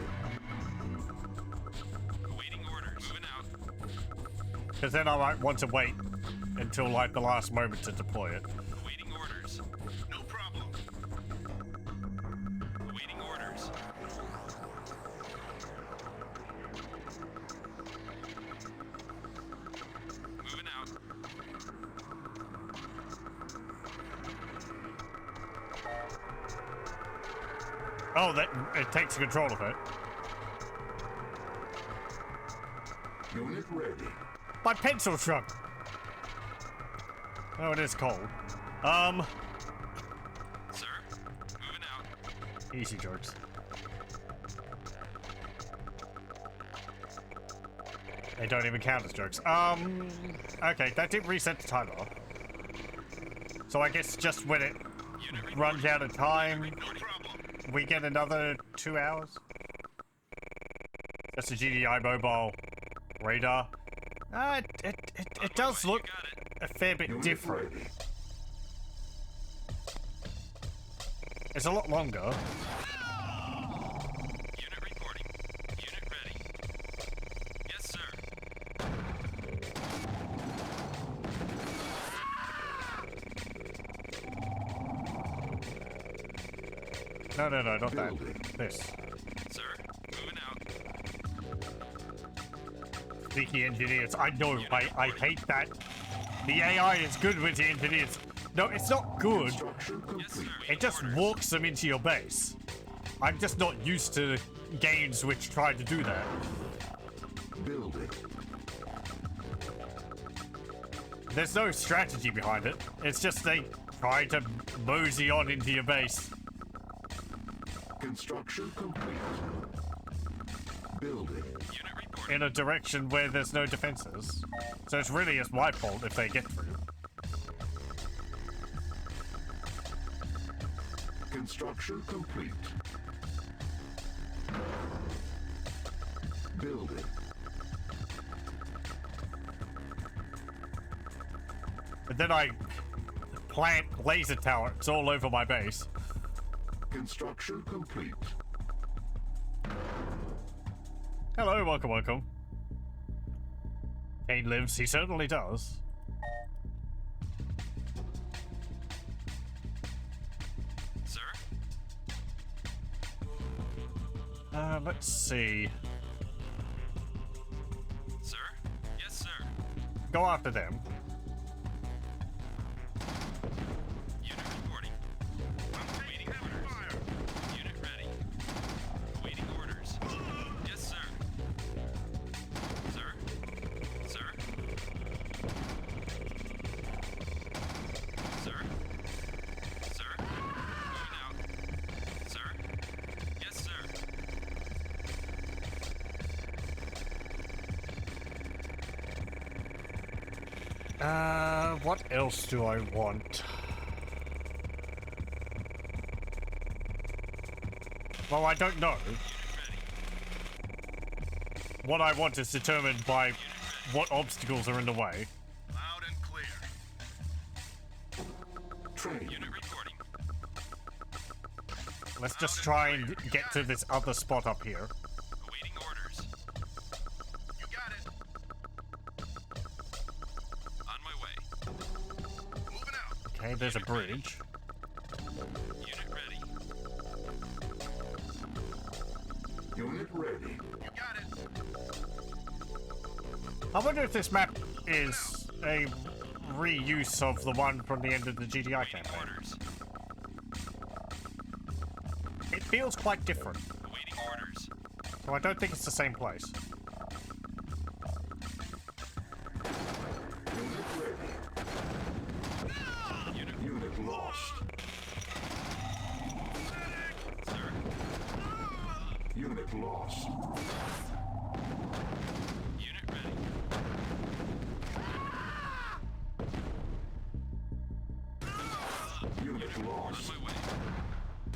Awaiting orders. Moving out. Because then I might want to wait until like the last moment to deploy it. Awaiting orders. No problem. Awaiting orders. Moving out. Oh, that it takes control of it. Unit ready. My pencil shrunk. Oh, it is cold. Sir, moving out. Easy jokes. They don't even count as jokes. Okay, that did reset the timer. So I guess just when it runs out of time, we get another 2 hours. That's a GDI mobile radar. It does look a fair bit different. It's a lot longer. Unit reporting. Unit ready. Yes, sir. No, not that. This. Sir, moving out. Sneaky engineers. I know, I hate that. The AI is good with the engineers. No, it's not good. Yes, sir. It just walks them into your base. I'm just not used to games which try to do that. Building. There's no strategy behind it. It's just they try to mosey on into your base. Construction complete. Building. Unit reporting. In a direction where there's no defenses. So it's really just my fault if they get through. Construction complete. Building. But then I plant laser towers all over my base. Construction complete. Hello, welcome. Kane lives, he certainly does. Sir? Let's see. Sir? Yes, sir. Go after them. Unit reporting. Awaiting orders. Unit ready. Awaiting orders. Yes, sir. Sir? Sir? Sir? Sir? Moving out. Sir? Yes, sir. What else do I want? Well, I don't know. What I want is determined by what obstacles are in the way. Loud and clear. Training. Unit reporting. Let's just try and get to this other spot up here. Awaiting orders. You got it. On my way. Moving out. Okay, there's a bridge. Unit ready. Unit ready. You got it. I wonder if this map is a reuse of the one from the end of the GDI Awaiting campaign. orders. It feels quite different, Awaiting orders. so I don't think it's the same place. Unit ready. Unit lost. Sir? Unit lost. Unit ready. Unit On lost. my way.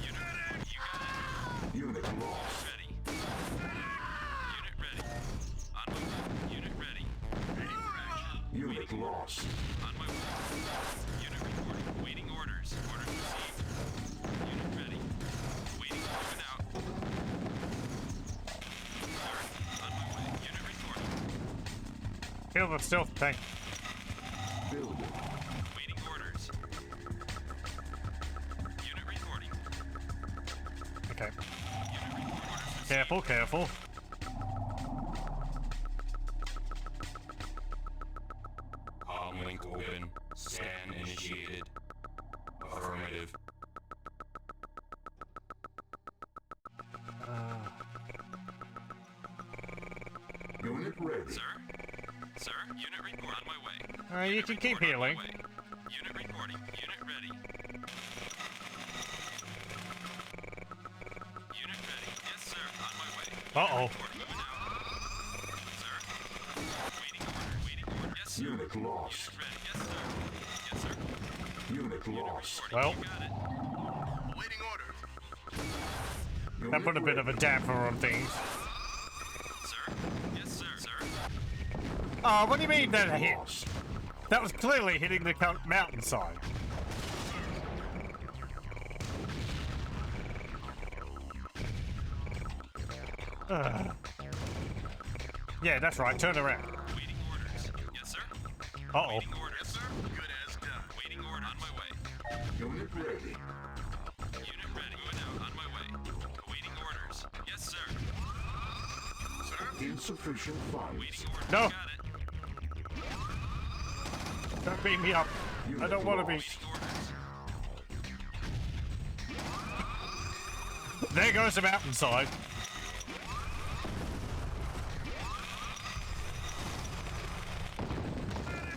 Unit ready. You got it. Unit lost. Ready. Unit ready. On my way. Unit ready. Ready for action. Unit lost. On my way. Unit reporting. Waiting orders. Orders received. Unit ready. Waiting. Moving out. Sir, on my way. Unit reporting. Kill the stealth tank. Building. Waiting orders. Unit reporting. Okay. Unit report. Orders received. Careful. Comlink open. Scan initiated. Affirmative. ready. Sir? Sir? Unit report on my way. You can keep healing. Unit reporting. Unit ready. Unit ready. Yes, sir. On my way. Uh-oh. Moving out. Sir? Waiting order. Waiting order. Yes, sir. Unit lost. Unit ready. Yes, sir. Yes, sir. Unit lost. Well, You got it. Waiting orders. that put a bit of a damper on things. Sir? Yes, sir. Sir? Oh, what do you mean that hit? That was clearly hitting the mountainside. Yeah, that's right. Turn around. Waiting orders. Yes, sir. Uh-oh. Waiting orders. Yes, sir. Good as done. Waiting order on my way. Unit ready. Unit ready. Moving out on my way. Awaiting orders. Yes, sir. Sir? Insufficient funds. Waiting orders. No. Got it. Don't beat me up. I don't want to be. Waiting orders. There goes the mountainside.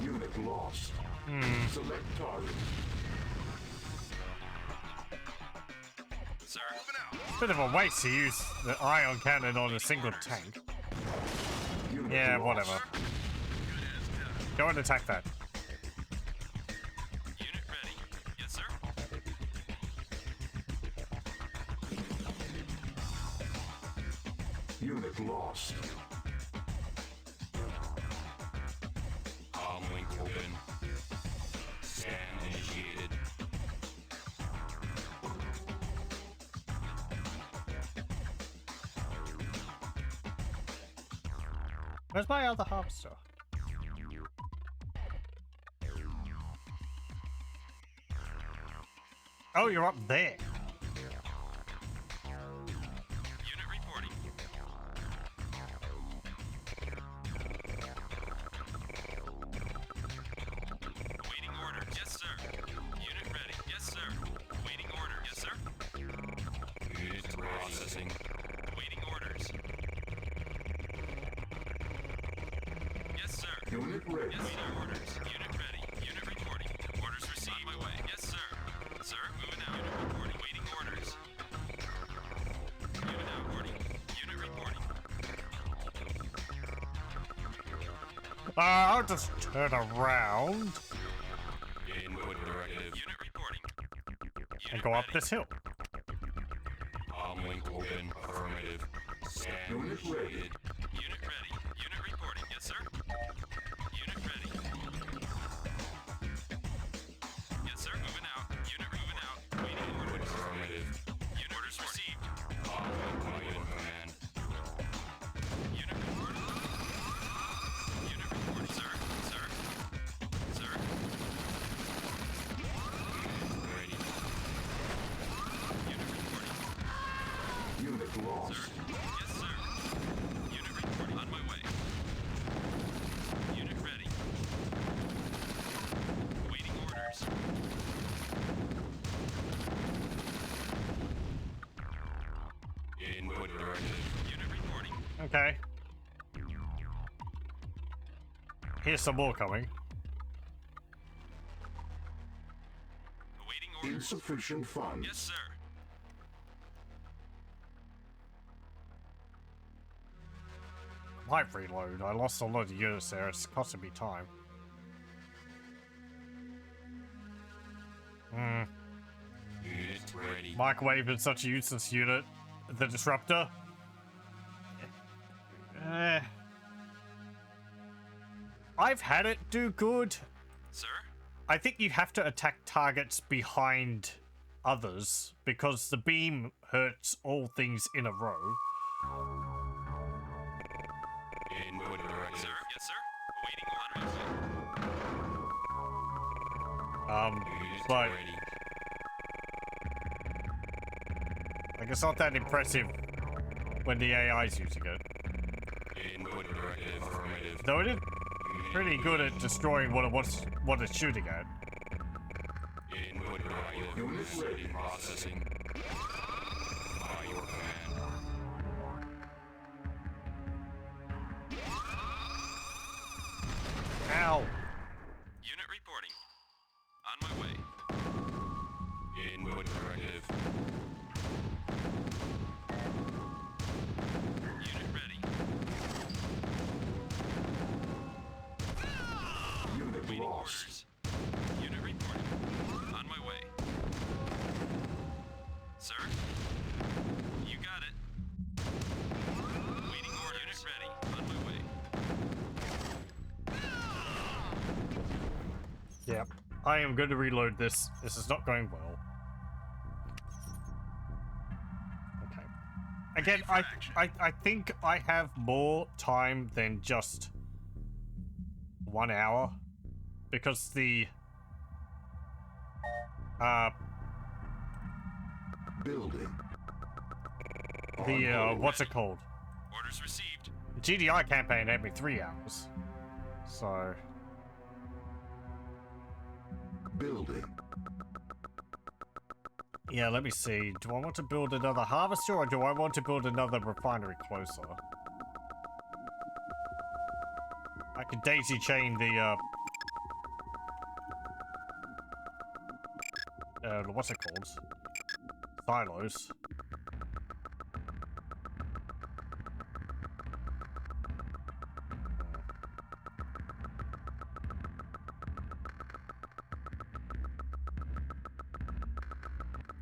Unit lost. Select target. Sir? Bit of a waste to use the ion cannon on a single tank. Unit Yeah, lost. whatever. Go and attack that. Unit ready. Yes, sir. Unit lost. Link open. Scan initiated. Where's my other harvester? Oh, you're up there. Unit reporting. Awaiting order. Yes, sir. Unit ready. Yes, sir. Awaiting order. Yes, sir. Unit processing. Awaiting orders. Yes, sir. Unit ready. Yes, sir. Orders. Unit ready. Unit reporting. Orders received. On my way. Yes, sir. Sir, moving out. Unit reporting. Waiting orders. Moving out. Reporting. Unit reporting. I'll just turn around Input directive. Unit reporting. and Unit go up ready. this hill. Link open. Affirmative. Scan Unit ready. initiated. Unit ready. Unit reporting. Yes, sir. Unit ready. Yes, sir. Moving out. Unit moving out. Waiting Input orders. affirmative. Unit orders received. Link in command. Unit reporting. Unit reporting. Sir. Sir. Sir. Ready. Unit reporting. Unit lost. Yes, sir. Unit reporting. On my way. Unit ready. Waiting orders. Input directive. Unit reporting. Okay. Here's some more coming. Awaiting orders. Insufficient funds. Yes, sir. Might reload. I lost a lot of units there. It's costing me time. Unit ready. Microwave is such a useless unit. The disruptor. I've had it do good. Sir? I think you have to attack targets behind others because the beam hurts all things in a row. Input directive. Sir? Yes, sir. Awaiting orders. Unit But ready. like it's not that impressive when the AI's using it. Input directive. Affirmative. Though it is pretty good at destroying what it's shooting at. Input directive. Unit ready. Processing. By your command. Affirmative. Unit ready. Unit Waiting lost. orders. Unit reporting. On my way. Sir? You got it. Waiting orders. Unit ready. On my way. Yep. I am going to reload this. This is not going well. Okay. Again, I think I have more time than just 1 hour. Because the... Building. what's it called? Orders received. The GDI campaign had me 3 hours. So... Building. Yeah, let me see. Do I want to build another harvester or do I want to build another refinery closer? I could daisy chain the, what's it called? Silos.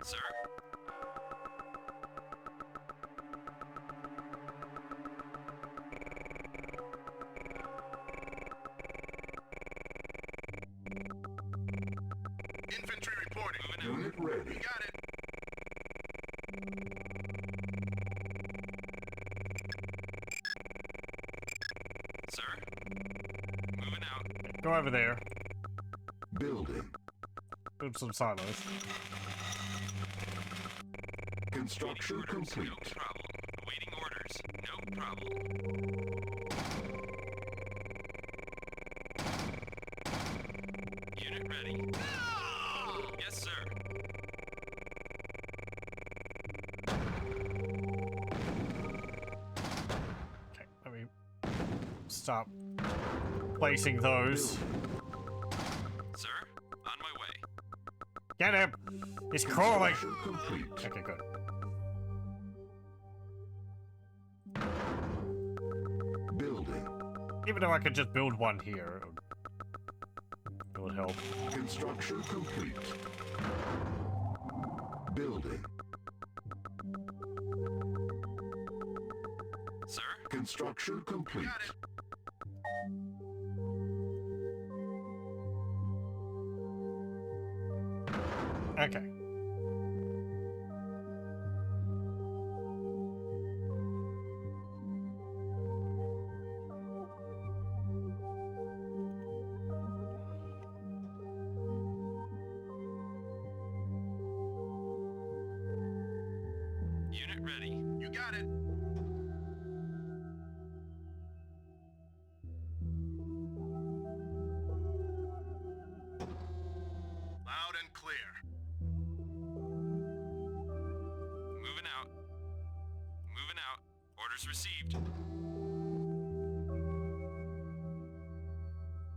Sir? Infantry reporting. Unit ready. Got it. Sir? Moving out. Go over there. Building. Build some silos. Construction Orders. complete. No problem. Awaiting orders. No problem. Unit ready. Yes, sir. Okay, let me stop placing those. Sir, on my way. Get him! He's crawling! Construction complete. Okay, good. Building. Even though I could just build one here, it would help. Construction complete. Building. Sir? Construction complete. Got it. Okay. Unit ready. You got it. Loud and clear. Moving out. Moving out. Orders received.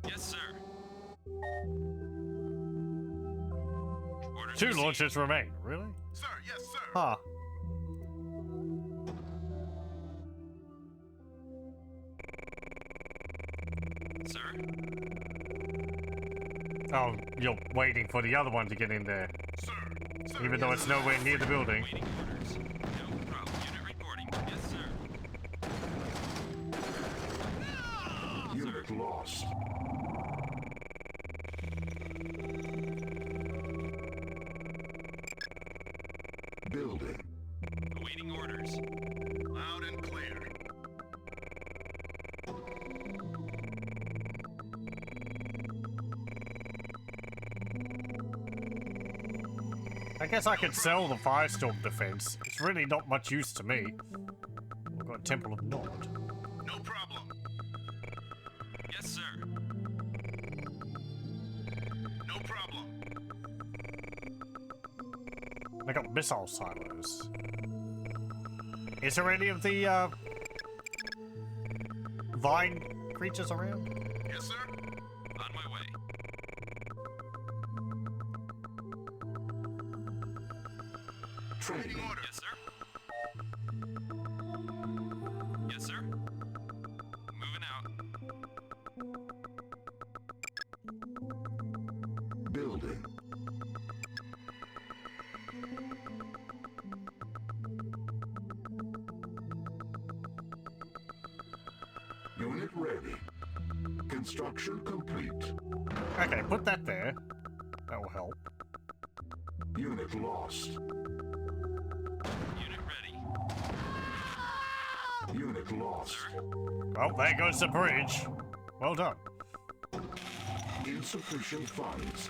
Yes, sir. Orders Two received. launches remain. Really? Sir, yes, sir. Huh. Sir? Oh, you're waiting for the other one to get in there. Sir. Sir. Even though it's nowhere near the building. Waiting orders. No problem. Unit reporting. Yes, sir. Unit lost. Building. Awaiting orders. Loud and clear. I guess I could sell the Firestorm defense. It's really not much use to me. We've got Temple of Nod. No problem. Yes, sir. No problem. I got missile silos. Is there any of the vine creatures around? Yes, sir. On my way. Training. Yes, sir. Yes, sir. Moving out. Building. Unit ready. Construction complete. Okay, put that there. That will help. Unit lost. Unit ready. Unit lost. Well, there goes the bridge. Well done. Insufficient funds.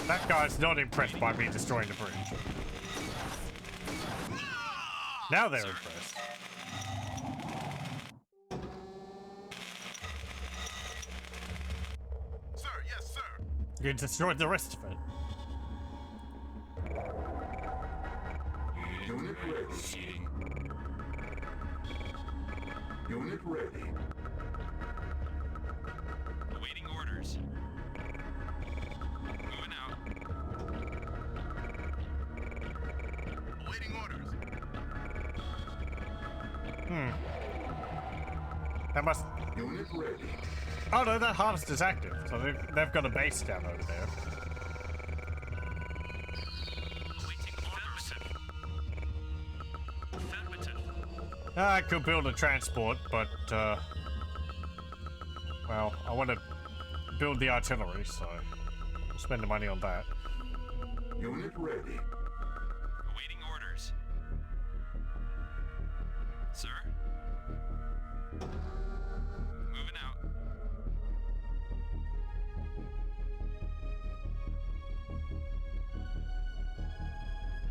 That guy's not impressed by me destroying the bridge. Now they're impressed. Sir, yes, sir. You destroyed the rest of it. Unit ready. Proceeding. Unit ready. Awaiting orders. Moving out. Awaiting orders. That must... Unit ready. Oh no, that harvest is active. So they've got a base down over there. Awaiting orders. Affirmative. I could build a transport, but, well, I want to build the artillery, so I'll spend the money on that. Unit ready. Awaiting orders. Sir? Moving out.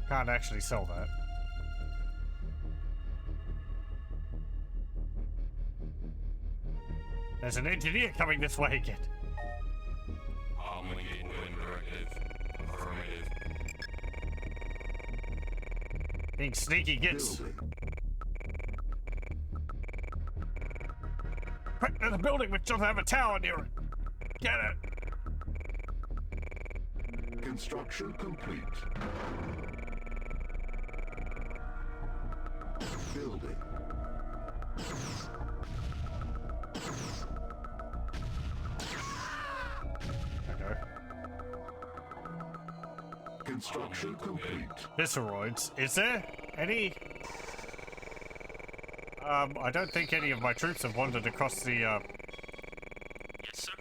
Can't actually sell that. There's an engineer coming this way again. Comlink Wind Directive. Affirmative. Being sneaky gets... Building. Quick, there's a building which doesn't have a tower near it. Get it. Construction complete. Building. Okay. Construction complete. Visceroids. Is there any... I don't think any of my troops have wandered across the, Yes, sir.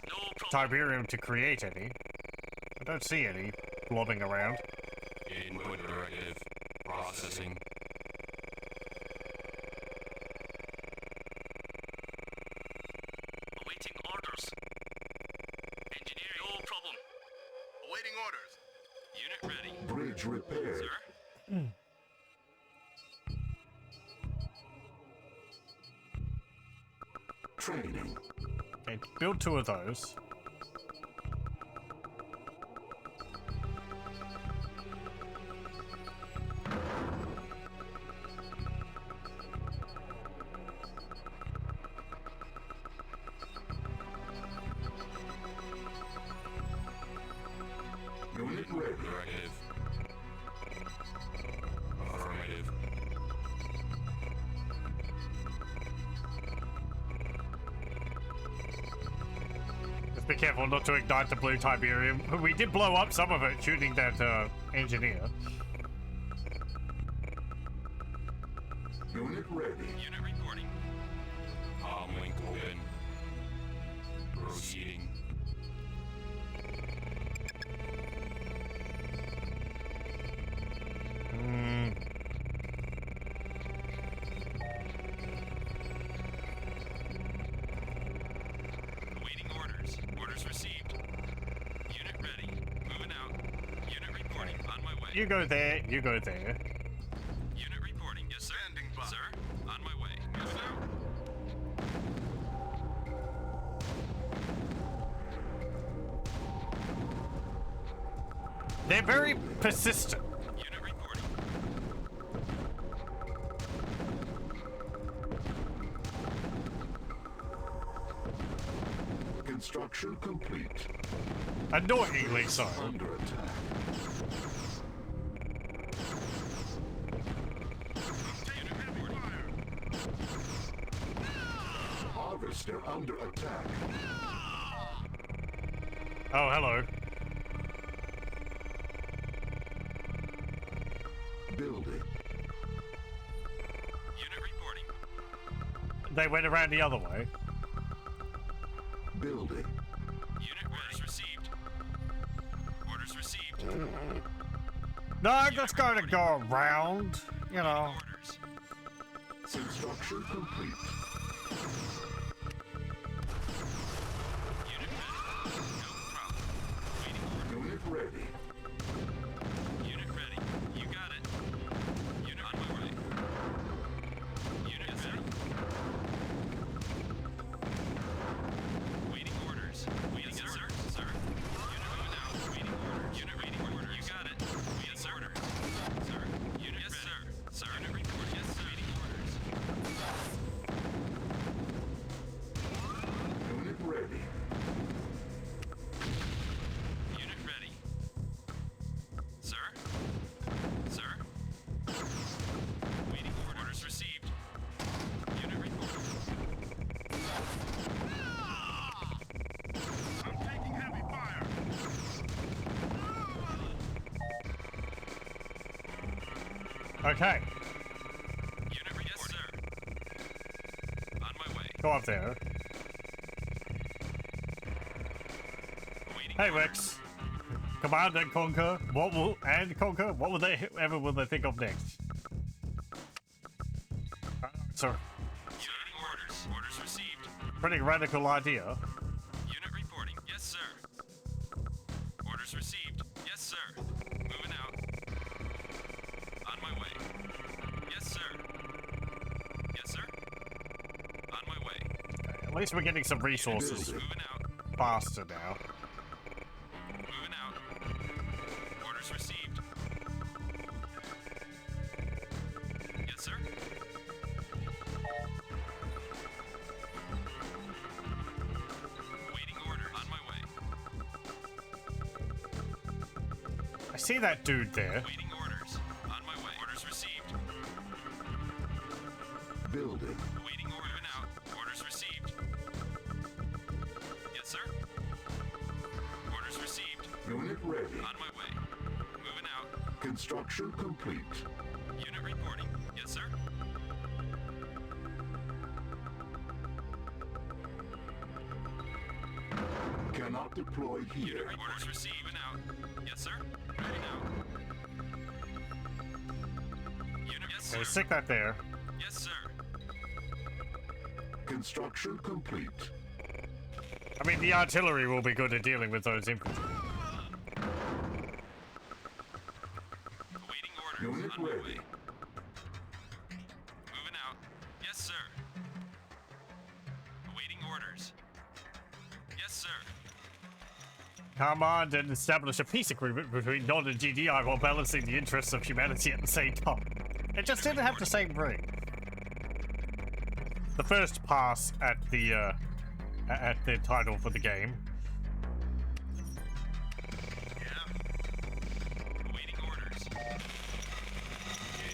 No problem. Tiberium to create any. I don't see any blobbing around. Input directive. Processing. Awaiting orders. Engineering. No problem. Awaiting orders. Unit ready. Bridge repaired. Sir? Training. Okay, build 2 of those. Unit ready. Directive. Affirmative. Just be careful not to ignite the blue Tiberium. We did blow up some of it shooting that engineer. Unit ready. Unit reporting. Comlink open. Proceeding. Awaiting orders. Orders received. Unit ready. Moving out. Unit reporting. On my way. You go there, you go there. Unit reporting. Yes, sir. Standing by. Sir? On my way. Moving out. They're very persistent. Unit reporting. Construction complete. Annoyingly so. Under attack. They're under attack. Oh, hello. Building. Unit reporting. They went around the other way. Building. Unit orders received. Orders received. No, I'm just going to go around, you know. Orders. Construction complete. Unit ready. No problem. Waiting order. Unit ready. Unit ready. You got it. Unit on my way. Unit ready. Waiting orders. Waiting yes, sir. Sir. Unit moving out. Waiting orders. Unit waiting orders. You got it. Yes, sir. Sir. Unit yes, ready. Sir. Sir. Unit report. Yes, sir. Waiting orders. Unit ready. Unit ready. Sir? Sir? Waiting orders received. Unit report. I'm taking heavy fire. Okay, Unit report. Yes, sir. On my way. go up there. Waiting Hey, orders. Rex. Command and Conquer. What will ever will they think of next? Sir, Waiting orders. Orders received. pretty radical idea. Unit reporting. Yes, sir. Orders received. Yes, sir. Moving out. On my way. Yes, sir. Yes, sir. On my way. At least we're getting some resources Moving out. faster now. Moving out. Orders received. Yes, sir. Waiting order. On my way. I see that dude there. Waiting orders. On my way. Orders received. Building. Waiting order. Moving out. Orders received. Yes, sir. Orders received. Unit ready. On my way. Moving out. Construction complete. Unit reporting. Yes, sir. Cannot deploy here. Unit orders received. Moving out. Yes, sir. Ready now. Unit. Yes, sir. Okay, stick that there. Yes, sir. Construction complete. I mean, the artillery will be good at dealing with those infantry. Awaiting orders. Unit On my ready. way. Moving out. Yes, sir. Awaiting orders. Yes, sir. Command and establish a peace agreement between Nod and GDI while balancing the interests of humanity at the same time. It just didn't have the same ring. The first pass at the title for the game. Yeah. Awaiting orders.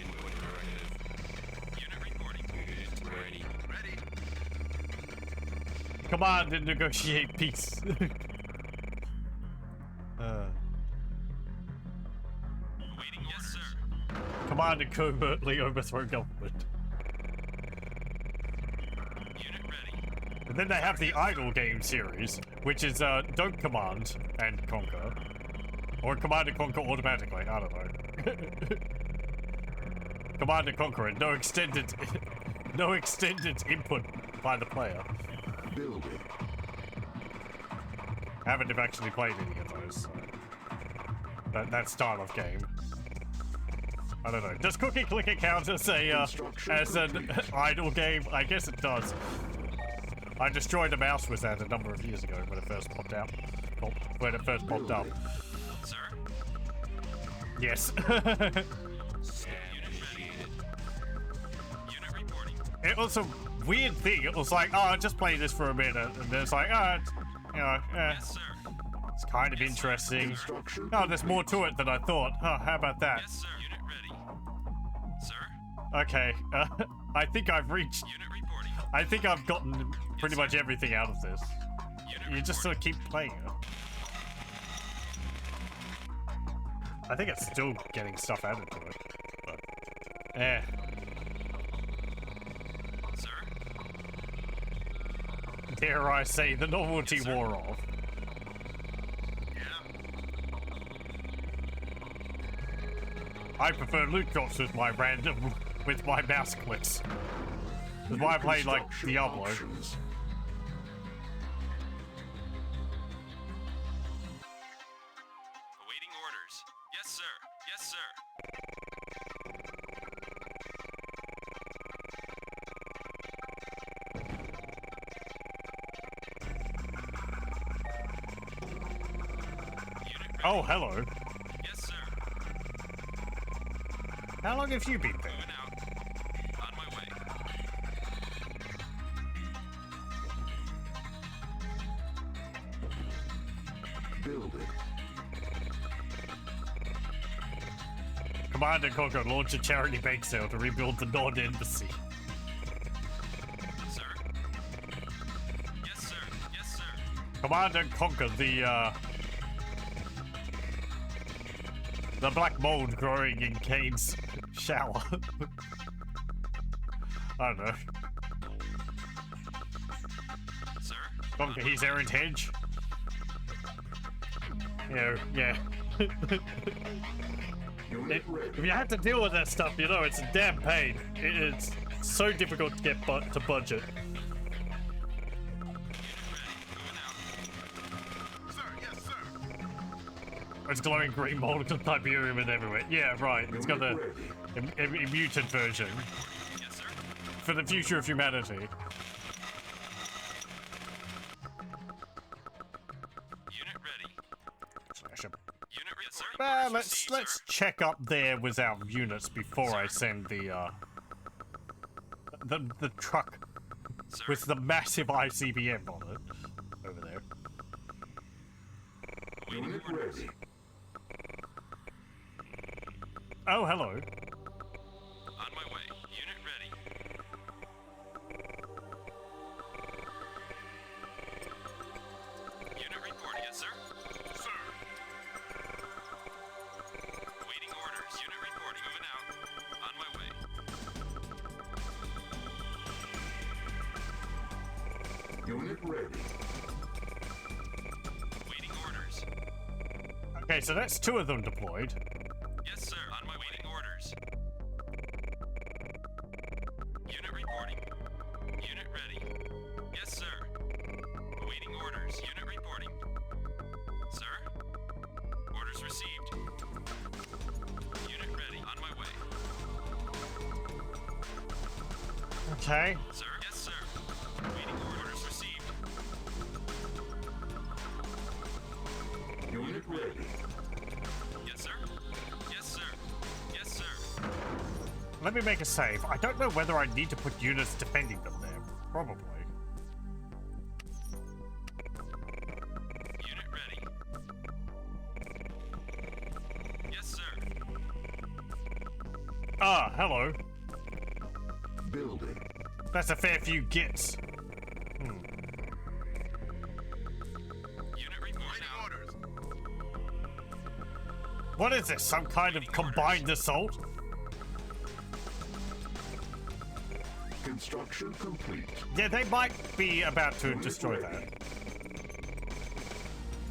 Input directive. Unit reporting. Unit ready. Ready. Command and negotiate peace. Awaiting. Yes, sir. Command and covertly overthrow government. Unit ready. And then they have the Idle game series, which is don't command and conquer. Or command and conquer automatically, I don't know. Command and conquer it, no extended input by the player. Building. I haven't actually played any of those. So. That style of game. I don't know. Does Cookie Clicker count as an idle game? I guess it does. I destroyed a mouse with that a number of years ago when it first popped out. Well, when it first popped up. Sir. Yes. Unit reporting. It was a weird thing. It was like, oh, just play this for a minute, and then it's like, Yes, sir. it's kind of interesting. Oh, there's more to it than I thought. Oh, how about that? Yes, sir. Unit ready. Sir. Okay, I think I've reached. Unit reporting. I think I've gotten pretty much everything out of this. You just sort of keep playing it. I think it's still getting stuff added to it. But, Sir? Dare I say, the novelty wore off. I prefer loot drops with my mouse clicks. That's why I play like Diablo. Options. Awaiting orders. Yes, sir. Yes, sir. Unit ready. Oh, hello. Yes, sir. How long have you been there? Moving out. On my way. Building. Command and Conquer launch a charity bake sale to rebuild the Dawn Embassy. Sir? Yes, sir. Yes, sir. Command and Conquer the black mold growing in Kane's shower. I don't know. Sir? Conquer his errant hedge. Yeah. If you have to deal with that stuff, you know, it's a damn pain. It's so difficult to get to budget. Sir, yes, sir. It's glowing green mold and Tiberium and everywhere. Yeah, right. It's got the mutant version Yes, sir. for the future of humanity. Unit ready. Unit ready, sir. Let's check up there with our units before I send the truck Sir. with the massive ICBM on it over there. Awaiting Unit orders. ready. Oh, hello. On my way. Unit ready. Unit reporting. Yes, sir. Sir. Awaiting orders. Unit reporting. Moving out. On my way. Unit ready. Awaiting orders. Okay, so that's 2 of them deployed. Yes, sir. On my waiting orders. Unit reporting. Unit ready. Yes, sir. Awaiting orders. Unit reporting. Sir? Orders received. Unit ready. On my way. Okay. Sir? Yes, sir. Awaiting orders received. Unit ready. Yes, sir. Yes, sir. Yes, sir. Let me make a save. I don't know whether I need to put units defending them there. Probably. Unit ready. Yes, sir. Ah, hello. Building. That's a fair few gits. Unit reporting. Orders. What is this? Some kind of combined assault? Construction complete. Yeah, they might be about to destroy that.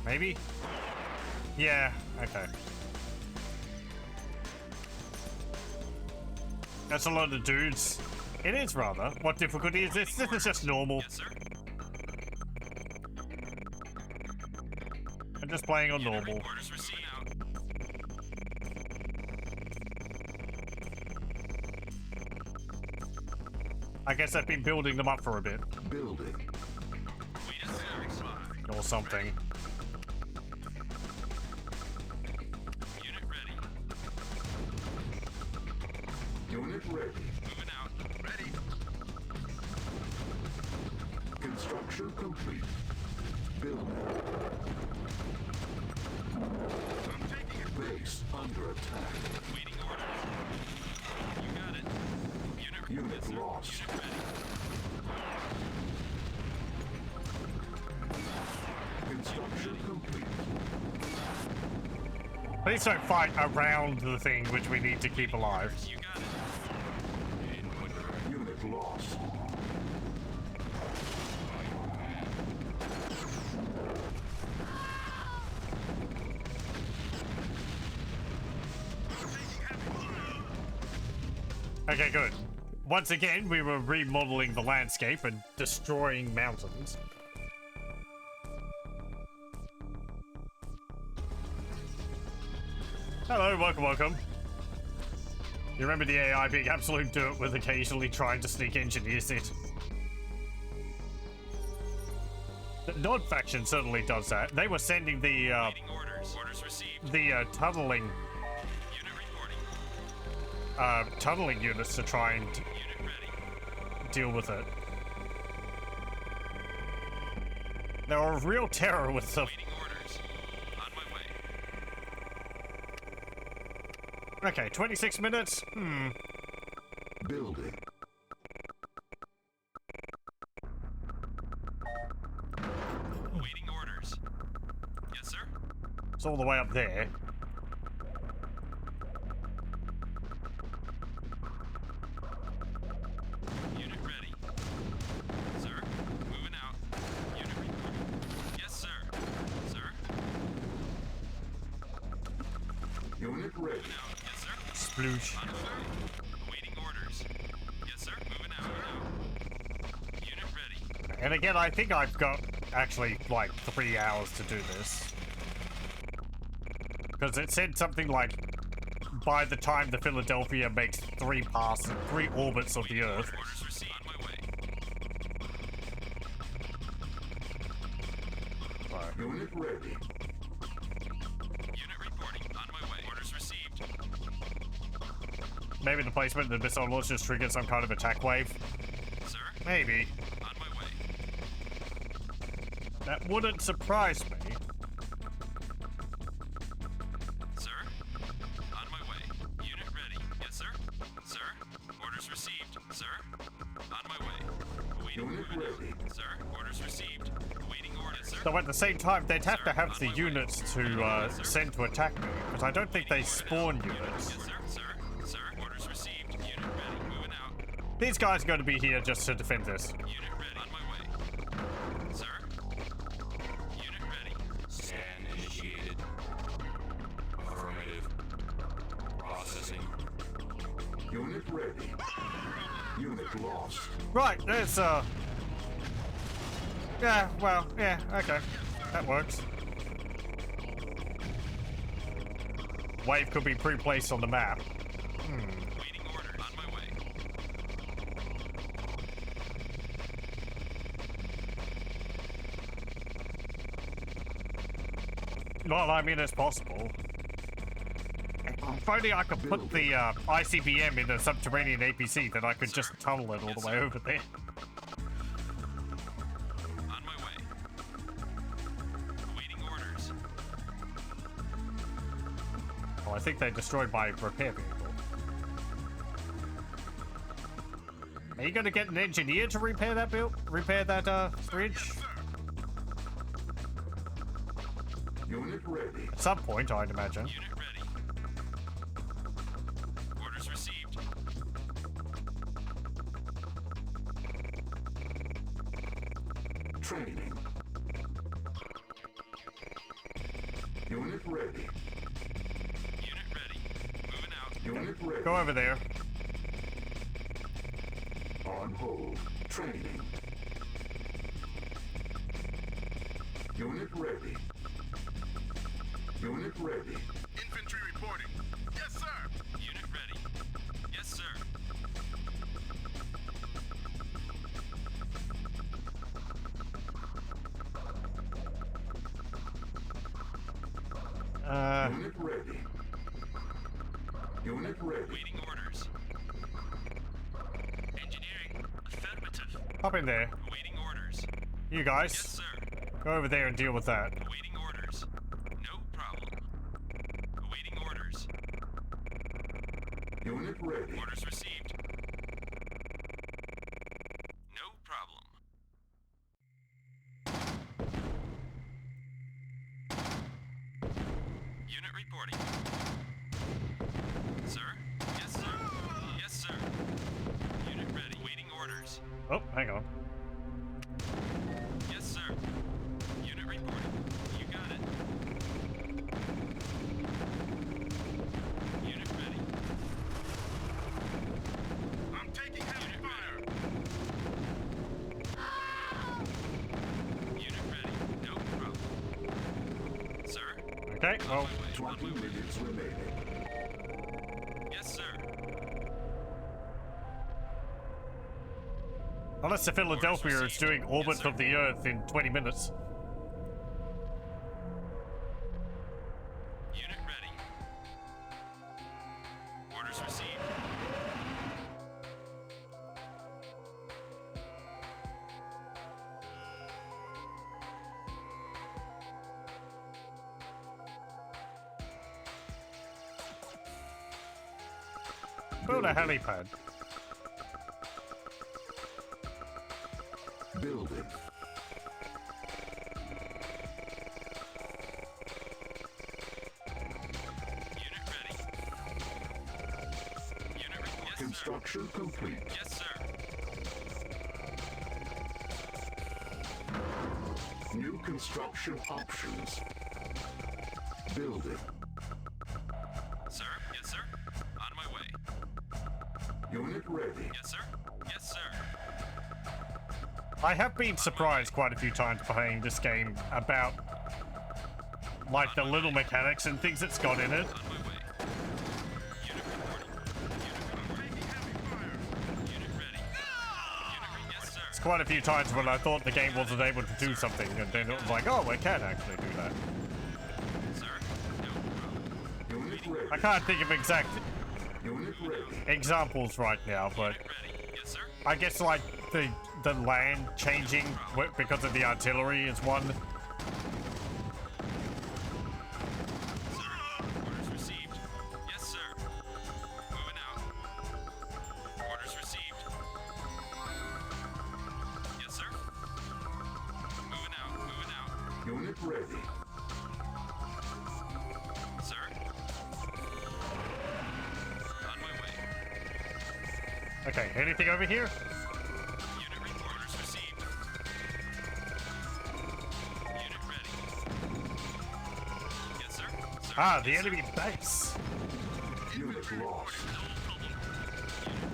Maybe? Yeah, okay. That's a lot of dudes. It is rather. What difficulty is this? This is just normal. Yes, sir. I'm just playing on normal. Orders received. Out. I guess I've been building them up for a bit. Building. Yes, sir. Or something. Unit ready. Unit ready. Moving out. Ready. Construction complete. Building. I'm taking it. Base under attack. Waiting orders. You got it. Unit Unit yes, sir. lost. Unit ready. Construction complete. Please don't fight around the thing which we need to keep alive. You got it. Unit lost. Okay, good. Once again, we were remodeling the landscape and destroying mountains. Hello, welcome. You remember the AI being absolute dirt with occasionally trying to sneak engineers in? The Nod faction certainly does that. They were sending the Waiting orders. Orders received. tunneling Unit reporting. tunneling units to try and Unit ready. deal with it. They were a real terror with the. Waiting orders. On my way. Okay, 26 minutes. Building. Waiting orders. Yes, sir. It's all the way up there. Unit ready. Sir. Moving out. Unit reporting. Yes, sir. Sir. Unit ready. Moving out. Yes, sir. Sploosh. On my way. Awaiting orders. Yes, sir. Moving out. Unit ready. And again, I think I've got actually like 3 hours to do this. Because it said something like by the time the Philadelphia makes 3 orbits of the Earth. Orders received. On my way. Unit ready. Unit reporting. On my way. Orders received. Maybe the placement of the missile launchers triggered some kind of attack wave. Sir. Maybe. On my way. That wouldn't surprise me. Sir. On my way. Unit ready. Yes, sir. Sir. Orders received. Sir. On my way. Awaiting Unit moving ready. out. Sir. Orders received. Awaiting orders, sir. So at the same time, they'd have to have the units to send to attack me. But I don't think they spawn units. Yes, sir. Sir. Sir. Orders received. Unit ready. Moving out. These guys are going to be here just to defend this. Unit ready. On my way. Sir. Unit ready. Scan initiated. Affirmative. Processing. Unit ready. Unit lost. Right, there's yeah, well, yeah, okay. That works. Wave could be pre-placed on the map. Waiting orders. On my way. Well, I mean, it's possible. If only I could put the ICBM in a subterranean APC, then I could just tunnel it all the way over there. On my way. Awaiting orders. Well, I think they destroyed my repair vehicle. Are you gonna get an engineer to repair that bridge? Unit ready. At some point, I'd imagine. Unit ready. Orders received. Training. Unit ready. Unit ready. Moving out. Unit ready. Go over there. On hold. Training. Unit ready. Unit ready. Infantry reporting. Yes, sir. Unit ready. Yes, sir. Unit ready. Unit ready. Waiting orders. Engineering. Affirmative. Hop in there. Awaiting orders. You guys, Yes, sir. go over there and deal with that. Awaiting orders. No problem. Awaiting orders. Unit ready. Orders received. No problem. reporting. Sir? Yes, sir. Yes, sir. Unit ready. Waiting orders. Oh, hang on. Yes, sir. Unit reporting. You got it. Unit ready. I'm taking heavy fire. Unit ready. No problem. Sir? Okay, well, 20 minutes remaining. Yes, sir. unless the Philadelphia is doing orbit of the Earth in 20 minutes. Unit ready. Orders received. Build a helipad. Building. Unit ready. Unit ready. Yes, Construction complete. Yes, sir. New construction options. Building. Sir? Yes, sir. On my way. Unit ready. Yes, sir. Yes, sir. I have been surprised quite a few times playing this game about, like, the little mechanics and things it's got in it. On my way. Unit reporting. Unit ready. Yes, sir. It's quite a few times when I thought the game wasn't able to do something, and then it was like, oh, it can actually do that. Sir? No problem. Unit ready. I can't think of exact Unit ready. examples right now, but Unit ready. Yes, sir. I guess, like, the land changing because of the artillery is one. Sir. Orders received. Yes, sir. Moving out. Orders received. Yes, sir. Moving out. Moving out. Unit ready. Sir. On my way. Okay, anything over here? Unit orders received. Unit ready. Yes, sir. Sir. Ah, the Yes, sir. enemy base. Unit lost. Unit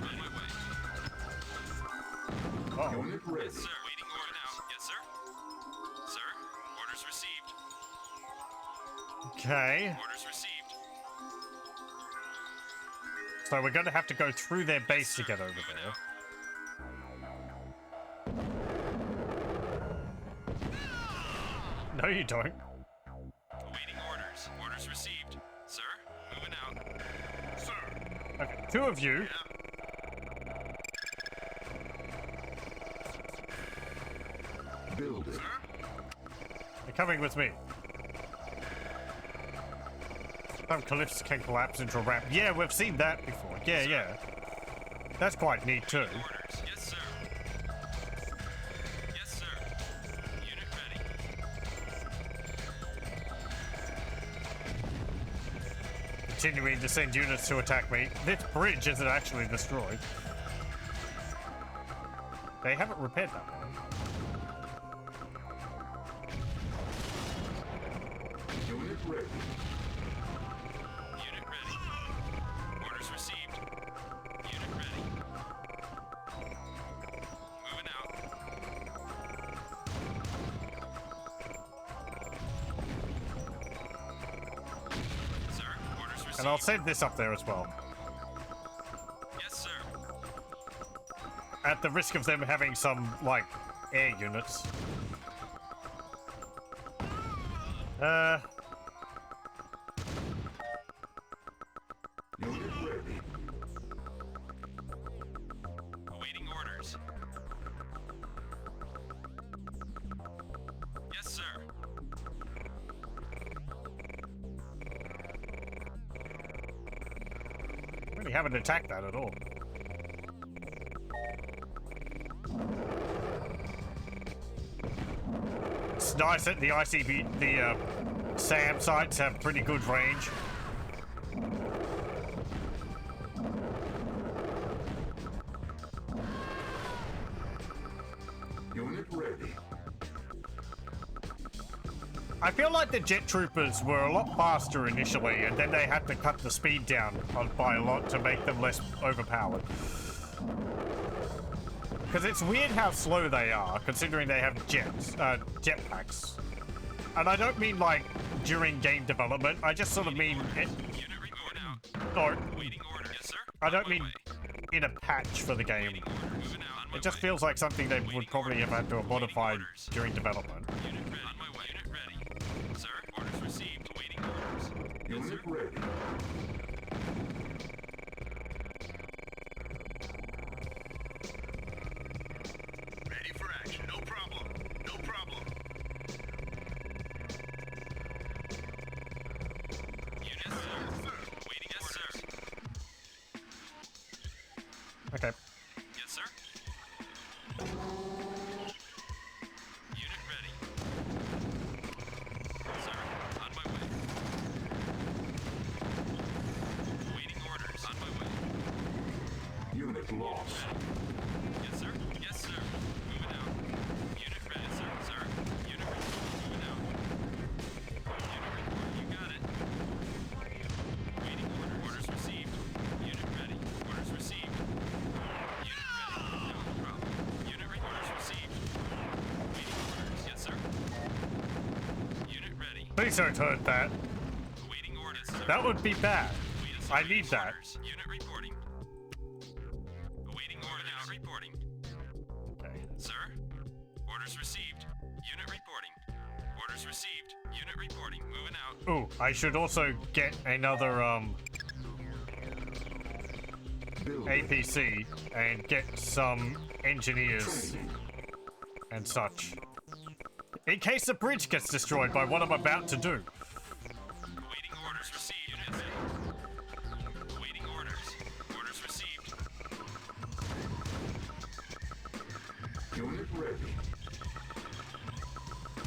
on my way. Oh, Unit ready. Yes, sir. Waiting order now. Yes, sir. Sir. Orders received. okay. Orders received. So we're going to have to go through their base to get over Moving there. out. No, you don't. Awaiting orders. Orders received. Sir. Moving out. Sir. Okay, two of you. Building. They're coming with me. Some cliffs can collapse into a ramp. Yeah, we've seen that before. Yeah, yeah. That's quite neat too. Orders. Yes, sir. Yes, sir. Unit ready. Continuing to send units to attack me. This bridge isn't actually destroyed. They haven't repaired that one. Unit ready. Unit ready. Orders received. Unit ready. Moving out. Sir, orders received. And I'll send this up there as well. Yes, sir. At the risk of them having some, like, air units. Unit ready. Awaiting orders. Yes, sir. Really haven't attacked that at all. It's nice that the ICB, the SAM sites have pretty good range. I feel like the jet troopers were a lot faster initially, and then they had to cut the speed down by a lot to make them less overpowered. Because it's weird how slow they are, considering they have jetpacks. And I don't mean like during game development. I just sort of mean I don't mean in a patch for the game. It just feels like something they would probably have had to have modified during development. Unit ready. On my way. Unit ready. Sir, orders received. Awaiting orders. Yes, sir. Unit ready. Ready for action. No problem. No problem. Unit, sir. Waiting, yes, sir. Okay. Yes, sir. Unit ready. Sir, on my way. Waiting orders. On my way. Unit lost. Yes, sir. Yes, sir. Moving out. Unit ready, sir. Sir. Unit ready. Moving out. Unit ready. You got it. Waiting order. Orders received. Unit ready. Orders received. Unit ready. No problem. Unit ready. Orders received. Waiting orders. Yes, sir. Unit ready. Please don't hurt that. Awaiting orders, sir. That would be bad. Wait, I need that. orders. Unit reporting. Awaiting orders. Now reporting. Okay. Sir? Orders received. Unit reporting. Orders received. Unit reporting. Moving out. Ooh, I should also get another Building. APC and get some engineers and such. In case the bridge gets destroyed by what I'm about to do. Awaiting orders received. Unit ready. Awaiting orders. Orders received. Unit ready.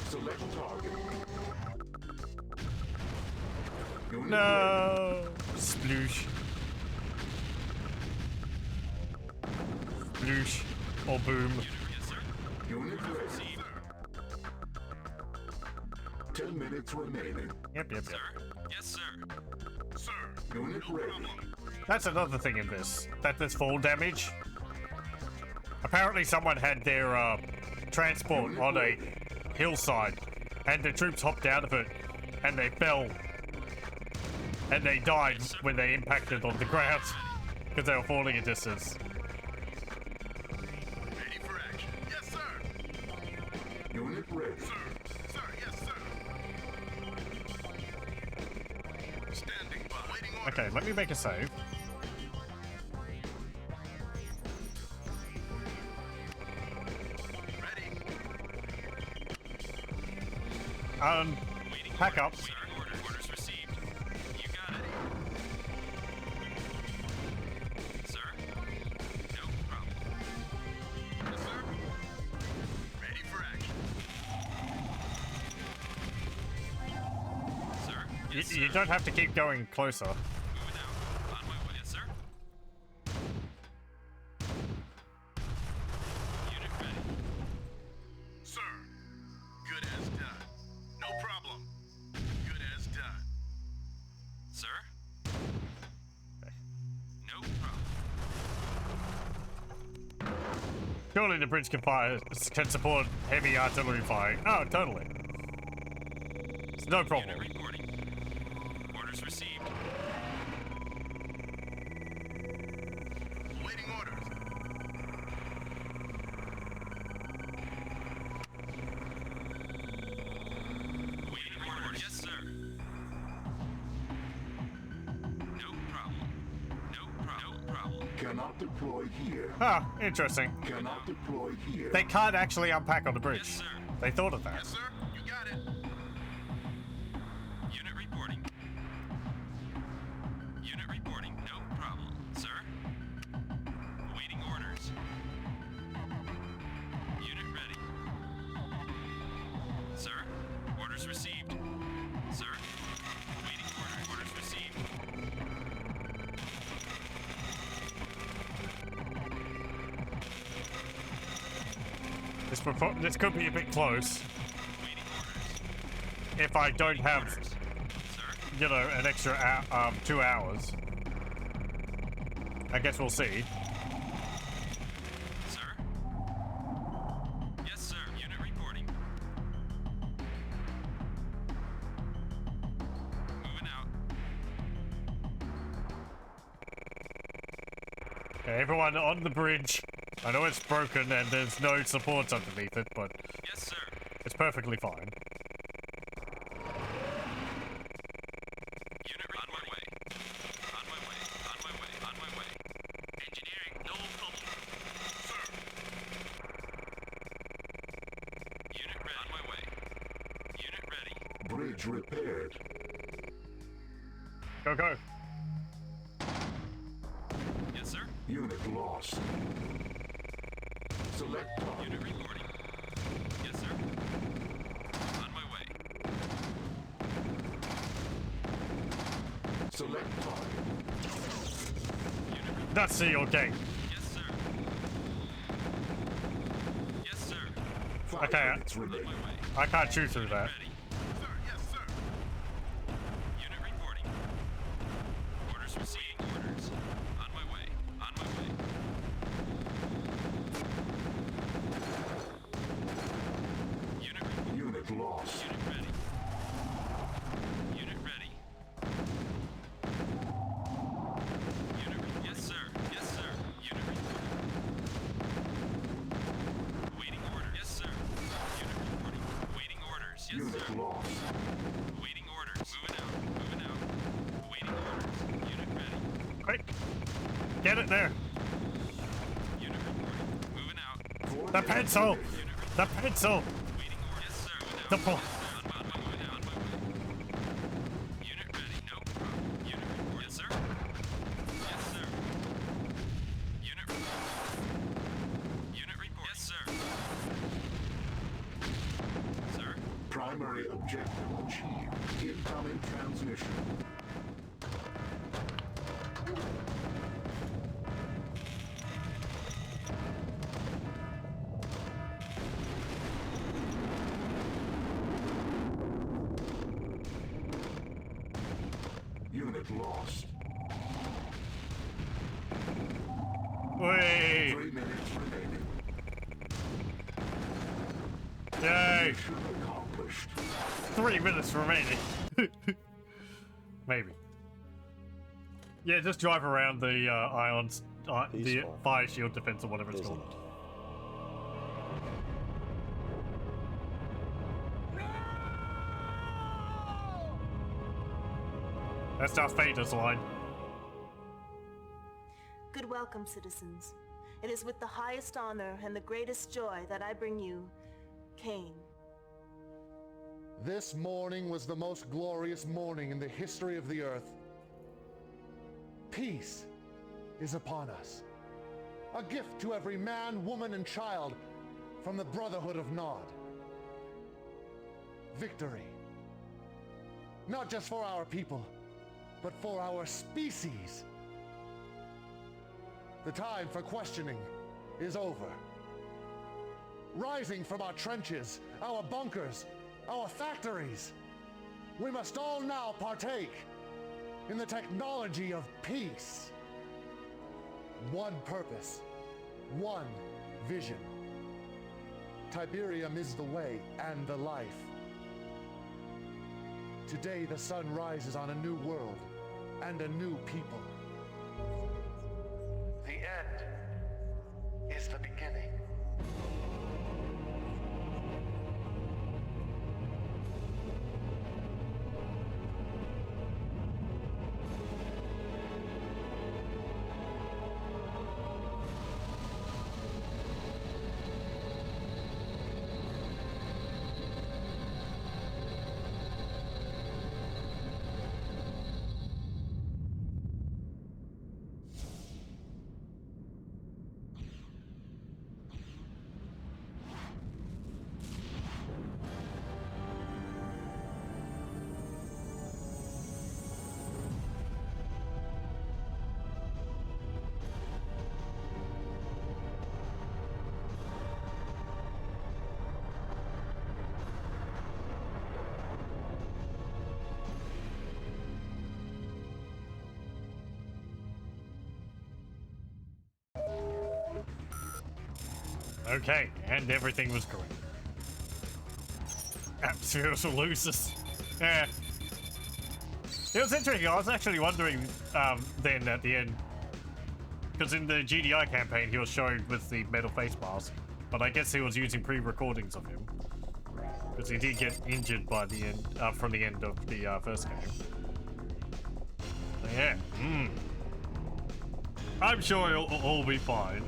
Select target. Unit No! Sploosh. Sploosh. Or boom. Yes, sir. ready. Unit ready. Received. 10 minutes remaining. Yep, yep, Sir? yep. Yes, sir. Sir. Unit ready. That's another thing in this. That there's fall damage. Apparently someone had their transport on a hillside and the troops hopped out of it and they fell and they died when they impacted on the ground because they were falling a distance. Ready for action. Yes, sir. Unit ready. Sir. Sir. Yes, sir. Standing by. Waiting orders. Okay, let me make a save. Ready. Pack up. Sir, orders received. You got it. Sir? No problem. Yes, sir. Ready for action. Sir? You, Yes, you sir. don't have to keep going closer. Moving out. On my way. Yes, sir. Unit ready. Sir. Good as done. No problem. Good as done. Sir? No problem. Surely the bridge can support heavy artillery firing. Oh, totally. It's no problem. Unit reporting. Orders received. Waiting orders. Waiting orders. Yes, sir. No problem. No problem. Cannot deploy here. Ah, interesting. Cannot deploy here. They can't actually unpack on the bridge. Yes, sir. They thought of that. Yes, sir. You got it. Unit reporting. Unit reporting. No problem. Sir? Awaiting orders. Unit ready. Sir? Orders received. Sir? Awaiting orders. Orders received. This could be a bit close. Waiting orders. if I don't have, you know, an extra 2 hours. I guess we'll see. Sir? Yes, sir. Unit reporting. Moving out. Okay, everyone on the bridge. I know it's broken and there's no supports underneath it, but Yes, sir. it's perfectly fine. Unit on my way. On my way. On my way. On my way. Engineering, no problem. Sir. Unit ready. On my way. Unit ready. Bridge repaired. Go, go. Yes, sir. Unit lost. Select target. Unit reporting. Yes, sir. On my way. Select target. Unit That's your gate. Yes, sir. Yes, sir. 5 Okay, minutes On remaining. my way. I can't shoot through that. Ready. Sir, yes, sir. Unit reporting. Orders receiving orders. On my way. On my way. Unit reporting. Unit lost. Unit ready. Unit ready. Yes, sir. Yes, sir. Unit reporting. Waiting order. Yes, sir. Unit reporting. Waiting orders. Yes, Unit sir. lost. Waiting orders. Moving out. Moving out. Waiting orders. Unit ready. Quick. Get it there. Unit reporting. Moving out. 4 The minutes pencil. remaining. The pencil. Waiting order. Yes, sir. Moving The out. po- On my way. On my way. Unit ready. No problem. Unit report. Yes, sir. Yes, sir. Unit report. Unit report. Yes, sir. Sir. Primary objective achieved. Incoming transmission. Unit lost. Wait. 3 minutes remaining. Yay. Mission accomplished. 3 minutes remaining. Maybe. Yeah, just drive around the ions, the Peaceful. fire shield defense or whatever it's Isn't called. it? That's Darth Vader's line. Good welcome, citizens. It is with the highest honor and the greatest joy that I bring you Cain. This morning was the most glorious morning in the history of the Earth. Peace is upon us. A gift to every man, woman, and child from the Brotherhood of Nod. Victory. Not just for our people, but for our species. The time for questioning is over. Rising from our trenches, our bunkers, our factories, we must all now partake in the technology of peace. One purpose, one vision. Tiberium is the way and the life. Today the sun rises on a new world and a new people. The end is the beginning. Okay, and everything was correct. Absolute losers. Yeah. It was interesting. I was actually wondering then at the end, because in the GDI campaign he was shown with the metal face mask, but I guess he was using pre-recordings of him because he did get injured by the end from the end of the first game. So yeah, I'm sure it'll all be fine.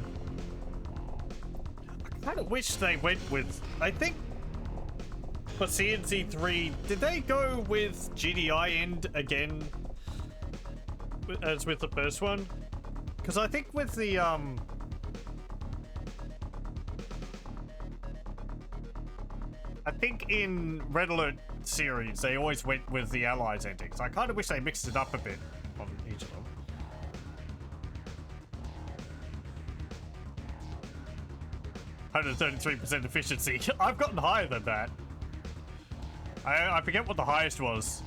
I kind of wish they went with. I think for CNC3, did they go with GDI end again as with the first one? Because I think with the I think in Red Alert series they always went with the Allies endings. I kind of wish they mixed it up a bit on each of them. %133% efficiency. I've gotten higher than that. I forget what the highest was.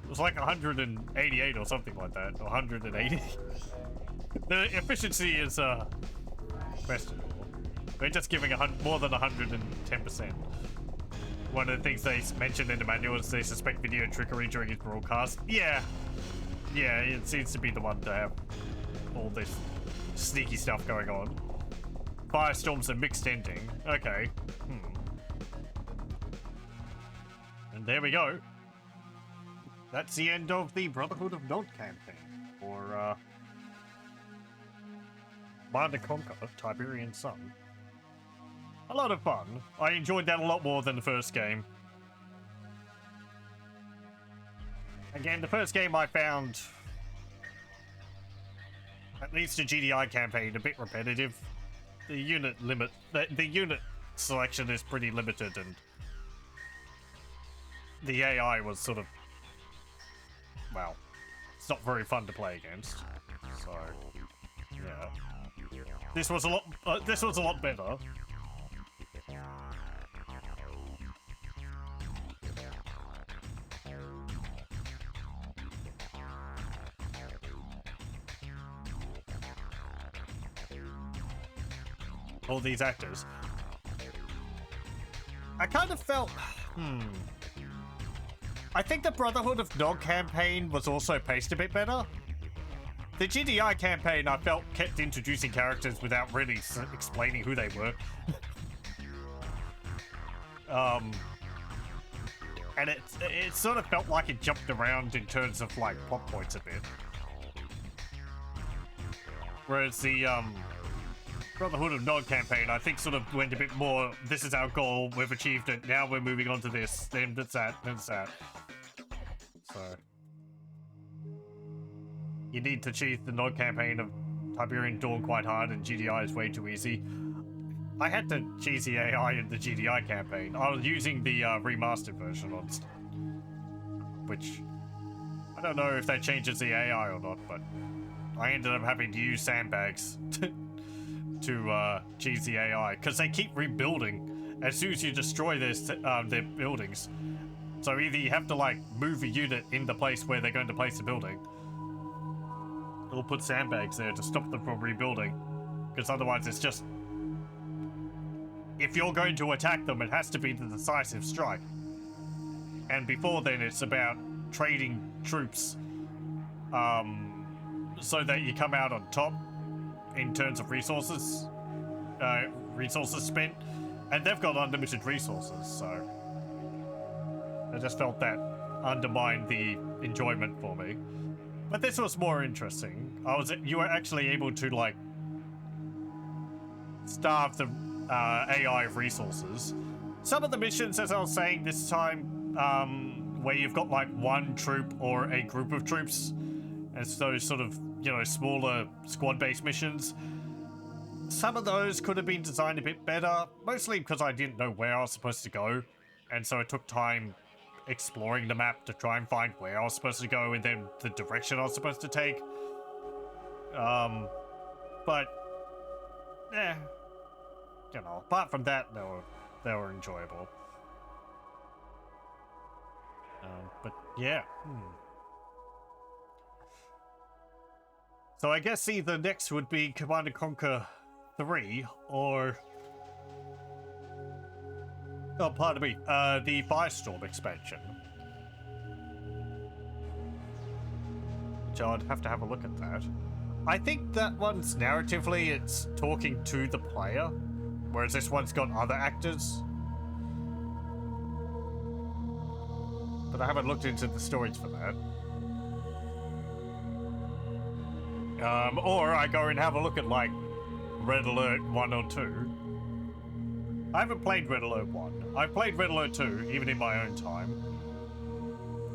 It was like 188 or something like that, or 180. The efficiency is questionable. They're just giving more than 110%. One of the things they mentioned in the manual is they suspect video trickery during his broadcast. Yeah, it seems to be the one to have all this sneaky stuff going on. Firestorm's a mixed ending. Okay. And there we go. That's the end of the Brotherhood of Nod campaign for Command & Conquer Tiberian Sun. A lot of fun. I enjoyed that a lot more than the first game. Again, the first game I found, at least the GDI campaign, a bit repetitive. The unit limit, the unit selection is pretty limited, and the AI was sort of, well, it's not very fun to play against. So, yeah, this was a lot better. All these actors. I kind of felt, I think the Brotherhood of Nog campaign was also paced a bit better. The GDI campaign, I felt, kept introducing characters without really explaining who they were. And it sort of felt like it jumped around in terms of, like, plot points a bit. Whereas the, Brotherhood of Nod campaign, I think, sort of went a bit more, this is our goal, we've achieved it, now we're moving on to this, then it's that, then it's that. So, you need to achieve the Nod campaign of Tiberian Dawn quite hard, and GDI is way too easy. I had to cheese the AI in the GDI campaign. I was using the remastered version, which, I don't know if that changes the AI or not, but I ended up having to use sandbags to cheese the AI, because they keep rebuilding as soon as you destroy their buildings. So either you have to, like, move a unit in the place where they're going to place the building, or put sandbags there to stop them from rebuilding, because otherwise it's just, if you're going to attack them, it has to be the decisive strike. And before then, it's about trading troops so that you come out on top in terms of resources spent, and they've got unlimited resources, so I just felt that undermined the enjoyment for me. But this was more interesting. You were actually able to, like, starve the AI of resources. Some of the missions, as I was saying this time, where you've got, like, one troop or a group of troops, as those sort of, you know, smaller squad-based missions, some of those could have been designed a bit better, mostly because I didn't know where I was supposed to go, and so it took time exploring the map to try and find where I was supposed to go and then the direction I was supposed to take. But, you know, apart from that, they were enjoyable. But yeah. So I guess either next would be Command & Conquer 3 or Oh, pardon me. The Firestorm expansion. Which I'd have to have a look at that. I think that one's narratively, it's talking to the player, whereas this one's got other actors. But I haven't looked into the stories for that. Or I go and have a look at, like, Red Alert 1 or 2. I haven't played Red Alert 1. I've played Red Alert 2, even in my own time.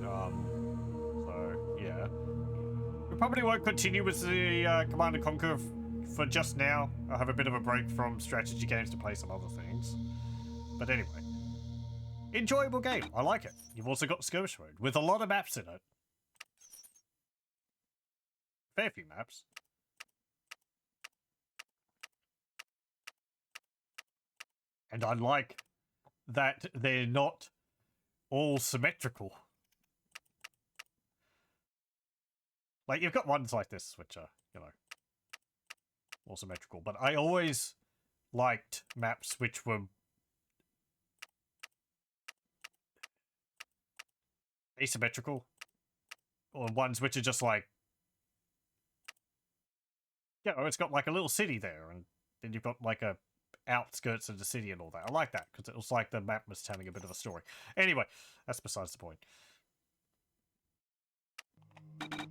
So, yeah. We probably won't continue with the Command & Conquer for just now. I'll have a bit of a break from strategy games to play some other things. But anyway. Enjoyable game. I like it. You've also got Skirmish Mode, with a lot of maps in it. Fair few maps. And I like that they're not all symmetrical. Like, you've got ones like this, which are, you know, all symmetrical. But I always liked maps which were asymmetrical. Or ones which are just like, you know, it's got like a little city there. And then you've got like a outskirts of the city and all that. I like that, because it was like the map was telling a bit of a story. Anyway, that's besides the point.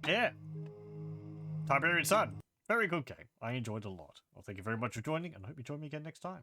Yeah. Tiberian Sun. Very good game. I enjoyed it a lot. Well, thank you very much for joining, and I hope you join me again next time.